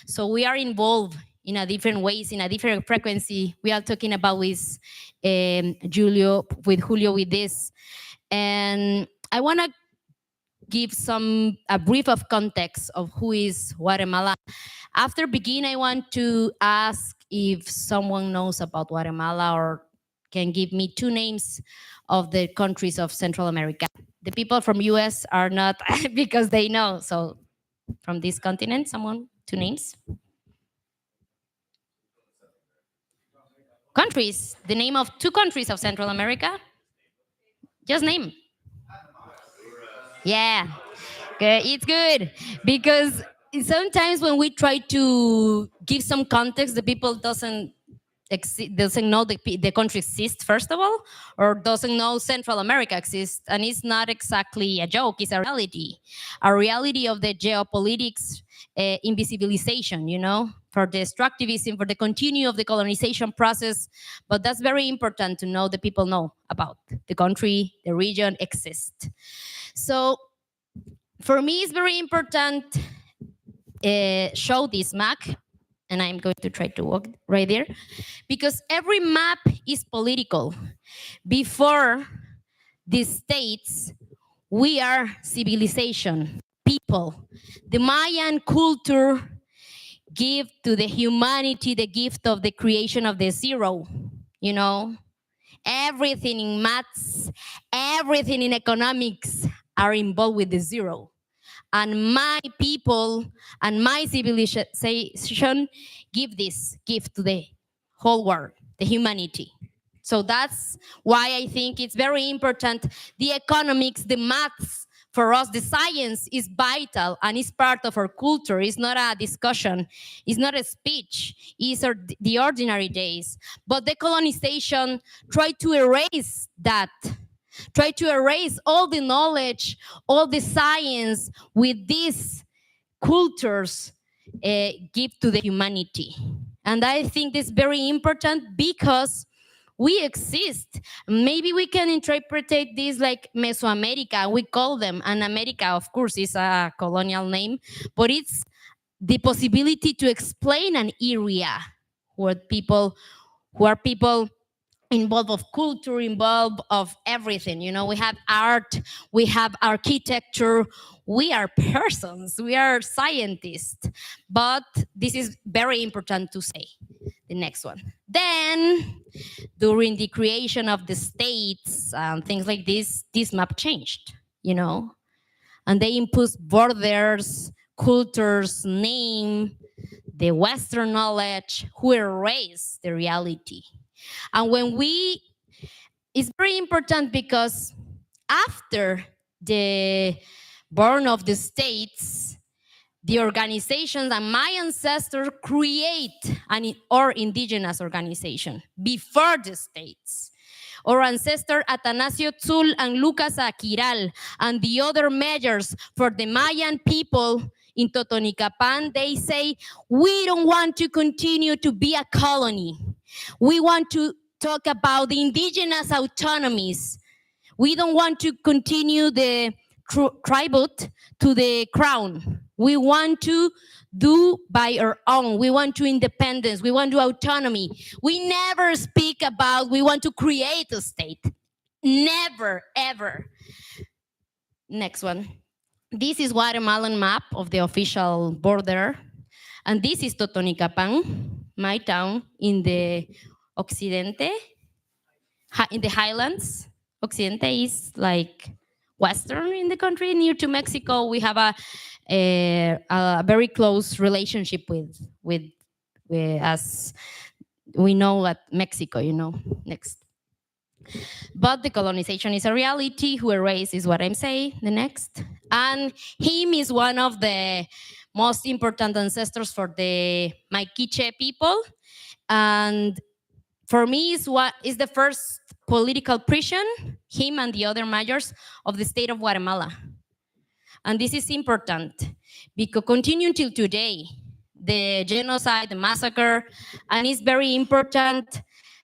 Speaker 22: So we are involved in a different ways, in a different frequency. We are talking about with Julio with this. And I want to give a brief of context of who is Guatemala. After begin, I want to ask if someone knows about Guatemala or can give me two names of the countries of Central America. The people from US are not because they know. So from this continent, someone, two names? Countries, the name of two countries of Central America? Just name. Yeah, okay, it's good because sometimes when we try to give some context, the people doesn't know the country exists, first of all, or doesn't know Central America exists. And it's not exactly a joke, it's a reality of the geopolitics invisibilization, for the extractivism, for the continue of the colonization process. But that's very important to know, the people know about the country, the region exists. So for me, it's very important show this map, and I'm going to try to walk right there, because every map is political. Before the states, we are civilization, people. The Mayan culture give to the humanity the gift of the creation of the zero, Everything in maths, everything in economics are involved with the zero. And my people and my civilization give this gift to the whole world, the humanity. So that's why I think it's very important. The economics, the maths, for us, the science is vital and is part of our culture. It's not a discussion. It's not a speech. It's the ordinary days. But the colonization tried to erase that. Try to erase all the knowledge, all the science with these cultures give to the humanity. And I think this is very important because we exist. Maybe we can interpret this like Mesoamerica, we call them, and America, of course, is a colonial name, but it's the possibility to explain an area where people involved of culture, involved of everything. We have art, we have architecture, we are persons, we are scientists. But this is very important to say. The next one. Then, during the creation of the states and things like this map changed, and they imposed borders, cultures, name, the Western knowledge, who erased the reality. And it's very important because after the born of the states, the organizations and my ancestors create our indigenous organization before the states. Our ancestor Atanasio Tzul and Lucas Aquiral and the other mayors for the Mayan people in Totonicapán, they say, we don't want to continue to be a colony. We want to talk about the indigenous autonomies. We don't want to continue the tribute to the crown. We want to do by our own. We want to independence. We want to autonomy. We never speak about we want to create a state. Never, ever. Next one. This is Guatemalan map of the official border. And this is Totonicapán, my town in the Occidente, in the highlands. Occidente is like western in the country, near to Mexico. We have a very close relationship with as we know at Mexico, Next. But the colonization is a reality. Who erased is what I'm saying. The next. And him is one of the most important ancestors for the Maiquiche people. And for me, is what is the first political prison, him and the other mayors of the state of Guatemala. And this is important because continue till today, the genocide, the massacre, and it's very important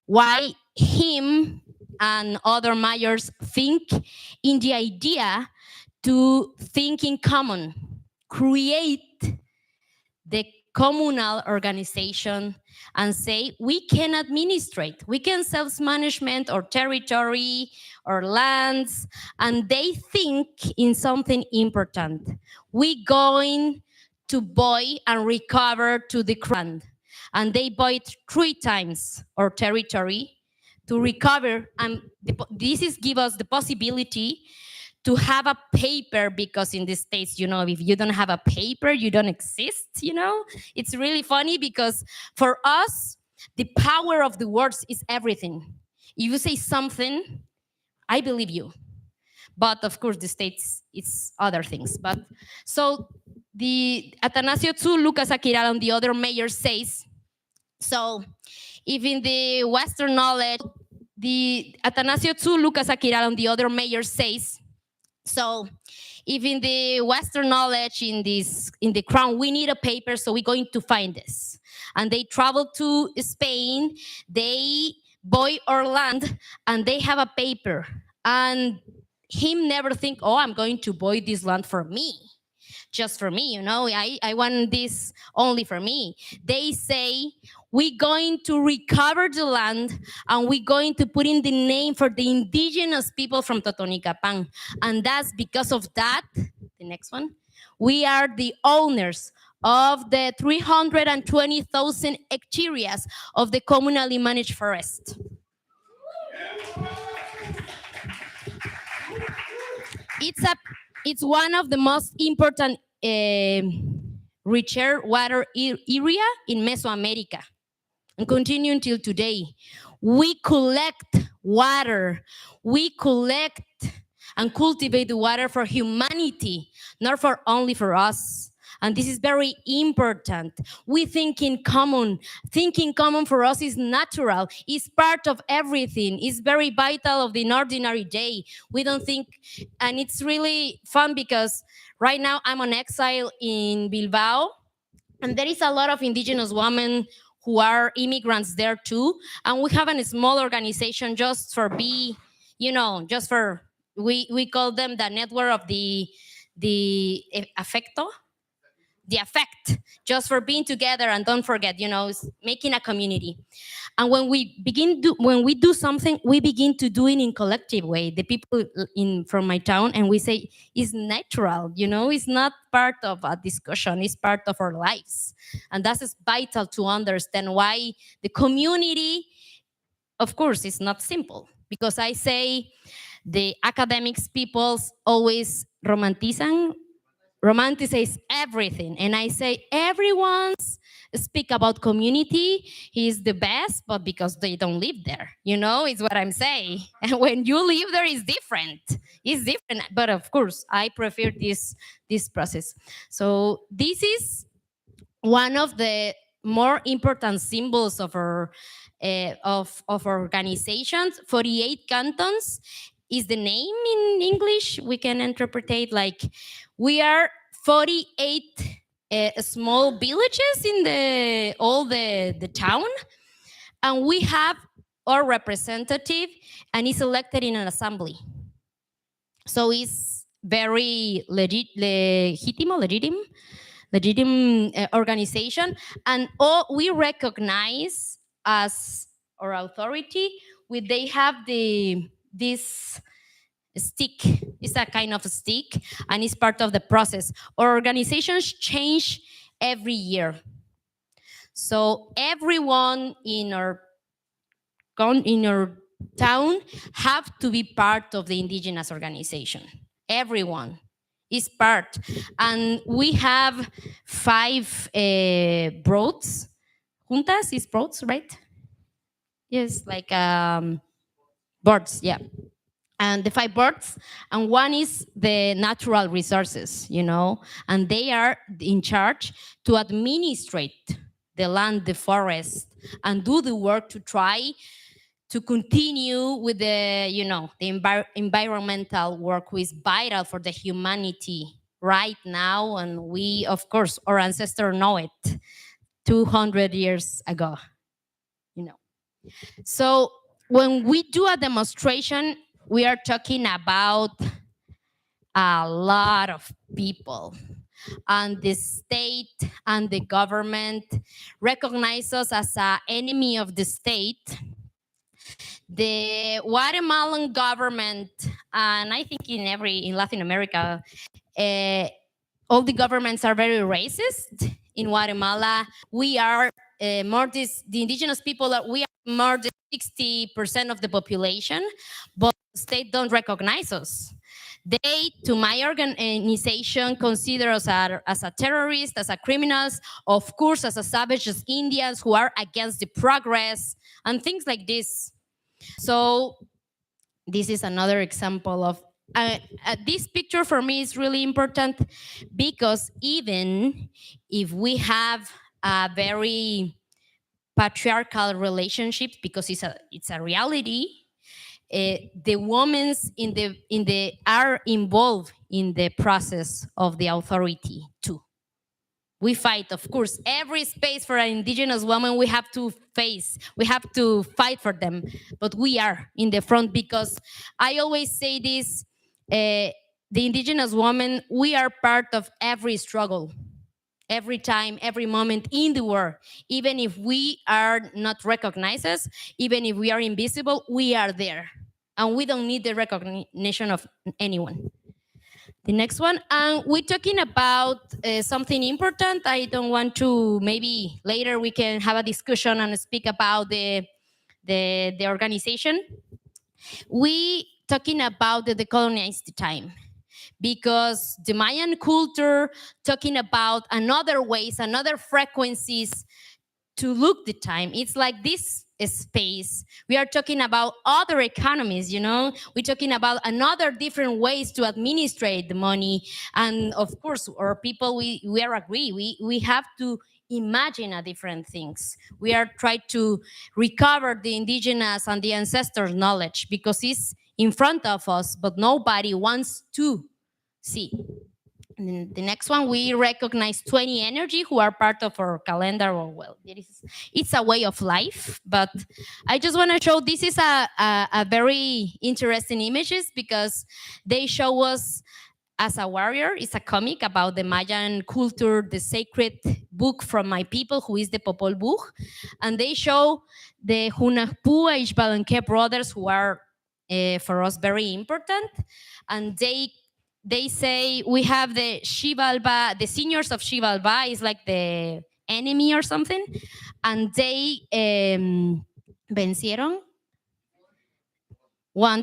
Speaker 22: why him and other mayors think in the idea to think in common, create the communal organization and say we can administrate, we can self-management or territory or lands, and they think in something important. We going to buy and recover to the land, and they bought 3 times our territory to recover, and this is give us the possibility to have a paper, because in the States, you know, if you don't have a paper, you don't exist, you know? It's really funny because for us, the power of the words is everything. If you say something, I believe you. But of course, the States, it's other things. But so the Atanasio Tzu, Lucas Aquiral, and the other mayor says, so if in the Western knowledge, the Atanasio Tzu, Lucas Aquiral, and the other mayor says, so if in the Western knowledge, in the crown, we need a paper, so we're going to find this. And they travel to Spain, they buy our land, and they have a paper. And him never think, oh, I'm going to buy this land for me. Just for me, you know, I want this only for me. They say, we're going to recover the land and we're going to put in the name for the indigenous people from Totonicapán. And that's because of that, the next one, we are the owners of the 320,000 hectares of the communally managed forest. It's one of the most important richer water area in Mesoamerica, and continue until today. We collect water. We collect and cultivate the water for humanity, not for only for us. And this is very important. We think in common. Thinking common for us is natural. It's part of everything. It's very vital of the ordinary day. We don't think, and it's really fun because right now I'm on exile in Bilbao, and there is a lot of indigenous women who are immigrants there too. And we have a small organization just for just for, we call them the network of the afecto, the affect, just for being together. And don't forget, making a community. And when we do something, we begin to do it in collective way. The people from my town, and we say it's natural, it's not part of a discussion, it's part of our lives. And that is vital to understand why the community, of course, is not simple. Because I say the academics peoples always romanticize everything. And I say everyone's speak about community is the best, but because they don't live there, is what I'm saying. And when you live there, it's different. It's different. But of course, I prefer this process. So this is one of the more important symbols of our of organizations. 48 cantons is the name in English. We can interpret it like we are 48 small villages in all the town, and we have our representative, and is elected in an assembly. So it's very legitimate organization, and all we recognize as our authority. They have this stick. It's a kind of a stick, and it's part of the process. Our organizations change every year, so everyone in our town have to be part of the indigenous organization. Everyone is part, and we have 5 broads. Juntas is broads, right? Yes, like boards, yeah. And the 5 boards, and one is the natural resources, and they are in charge to administrate the land, the forest, and do the work to try to continue with the, the environmental work, which is vital for the humanity right now. And we, of course, our ancestors know it 200 years ago, So when we do a demonstration, we are talking about a lot of people, and the state and the government recognize us as an enemy of the state. The Guatemalan government, and I think in Latin America, all the governments are very racist. In Guatemala, we are the indigenous people, we are more than 60% of the population, but the state don't recognize us. They, to my organization, consider us as a terrorist, as a criminals, of course, as a savage, as Indians who are against the progress and things like this. So this is another example of this picture for me is really important, because even if we have a very patriarchal relationship, because it's a reality, the women are involved in the process of the authority too. We fight, of course, every space for an indigenous woman we have to fight for them, but we are in the front, because I always say this, the indigenous woman, we are part of every struggle, every time, every moment in the world. Even if we are not recognized, even if we are invisible, we are there, and we don't need the recognition of anyone. The next one, and we're talking about something important. I don't want to, maybe later we can have a discussion and speak about the organization. We talking about the decolonized time, because the Mayan culture talking about another ways, another frequencies to look the time. It's like this space. We are talking about other economies, We're talking about another different ways to administrate the money. And of course, our people, we are agree. We have to imagine a different things. We are trying to recover the indigenous and the ancestors' knowledge, because it's in front of us, but nobody wants to see. And the next one, we recognize 20 energy who are part of our calendar. Or well, it's a way of life. But I just want to show, this is a very interesting images, because they show us as a warrior. It's a comic about the Mayan culture, the sacred book from my people, who is the Popol Vuh. And they show the Hunahpu and Ixbalanque brothers, who are for us very important. And they say we have the Xibalba, the seniors of Xibalba is like the enemy or something, and they vencieron.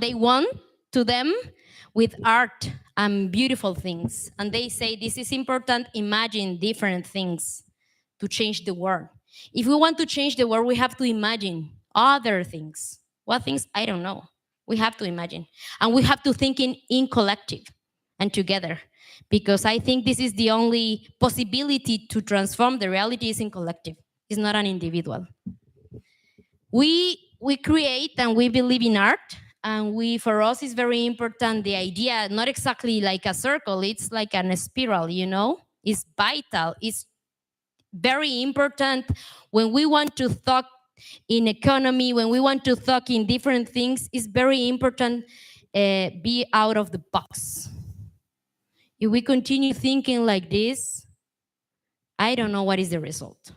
Speaker 22: They won to them with art and beautiful things, and they say this is important. Imagine different things to change the world. If we want to change the world, we have to imagine other things. What things? I don't know. We have to imagine, and we have to think in collective and together, because I think this is the only possibility to transform the reality is in collective. It's not an individual. We create and we believe in art, and for us it's very important, the idea, not exactly like a circle, it's like a spiral, It's vital. It's very important when we want to talk in economy, when we want to talk in different things. It's very important be out of the box. If we continue thinking like this, I don't know what is the result.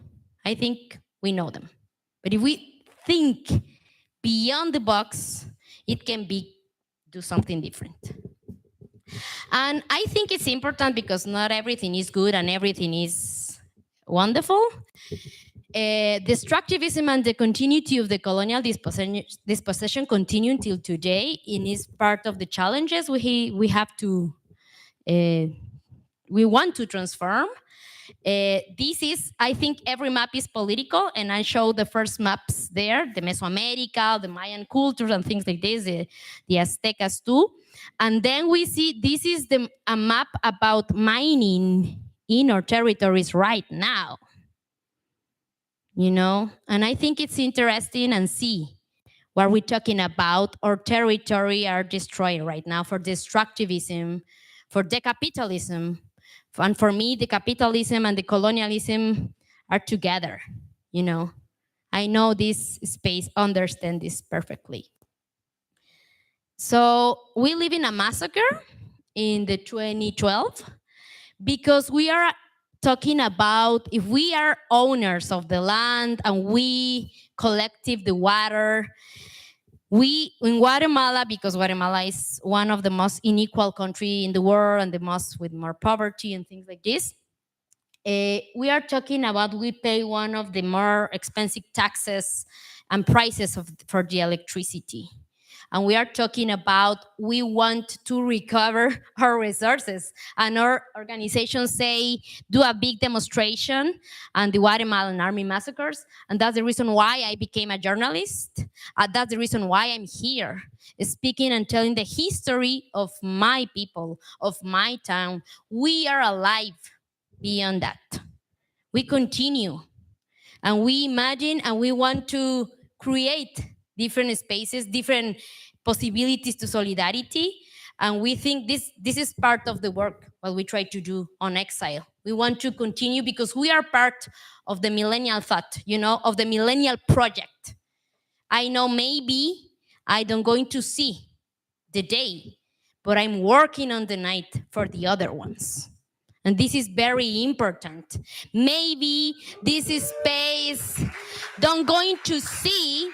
Speaker 22: I think we know them. But if we think beyond the box, it can do something different. And I think it's important, because not everything is good and everything is wonderful. Destructivism and the continuity of the colonial dispossession continue until today, and is part of the challenges we have to we want to transform. This is, I think every map is political, and I show the first maps there, the Mesoamerica, the Mayan cultures and things like this, the Aztecas too. And then we see this is a map about mining in our territories right now. And I think it's interesting and see what we're talking about. Our territory are destroyed right now for destructivism, for decapitalism. And for me, the capitalism and the colonialism are together. I know this space understand this perfectly. So we live in a massacre in the 2012 because we are talking about if we are owners of the land and we collective the water. We in Guatemala, because Guatemala is one of the most unequal country in the world and the most with more poverty and things like this. We are talking about we pay one of the more expensive taxes and prices for the electricity. And we are talking about we want to recover our resources. And our organizations say, do a big demonstration on the Guatemalan army massacres. And that's the reason why I became a journalist. That's the reason why I'm here, speaking and telling the history of my people, of my town. We are alive beyond that. We continue. And we imagine and we want to create different spaces, different possibilities to solidarity. And we think this is part of the work, what we try to do on Exile. We want to continue because we are part of the millennial thought, of the millennial project. I know maybe I don't going to see the day, but I'm working on the night for the other ones. And this is very important. Maybe this is space don't going to see,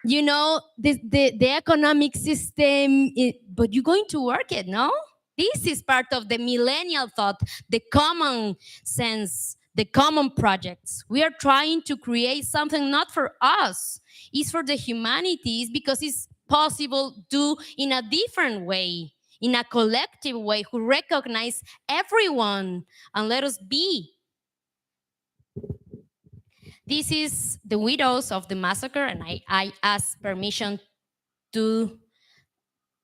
Speaker 22: the economic system, but you're going to work it, no? This is part of the millennial thought, the common sense, the common projects. We are trying to create something not for us, it's for the humanities because it's possible to do in a different way, in a collective way, who recognize everyone and let us be. This is the widows of the massacre, and I asked permission to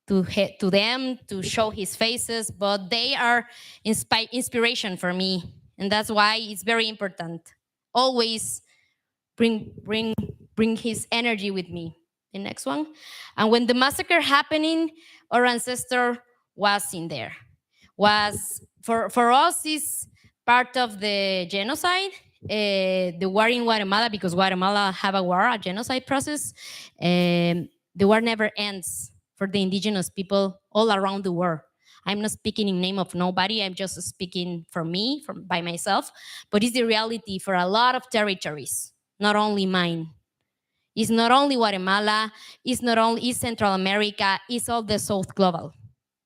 Speaker 22: them to show his faces, but they are inspiration for me, and that's why it's very important. Always bring his energy with me. The next one. And when the massacre happening, our ancestor was in there. Was for us is part of the genocide, the war in Guatemala, because Guatemala have a war, a genocide process. The war never ends for the indigenous people all around the world. I'm not speaking in name of nobody. I'm just speaking for me, by myself. But it's the reality for a lot of territories, not only mine. It's not only Guatemala. It's not only East Central America. It's all the South Global.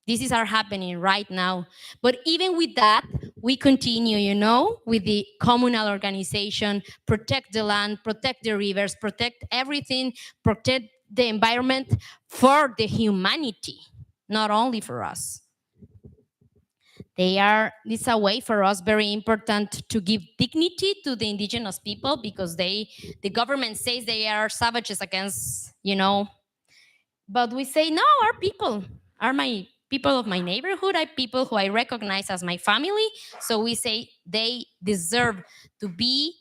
Speaker 22: This is our happening right now. But even with that, we continue, with the communal organization, protect the land, protect the rivers, protect everything, protect the environment for the humanity, not only for us. It's a way for us very important to give dignity to the indigenous people because the government says they are savages against, but we say, no, our people are my people of my neighborhood, are people who I recognize as my family. So we say they deserve to be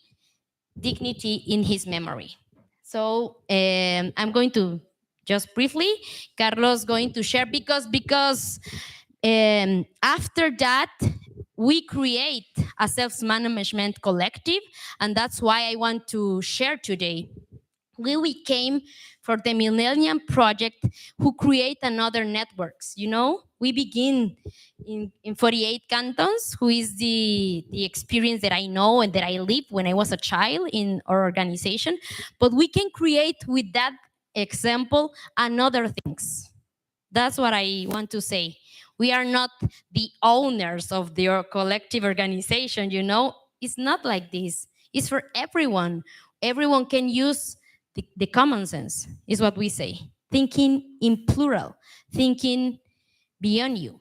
Speaker 22: dignity in his memory. So I'm going to just briefly, Carlos going to share because after that, we create a self-management collective, and that's why I want to share today. We came for the Millennium Project who create another networks, We begin in 48 cantons, who is the experience that I know and that I lived when I was a child in our organization. But we can create with that example another things. That's what I want to say. We are not the owners of the collective organization, It's not like this. It's for everyone. Everyone can use the common sense, is what we say. Thinking in plural, thinking beyond you.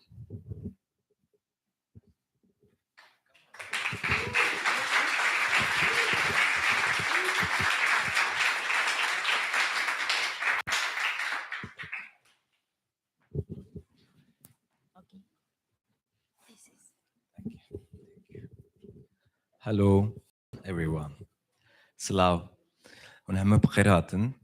Speaker 6: Hello. everyone. Slav. Und haben wir beraten,